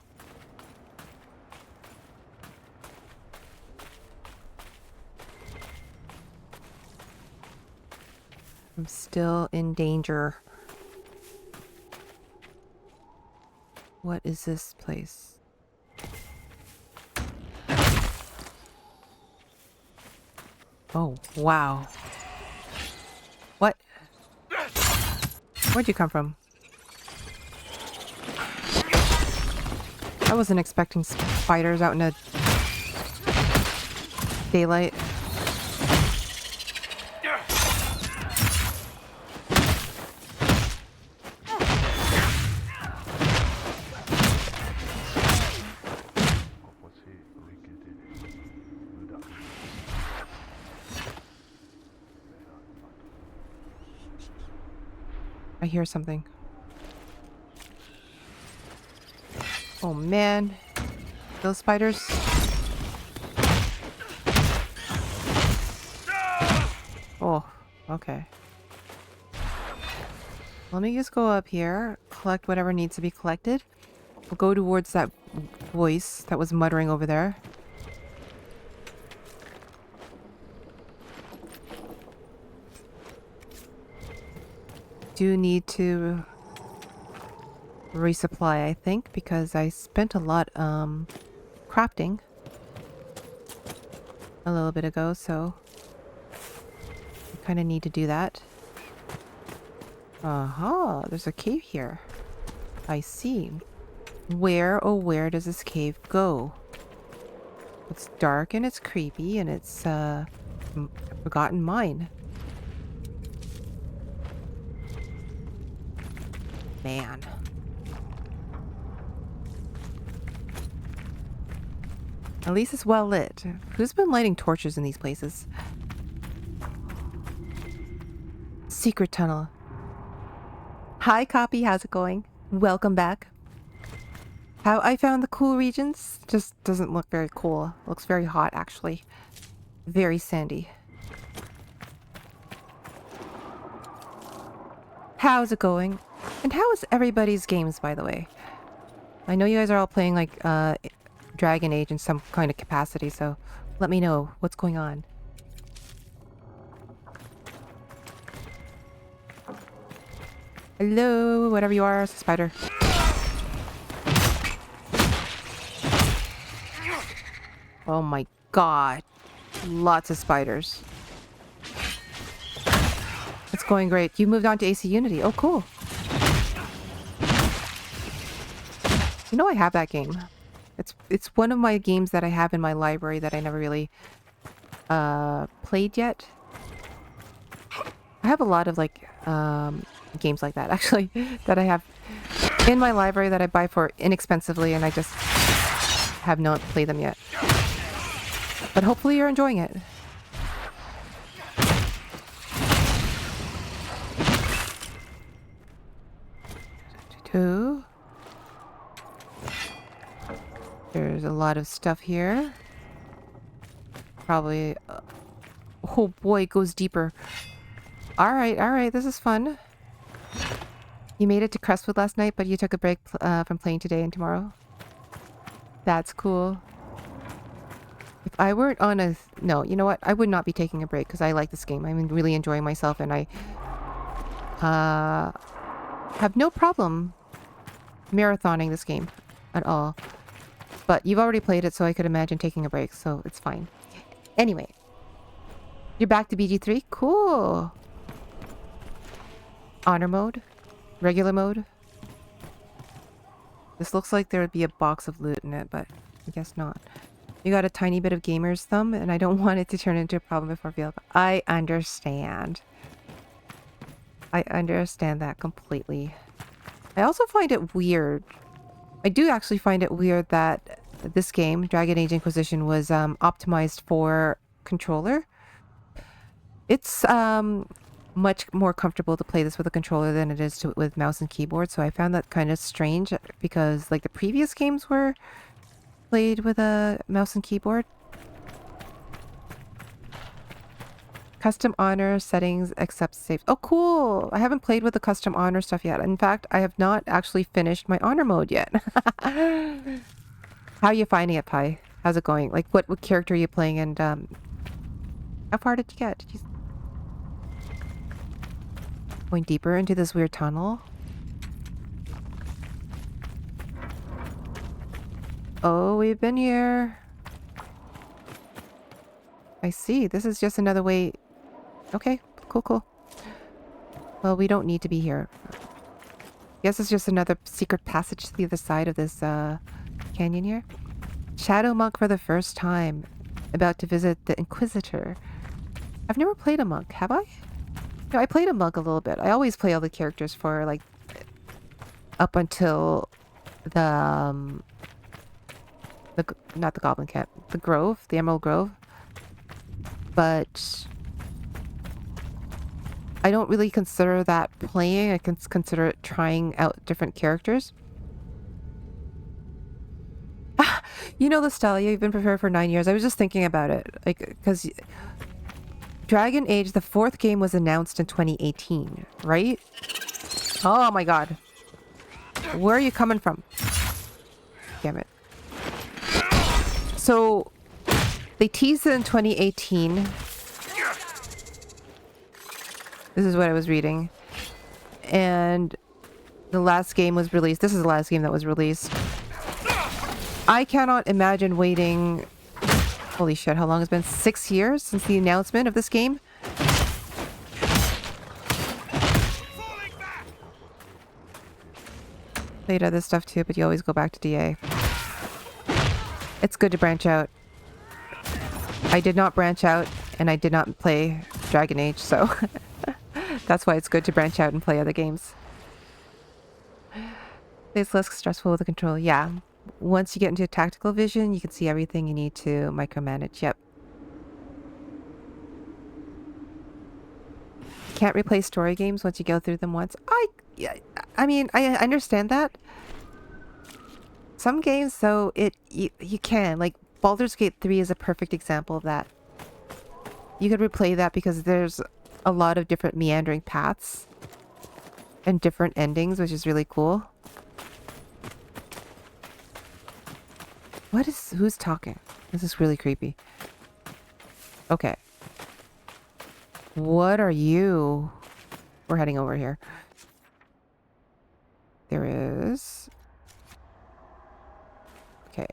I'm still in danger. What is this place? Oh, wow. What? Where'd you come from? I wasn't expecting spiders out in the daylight. I hear something. Oh man. Those spiders. Oh, okay. Let me just go up here, collect whatever needs to be collected. We'll go towards that voice that was muttering over there. Do need to resupply, I think, because I spent a lot crafting a little bit ago, so I kind of need to do that. Aha, there's a cave here. I see. Where, oh where does this cave go? It's dark and it's creepy and it's a forgotten mine. Man. At least it's well lit. Who's been lighting torches in these places? Secret tunnel. Hi, Copy. How's it going? Welcome back. How I found the cool regions? Just doesn't look very cool. Looks very hot, actually. Very sandy. How's it going? And how is everybody's games, by the way? I know you guys are all playing like Dragon Age in some kind of capacity, so let me know what's going on. Hello, whatever you are, spider. Oh my god. Lots of spiders. It's going great. You moved on to AC Unity. Oh, cool. You know I have that game. It's one of my games that I have in my library that I never really played yet. I have a lot of like games like that actually that I have in my library that I buy for inexpensively, and I just have not played them yet. But hopefully you're enjoying it. There's a lot of stuff here. Probably... oh boy, it goes deeper. Alright, this is fun. You made it to Crestwood last night, but you took a break from playing today and tomorrow. That's cool. If I weren't on a... no, you know what? I would not be taking a break because I like this game. I'm really enjoying myself, and I have no problem marathoning this game at all. But you've already played it, so I could imagine taking a break, so it's fine. Anyway. You're back to BG3? Cool. Honor mode? Regular mode? This looks like there would be a box of loot in it, but I guess not. You got a tiny bit of gamer's thumb, and I don't want it to turn into a problem before reveal. I understand. I understand that completely. I also find it weird. I do actually find it weird that this game, Dragon Age Inquisition, was optimized for controller. It's much more comfortable to play this with a controller than it is with mouse and keyboard, so I found that kind of strange because like the previous games were played with a mouse and keyboard. Custom honor settings accept save. Oh, cool! I haven't played with the custom honor stuff yet. In fact, I have not actually finished my honor mode yet. How are you finding it, Pi? How's it going? Like, what character are you playing, and how far did you get? Did you... going deeper into this weird tunnel? Oh, we've been here. I see. This is just another way... okay, cool. Well, we don't need to be here. Guess it's just another secret passage to the other side of this canyon here. Shadow Monk for the first time. About to visit the Inquisitor. I've never played a monk, have I? No, I played a monk a little bit. I always play all the characters for like up until the not the Goblin Camp, the Grove, the Emerald Grove. But I don't really consider that playing. I can consider it trying out different characters. You know the style. You've been prepared for 9 years. I was just thinking about it, like, because Dragon Age, the 4th game, was announced in 2018, right? Oh my god. Where are you coming from? Damn it. So, they teased it in 2018. This is what I was reading. And the last game was released. This is the last game that was released. I cannot imagine waiting... holy shit, how long has it been? 6 years since the announcement of this game? Played other stuff too, but you always go back to DA. It's good to branch out. I did not branch out, and I did not play Dragon Age, so... that's why it's good to branch out and play other games. It's less stressful with the control. Yeah. Once you get into tactical vision, you can see everything you need to micromanage. Yep. Can't replay story games once you go through them once. I mean, I understand that. Some games, though, you can. Like, Baldur's Gate 3 is a perfect example of that. You could replay that because there's a lot of different meandering paths and different endings, which is really cool. Who's talking? This is really creepy. Okay. What are you? We're heading over here. There is... okay.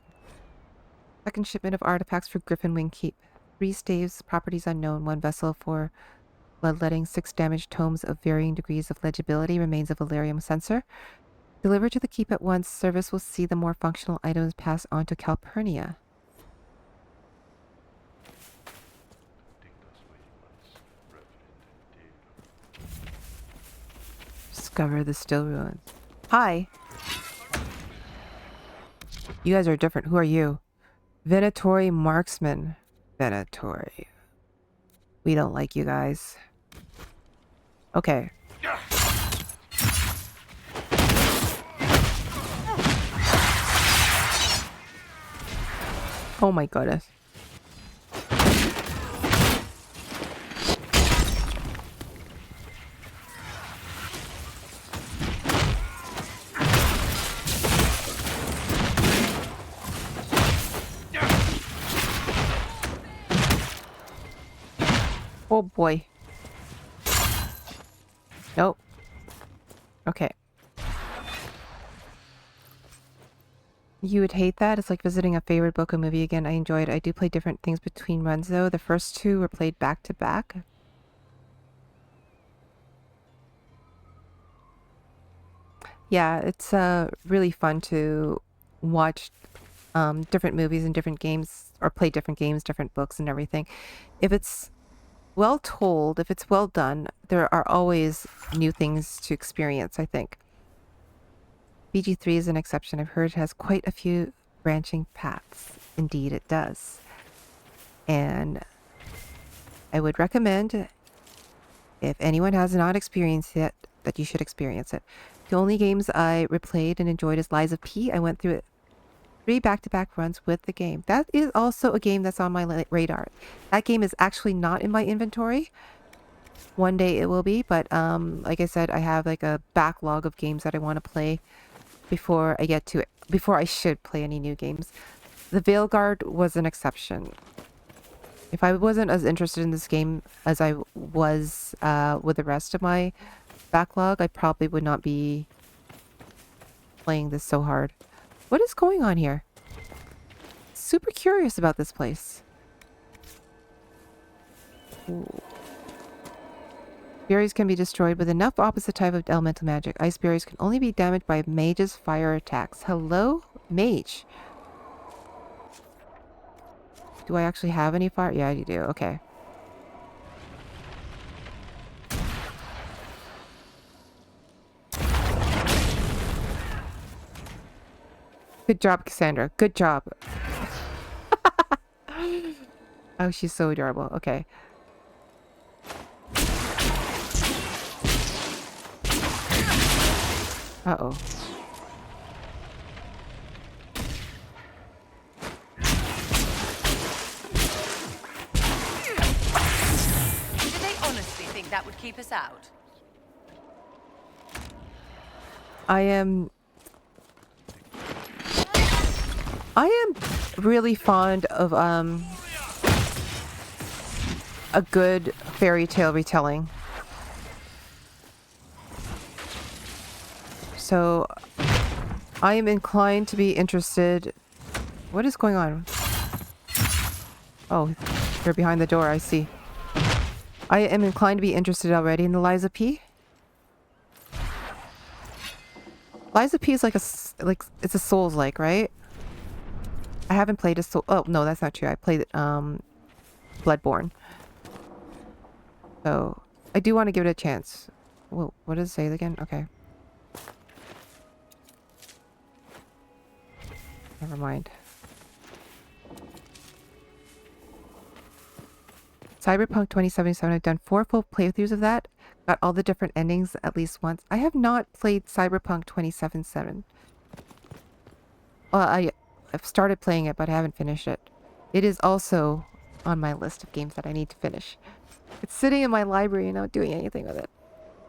Second shipment of artifacts for Griffin Wing Keep. 3 staves, properties unknown, 1 vessel for bloodletting, 6 damaged tomes of varying degrees of legibility, remains of Valerium sensor. Deliver to the keep at once. Service will see the more functional items passed on to Calpurnia. Discover the still ruins. Hi. You guys are different. Who are you? Venatori marksman. Venatori. We don't like you guys. Okay. Oh my goodness. Oh boy. Nope. Okay. You would hate that? It's like visiting a favorite book or movie again. I enjoyed it. I do play different things between runs though. The first two were played back to back. Yeah, it's really fun to watch different movies and different games, or play different games, different books and everything. If it's well told, if it's well done, there are always new things to experience, I think. BG3 is an exception. I've heard it has quite a few branching paths. Indeed, it does. And I would recommend, if anyone has not experienced it, that you should experience it. The only games I replayed and enjoyed is Lies of P. I went through it 3 back-to-back runs with the game. That is also a game that's on my radar. That game is actually not in my inventory. One day it will be, but like I said, I have like a backlog of games that I want to play before I get to it, before I should play any new games. The Veilguard was an exception. If I wasn't as interested in this game as I was with the rest of my backlog, I probably would not be playing this so hard. What is going on here? Super curious about this place. Ooh. Berries can be destroyed with enough opposite type of elemental magic. Ice berries can only be damaged by mage's fire attacks. Hello, mage. Do I actually have any fire? Yeah, I do. Okay. Good job, Cassandra. Good job. Oh, she's so adorable. Okay. Uh-oh. Did they honestly think that would keep us out? I am really fond of a good fairy tale retelling. So I am inclined to be interested. What is going on? Oh, they're behind the door, I see. I am inclined to be interested already in the Lies of P. Lies of P is like it's a Souls-like, right? I haven't played a Soul. Oh no, that's not true. I played Bloodborne. So I do want to give it a chance. Whoa, what does it say again? Okay. Never mind. Cyberpunk 2077. I've done 4 full playthroughs of that. Got all the different endings at least once. I have not played Cyberpunk 2077. Well, I've started playing it, but I haven't finished it. It is also on my list of games that I need to finish. It's sitting in my library and not doing anything with it.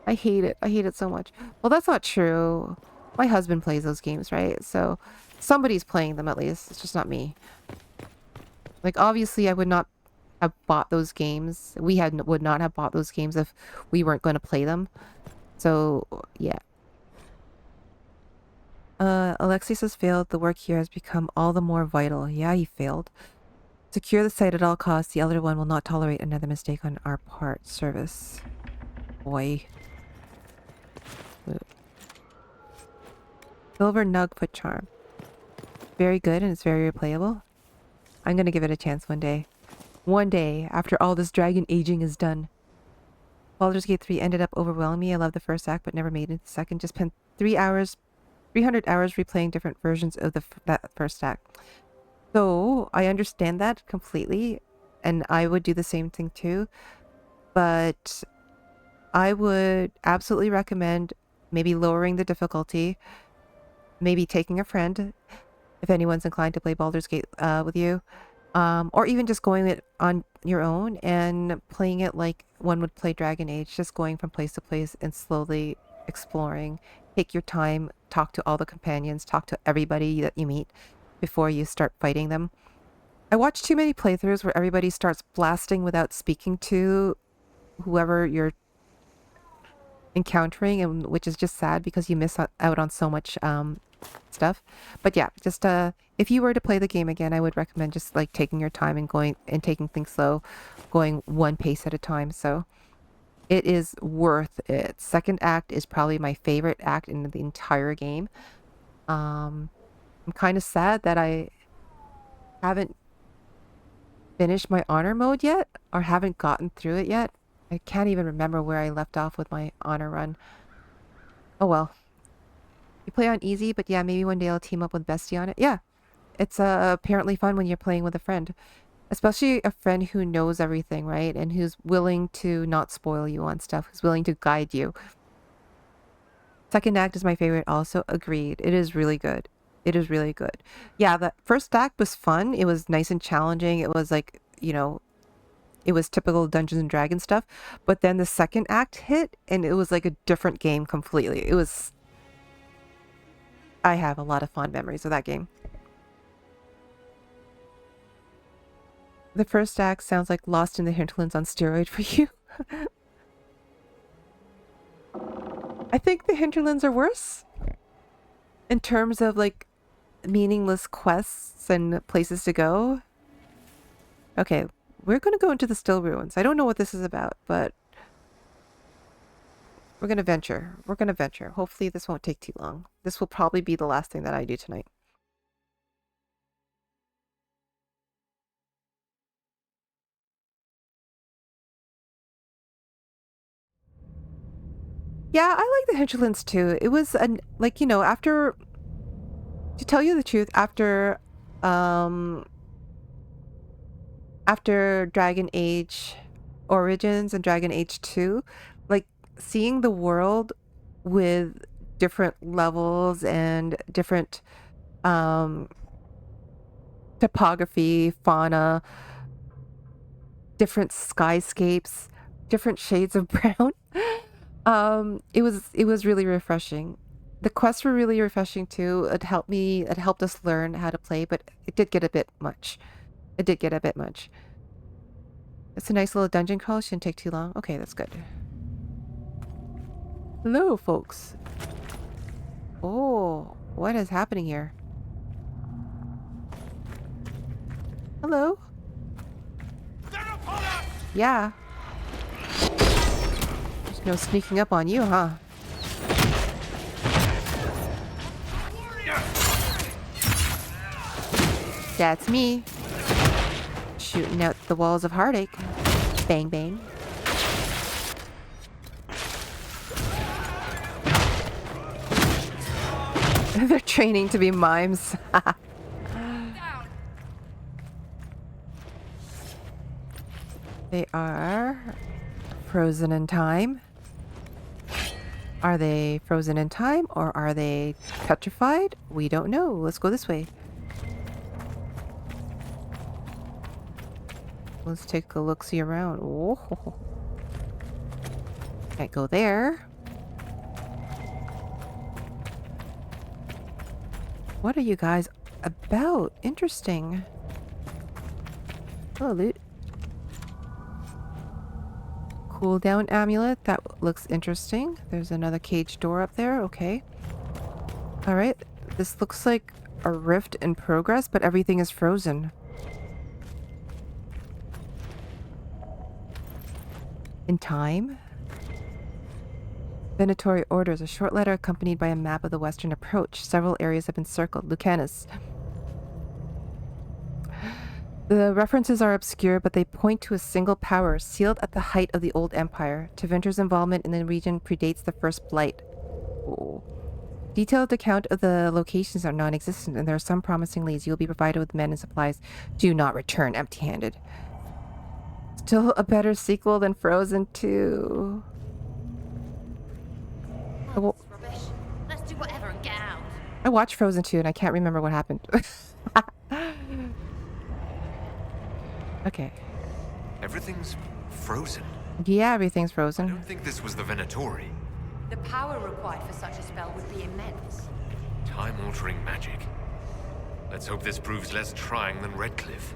I hate it. I hate it so much. Well, that's not true. My husband plays those games, right? So somebody's playing them at least. It's just not me. Like, obviously, I would not have bought those games. We would not have bought those games if we weren't going to play them. So, yeah. Alexius has failed. The work here has become all the more vital. Yeah, he failed. Secure the site at all costs. The Elder One will not tolerate another mistake on our part. Service. Boy. Silver Nugfoot Charm. Very good and it's very replayable. I'm gonna give it a chance one day. One day, after all this dragon aging is done. Baldur's Gate 3 ended up overwhelming me. I love the first act, but never made it the second. Just spent 300 hours replaying different versions of that first act. So, I understand that completely, and I would do the same thing too. But I would absolutely recommend maybe lowering the difficulty, maybe taking a friend, if anyone's inclined to play Baldur's Gate with you, or even just going it on your own and playing it like one would play Dragon Age, just going from place to place and slowly exploring. Take your time, talk to all the companions, talk to everybody that you meet before you start fighting them. I watch too many playthroughs where everybody starts blasting without speaking to whoever you're encountering, and which is just sad because you miss out on so much stuff. But yeah, just if you were to play the game again, I would recommend just like taking your time and going and taking things slow, going one pace at a time. So it is worth it. Second act is probably my favorite act in the entire game. I'm kind of sad that I haven't finished my honor mode yet, or haven't gotten through it yet. I can't even remember where I left off with my honor run. Oh well. You play on easy, but yeah, maybe one day I'll team up with Bestie on it. Yeah, it's apparently fun when you're playing with a friend. Especially a friend who knows everything, right? And who's willing to not spoil you on stuff, who's willing to guide you. Second act is my favorite also. Agreed. It is really good. It is really good. Yeah, the first act was fun. It was nice and challenging. It was like, you know, it was typical Dungeons and Dragons stuff. But then the second act hit and it was like a different game completely. It was... I have a lot of fond memories of that game. The first act sounds like Lost in the Hinterlands on steroid for you. I think the Hinterlands are worse in terms of like meaningless quests and places to go. Okay, we're gonna go into the Still Ruins. I don't know what this is about, but we're gonna venture. We're gonna venture. Hopefully this won't take too long. This will probably be the last thing that I do tonight. Yeah, I like the Hinterlands too. It was like, you know, after, to tell you the truth, after Dragon Age Origins and Dragon Age 2, like seeing the world with different levels and different topography, fauna, different skyscapes, different shades of brown. It was really refreshing. The quests were really refreshing too. It helped us learn how to play, but it did get a bit much. It did get a bit much. It's a nice little dungeon crawl. Shouldn't take too long. Okay, that's good. Hello, folks. Oh, what is happening here? Hello? Yeah. There's no sneaking up on you, huh? That's me. Shooting out the walls of heartache. Bang, bang. They're training to be mimes. They are frozen in time. Are they frozen in time or are they petrified? We don't know. Let's go this way. Let's take a look-see around. Oh. Can't go there. What are you guys about? Interesting. Hello, loot. Cooldown amulet. That looks interesting. There's another cage door up there. Okay. Alright. This looks like a rift in progress, but everything is frozen. In time? Venatory orders. A short letter accompanied by a map of the western approach. Several areas have been circled. Lucanus. The references are obscure, but they point to a single power, sealed at the height of the Old Empire. Tevinter's involvement in the region predates the First Blight. Ooh. Detailed account of the locations are non-existent, and there are some promising leads. You will be provided with men and supplies. Do not return empty-handed. Still a better sequel than Frozen 2. Oh, this rubbish. Let's do whatever and get out. I watched Frozen 2 and I can't remember what happened. Okay. Everything's frozen. Yeah, everything's frozen. I don't think this was the Venatori. The power required for such a spell would be immense. Time-altering magic. Let's hope this proves less trying than Redcliffe.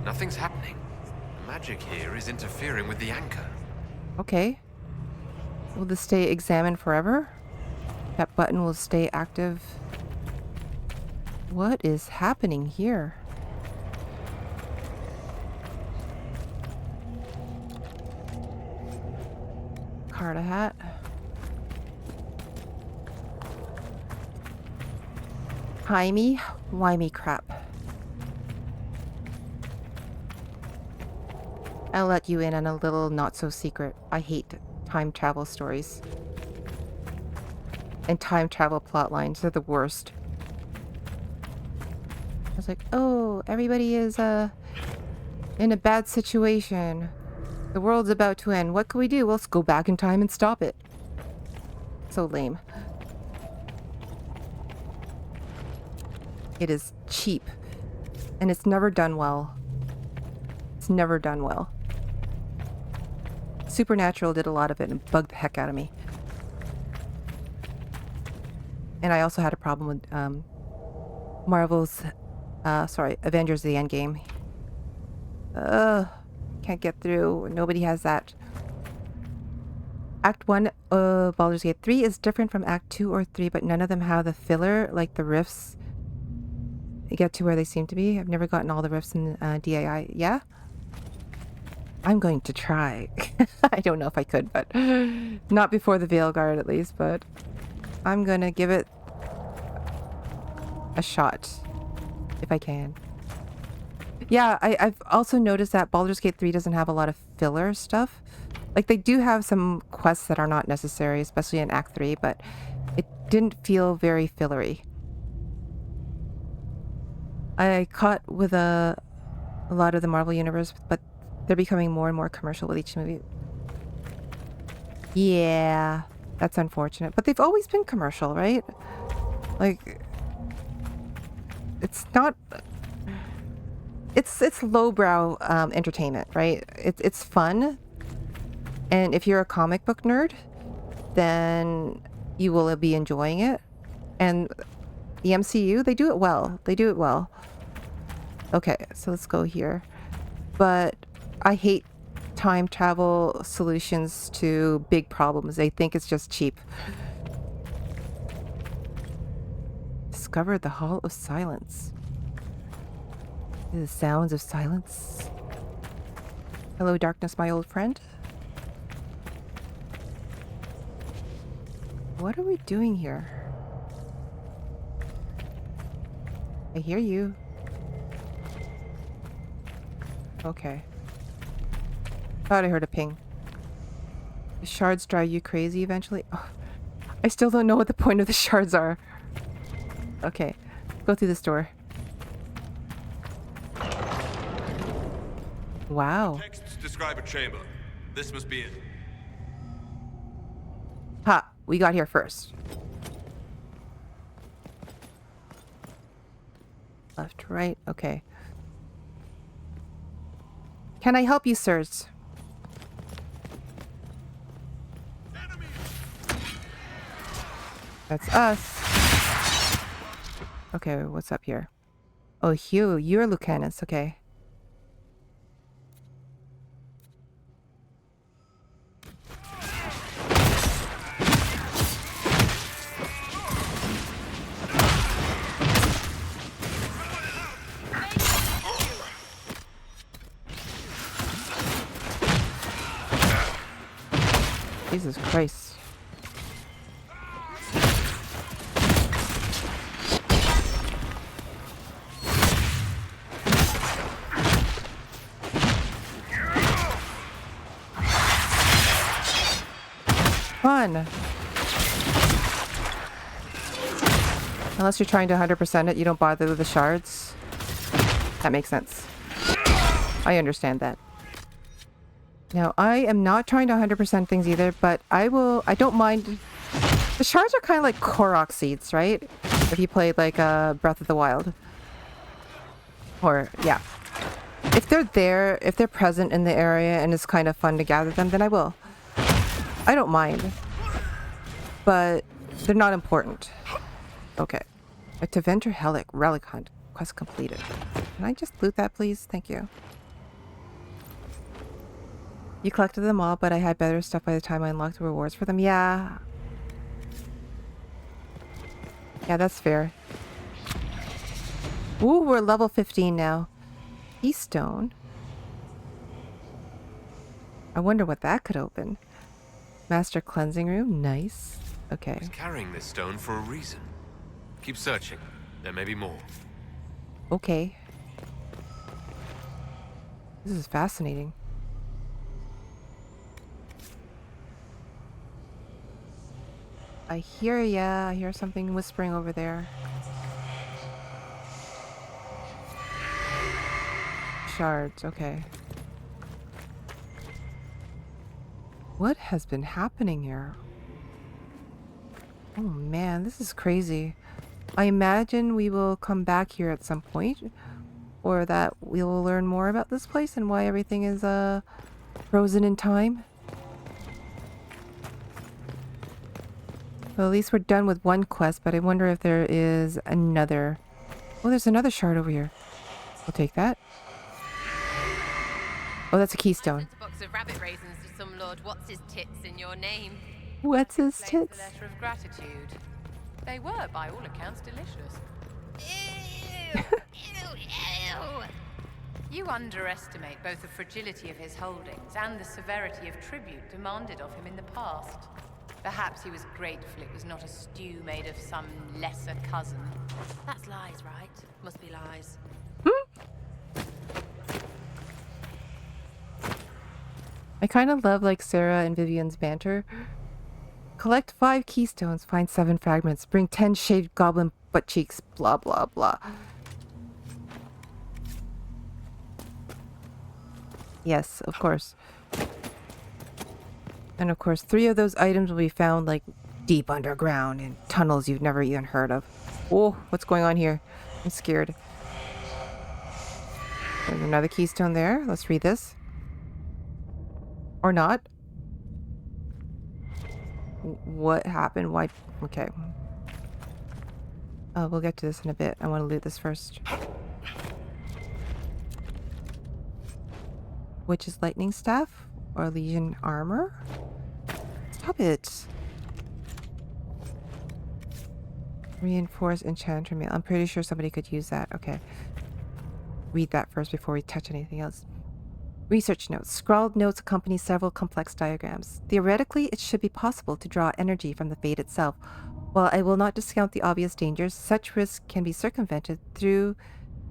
Nothing's happening. The magic here is interfering with the anchor. Okay. Will this stay examined forever? That button will stay active. What is happening here? Carta hat. Timey-wimey crap. I'll let you in on a little not-so-secret. I hate time travel stories. And time travel plot lines are the worst. I was like, oh, everybody is in a bad situation. The world's about to end. What can we do? Well, let's go back in time and stop it. So lame. It is cheap. And it's never done well. It's never done well. Supernatural did a lot of it and bugged the heck out of me. And I also had a problem with Marvel's Avengers the Endgame. Can't get through. Nobody has that. Act 1 of Baldur's Gate 3 is different from Act 2 or 3, but none of them have the filler, like the rifts get to where they seem to be. I've never gotten all the rifts in DAI. Yeah? I'm going to try. I don't know if I could, but not before the Veilguard at least, but I'm gonna give it a shot if I can. Yeah, I've also noticed that Baldur's Gate 3 doesn't have a lot of filler stuff. Like, they do have some quests that are not necessary, especially in Act 3, but it didn't feel very fillery. I caught with a lot of the Marvel Universe, but they're becoming more and more commercial with each movie. Yeah, that's unfortunate. But they've always been commercial, right? Like, it's not... It's lowbrow entertainment, right? It's fun. And if you're a comic book nerd, then you will be enjoying it. And the MCU, they do it well. They do it well. Okay, so let's go here. But I hate time travel solutions to big problems. They think it's just cheap. Discovered the Hall of Silence. The sounds of silence. Hello, darkness, my old friend. What are we doing here? I hear you. Okay. Thought I heard a ping. The shards drive you crazy eventually? Oh, I still don't know what the point of the shards are. Okay. Go through this door. Wow. Texts describe a chamber. This must be it. Ha! We got here first. Left, right, okay. Can I help you, sirs? That's us. Okay, what's up here? Oh, Hugh, you're Lucanus, okay. Christ. Fun. Unless you're trying to 100% it, you don't bother with the shards. That makes sense. I understand that. Now, I am not trying to 100% things either, but I don't mind. The shards are kind of like Korok seeds, right? If you played like Breath of the Wild. Or, yeah. If they're there, if they're present in the area and it's kind of fun to gather them, then I will. I don't mind. But they're not important. Okay. A Teventer Relic Hunt. Quest completed. Can I just loot that, please? Thank you. You collected them all, but I had better stuff by the time I unlocked the rewards for them. Yeah. Yeah, that's fair. Ooh, we're level 15 now. Keystone. I wonder what that could open. Master Cleansing Room. Nice. Okay. He's carrying this stone for a reason. Keep searching. There may be more. Okay. This is fascinating. I hear ya. I hear something whispering over there. Shards, okay. What has been happening here? Oh man, this is crazy. I imagine we will come back here at some point, or that we will learn more about this place and why everything is frozen in time. Well, at least we're done with one quest, but I wonder if there is another. Oh, there's another shard over here. We'll take that. Oh, that's a keystone. A box of rabbit raisins to some Lord What's-His-Tits in your name. What's his Placed tits? a letter of gratitude. They were, by all accounts, delicious. Ew! Ew! Ew! You underestimate both the fragility of his holdings and the severity of tribute demanded of him in the past. Perhaps he was grateful it was not a stew made of some lesser cousin. That's lies, right? Must be lies. I kind of love like Sera and Vivienne's banter. Collect 5 keystones, find 7 fragments, bring 10 shaved goblin butt cheeks, blah blah blah. Yes, of course. And of course, 3 of those items will be found like deep underground in tunnels you've never even heard of. Oh, what's going on here? I'm scared. There's another keystone there. Let's read this. Or not. What happened? Why? Okay. We'll get to this in a bit. I want to loot this first. Witch's lightning staff or Legion armor? Stop it. Reinforced enchanter mail. I'm pretty sure somebody could use that. Okay. Read that first before we touch anything else. Research notes. Scrawled notes accompany several complex diagrams. Theoretically, it should be possible to draw energy from the fade itself. While I will not discount the obvious dangers, such risks can be circumvented through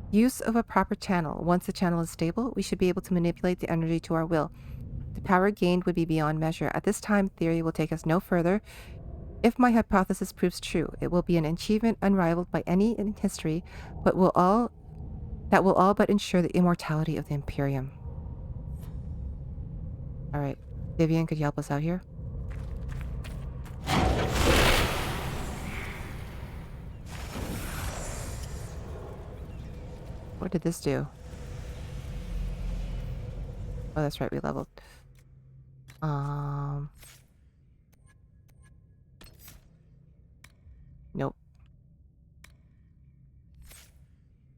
use of a proper channel. Once the channel is stable, we should be able to manipulate the energy to our will. The power gained would be beyond measure. At this time, theory will take us no further. If my hypothesis proves true, it will be an achievement unrivaled by any in history, but will all but ensure the immortality of the Imperium. Alright, Vivienne, could you help us out here? What did this do? Oh, that's right, we leveled. Nope.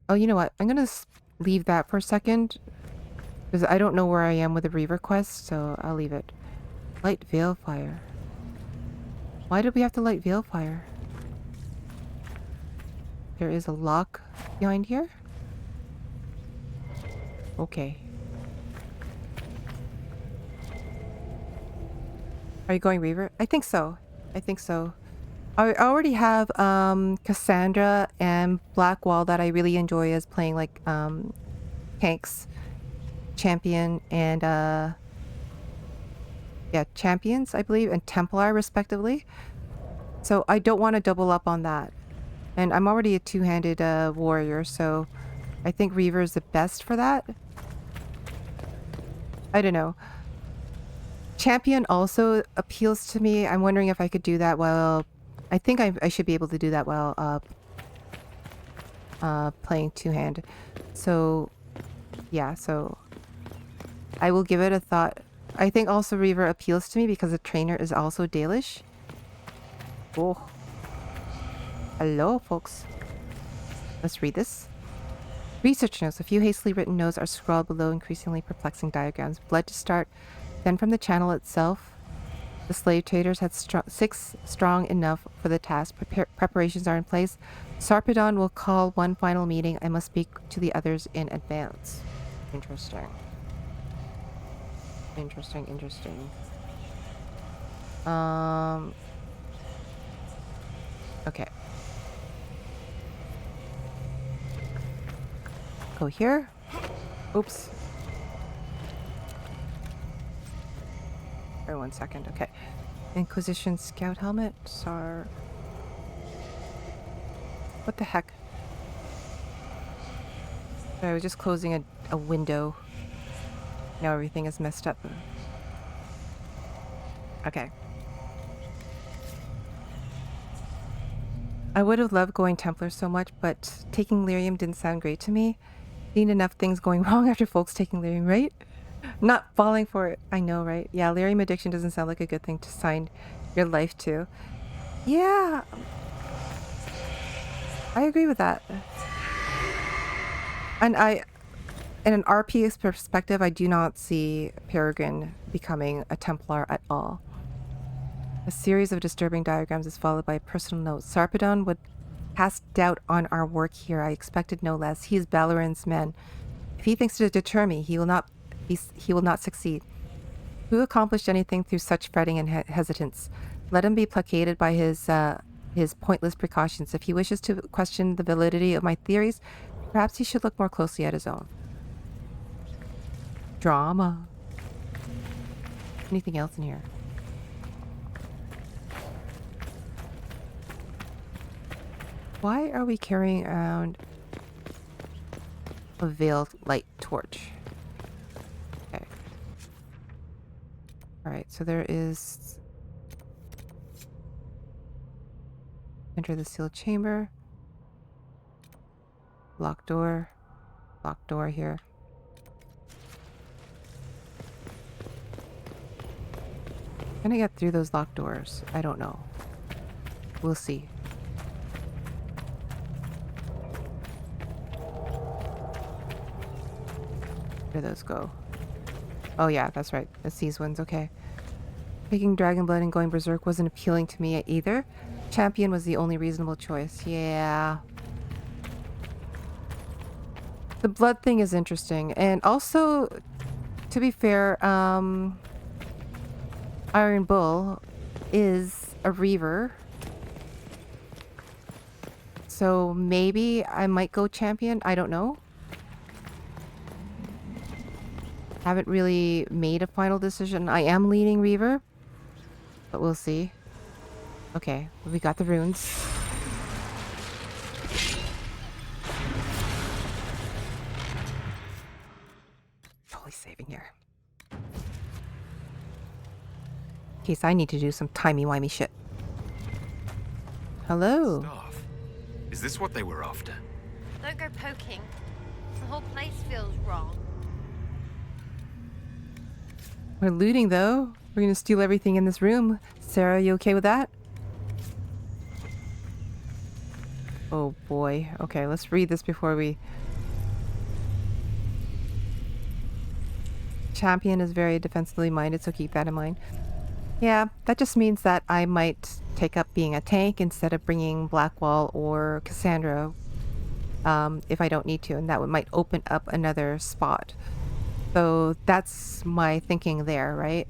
Oh, you know what? I'm gonna leave that for a second. Because I don't know where I am with the Reaver quest, so I'll leave it. Light Veil Fire. Why did we have to light Veil Fire? There is a lock behind here? Okay. Are you going Reaver? I think so. I think so. I already have Cassandra and Blackwall that I really enjoy as playing like tanks, champion, and yeah, champions, I believe, and Templar respectively. So I don't want to double up on that. And I'm already a two-handed warrior, so I think Reaver is the best for that. I don't know. Champion also appeals to me. I'm wondering if I could do that while... I think I should be able to do that while playing two-hand. So, yeah, so I will give it a thought. I think also Reaver appeals to me because the trainer is also Dalish. Oh. Hello, folks. Let's read this. Research notes. A few hastily written notes are scrawled below increasingly perplexing diagrams. Blood to start. Then from the channel itself, the slave traders had 6 strong enough for the task. Preparations are in place. Sarpedon will call one final meeting. I must speak to the others in advance. Interesting. Interesting, interesting. Okay. Go here. Oops. For 1 second. Okay. Inquisition scout helmet. Sar. What the heck? I was just closing a window. Now everything is messed up. Okay. I would have loved going Templar so much, but taking lyrium didn't sound great to me. Seen enough things going wrong after folks taking lyrium, right? Not falling for it. I know, right? Yeah, lyrium addiction doesn't sound like a good thing to sign your life to. Yeah. I agree with that. And in an RP's perspective, I do not see Peregrine becoming a Templar at all. A series of disturbing diagrams is followed by a personal note. Sarpedon would cast doubt on our work here. I expected no less. He is Balarin's man. If he thinks to deter me, he will not succeed. Who accomplished anything through such fretting and hesitance? Let him be placated by his pointless precautions. If he wishes to question the validity of my theories, perhaps he should look more closely at his own. Drama. Anything else in here? Why are we carrying around a veiled light torch? Okay. Alright, so there is... Enter the sealed chamber. Locked door. Locked door here. Can I get through those locked doors? I don't know. We'll see. Where do those go? Oh yeah, that's right. It's these ones, okay. Taking dragon blood and going berserk wasn't appealing to me either. Champion was the only reasonable choice. Yeah. The blood thing is interesting. And also, to be fair, Iron Bull is a Reaver. So maybe I might go champion. I don't know. Haven't really made a final decision. I am leaning Reaver, but we'll see. Okay, we got the runes. Totally saving here. In case I need to do some timey-wimey shit. Hello. Staff. Is this what they were after? Don't go poking. The whole place feels wrong. We're looting, though. We're gonna steal everything in this room. Sera, you okay with that? Oh boy. Okay, let's read this before we... Champion is very defensively minded, so keep that in mind. Yeah, that just means that I might take up being a tank instead of bringing Blackwall or Cassandra if I don't need to, and that might open up another spot. So that's my thinking there, right?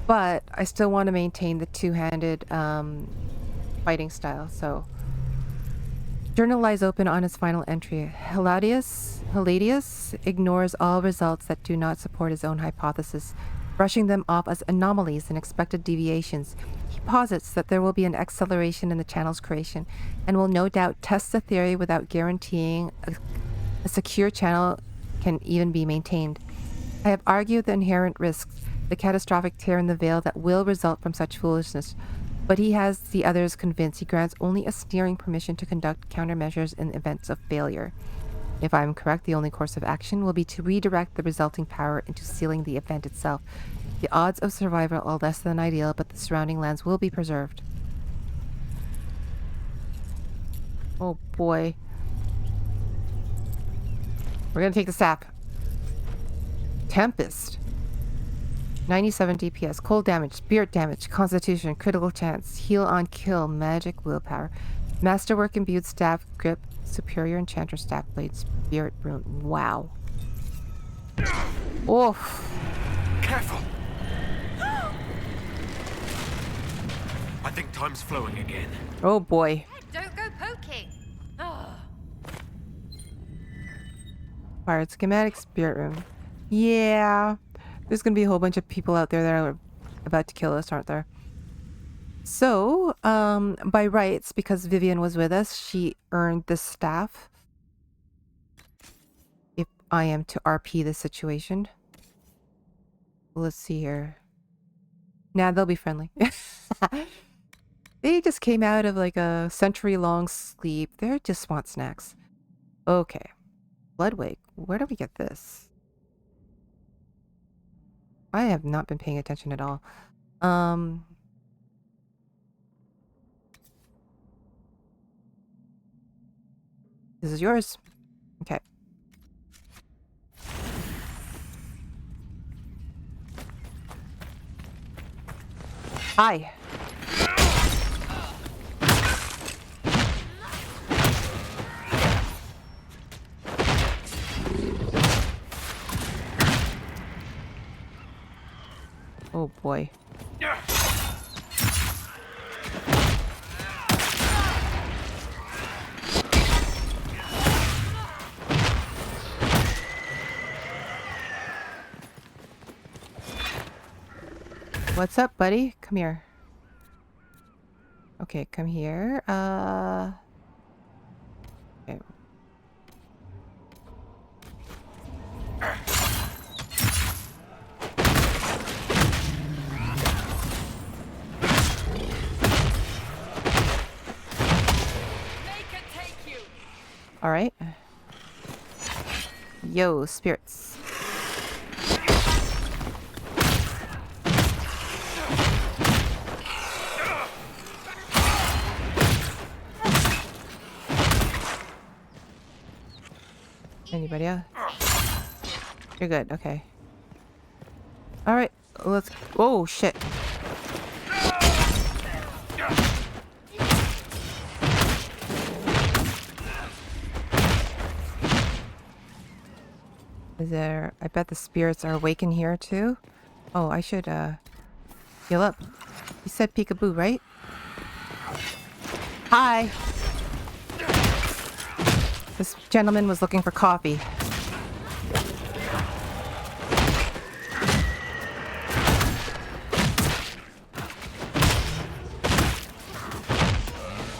But I still want to maintain the two-handed fighting style. So, journal lies open on its final entry. Hiladius ignores all results that do not support his own hypothesis, brushing them off as anomalies and expected deviations. He posits that there will be an acceleration in the channel's creation, and will no doubt test the theory without guaranteeing a secure channel can even be maintained. I have argued the inherent risks, the catastrophic tear in the veil that will result from such foolishness, but he has the others convinced he grants only a sneering permission to conduct countermeasures in events of failure. If I am correct, the only course of action will be to redirect the resulting power into sealing the event itself. The odds of survival are less than ideal, but the surrounding lands will be preserved. Oh boy. We're gonna take the sap. Tempest. 97 DPS, cold damage, spirit damage, constitution, critical chance, heal on kill, magic, willpower, masterwork imbued staff, grip, superior enchanter staff blade, spirit rune. Wow. Oof. Careful! I think time's flowing again. Oh boy. Hey, don't go poking. Oh. Fired schematic, spirit rune. Yeah. There's gonna be a whole bunch of people out there that are about to kill us, aren't there? So, by rights, because Vivienne was with us, she earned the staff. If I am to RP the situation. Let's see here. Nah, they'll be friendly. They just came out of like a century-long sleep. They just want snacks. Okay. Bloodwake. Where do we get this? I have not been paying attention at all. This is yours. Okay. Hi. Oh boy. What's up, buddy? Come here. Okay, come here. Okay. All right. Yo, spirits. Anybody else? You're good. Okay. All right. Let's. Oh shit. Is there... I bet the spirits are awakened here too. Oh, I should heal up. You said peekaboo, right? Hi. This gentleman was looking for coffee.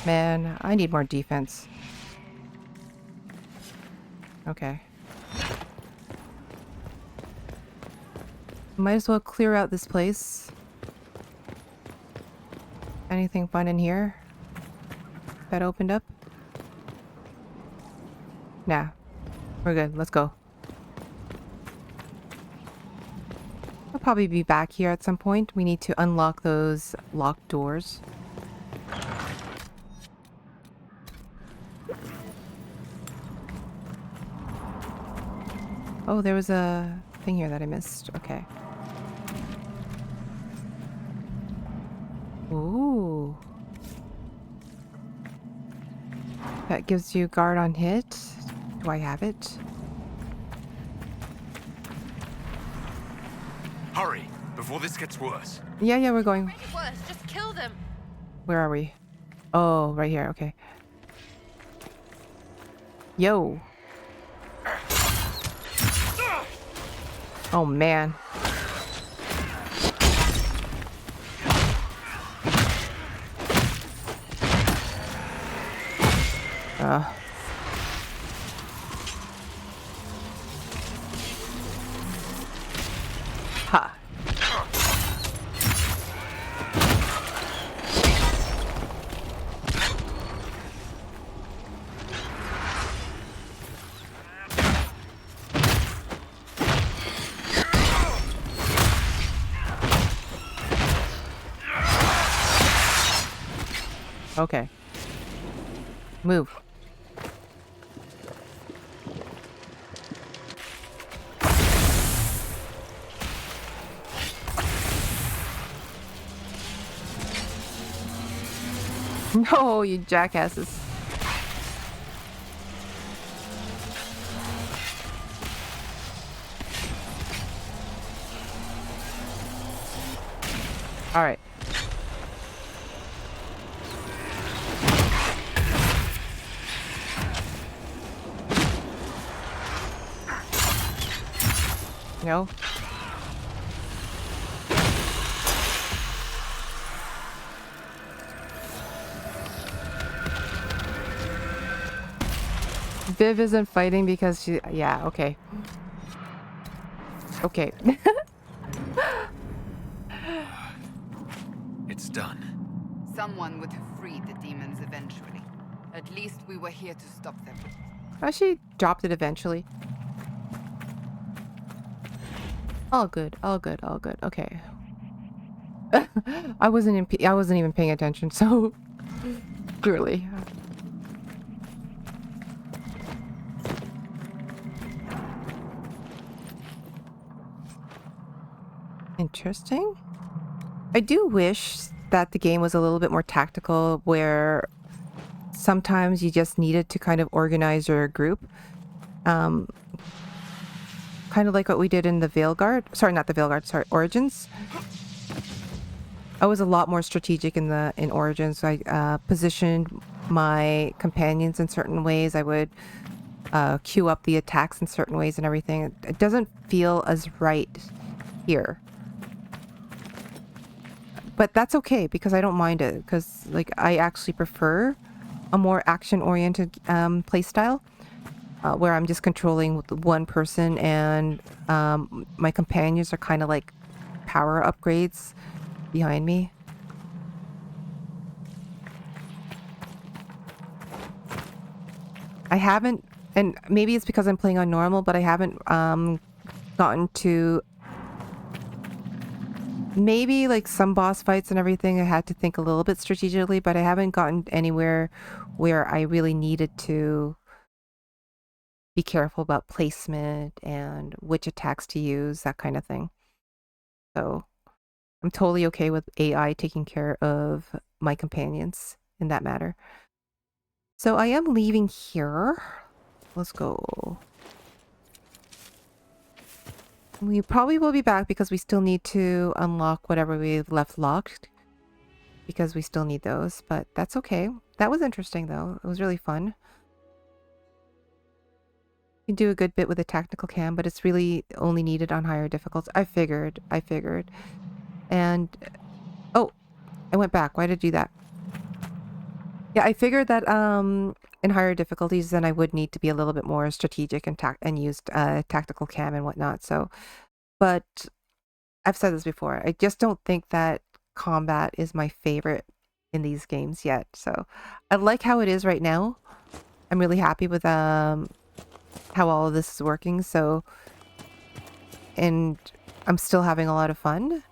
Man, I need more defense. Okay. Might as well clear out this place. Anything fun in here? That opened up? Nah. We're good. Let's go. I'll probably be back here at some point. We need to unlock those locked doors. Oh, there was a thing here that I missed. Okay. Ooh. That gives you guard on hit. Do I have it? Hurry! before this gets worse. Yeah, yeah, we're going. Make it worse, just kill them. Where are we? Oh, right here. Okay. Yo. Oh, man. Ha. Okay. Move. No, you jackasses. All right. No. Viv isn't fighting because she... Yeah, okay. Okay. It's done. Someone would have freed the demons eventually. At least we were here to stop them. Oh, she dropped it eventually. All good, all good, all good. Okay. I wasn't even paying attention, so clearly. Interesting. I do wish that the game was a little bit more tactical, where sometimes you just needed to kind of organize your group. Kind of like what we did in the Veilguard. Sorry, not the Veilguard, sorry, Origins. I was a lot more strategic in Origins. I positioned my companions in certain ways. I would queue up the attacks in certain ways and everything. It doesn't feel as right here. But that's okay, because I don't mind it, because like I actually prefer a more action-oriented playstyle, where I'm just controlling one person and my companions are kind of like power upgrades behind me. I haven't, and maybe it's because I'm playing on normal, but I haven't gotten to... Maybe like some boss fights and everything I had to think a little bit strategically, but I haven't gotten anywhere where I really needed to be careful about placement and which attacks to use, that kind of thing. So I'm totally okay with AI taking care of my companions in that matter. So I am leaving here. Let's go. We probably will be back because we still need to unlock whatever we've left locked, because we still need those, but that's okay. That was interesting though. It was really fun. You can do a good bit with a tactical cam, but it's really only needed on higher difficulties. I figured. And oh, I went back. Why did I do that? Yeah, I figured that in higher difficulties, then I would need to be a little bit more strategic and use tactical cam and whatnot. So, but I've said this before. I just don't think that combat is my favorite in these games yet. So, I like how it is right now. I'm really happy with how all of this is working. So, and I'm still having a lot of fun.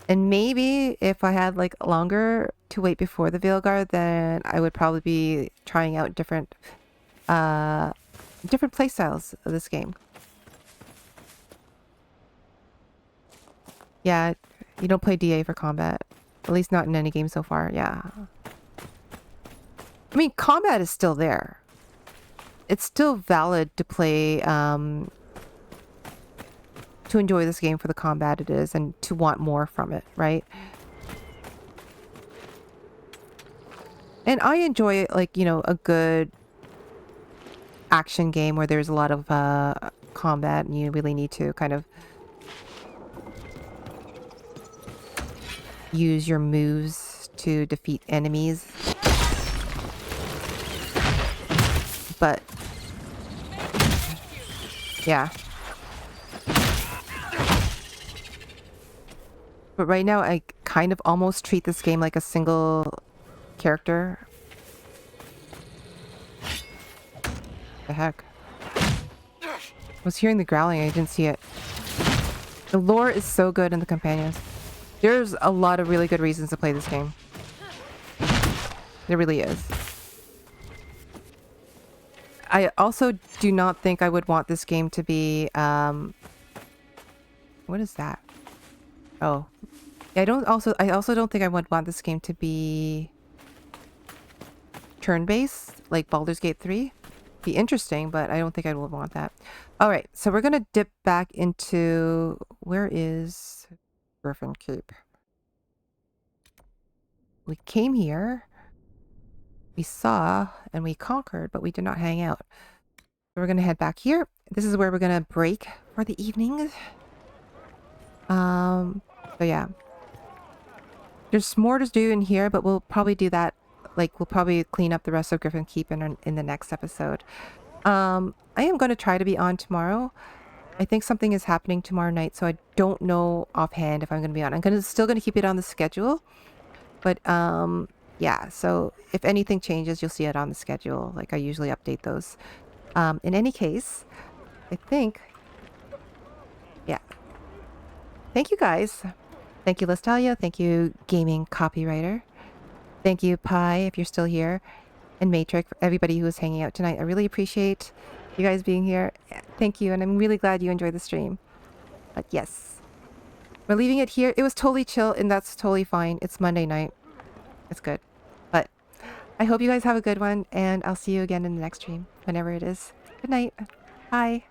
And maybe if I had like longer to wait before the Veilguard, then I would probably be trying out different play styles of this game. Yeah, you don't play DA for combat. At least not in any game so far, yeah. I mean, combat is still there. It's still valid to play to enjoy this game for the combat it is and to want more from it, right? And I enjoy, like, you know, a good action game where there's a lot of combat and you really need to kind of use your moves to defeat enemies. But yeah. But right now I kind of almost treat this game like a single character. The heck? I was hearing the growling, I didn't see it. The lore is so good in the companions. There's a lot of really good reasons to play this game. There really is. I also do not think I would want this game to be, what is that? Oh. I also don't think I would want this game to be turn-based, like Baldur's Gate 3. Be interesting, but I don't think I would want that. Alright, so we're gonna dip back into... Where is Griffin Keep? We came here. We saw and we conquered, but we did not hang out. So we're gonna head back here. This is where we're gonna break for the evening. So yeah. There's more to do in here, but we'll probably do that. Like, we'll probably clean up the rest of Griffin Keep in the next episode. I am going to try to be on tomorrow. I think something is happening tomorrow night, so I don't know offhand if I'm going to be on. I'm still going to keep it on the schedule. But, yeah, so if anything changes, you'll see it on the schedule. Like, I usually update those. In any case, I think... Yeah. Thank you, guys. Thank you, Lestalia. Thank you, Gaming Copywriter. Thank you, Pi, if you're still here. And Matrix, for everybody who was hanging out tonight. I really appreciate you guys being here. Thank you, and I'm really glad you enjoyed the stream. But yes. We're leaving it here. It was totally chill, and that's totally fine. It's Monday night. It's good. But I hope you guys have a good one, and I'll see you again in the next stream, whenever it is. Good night. Bye.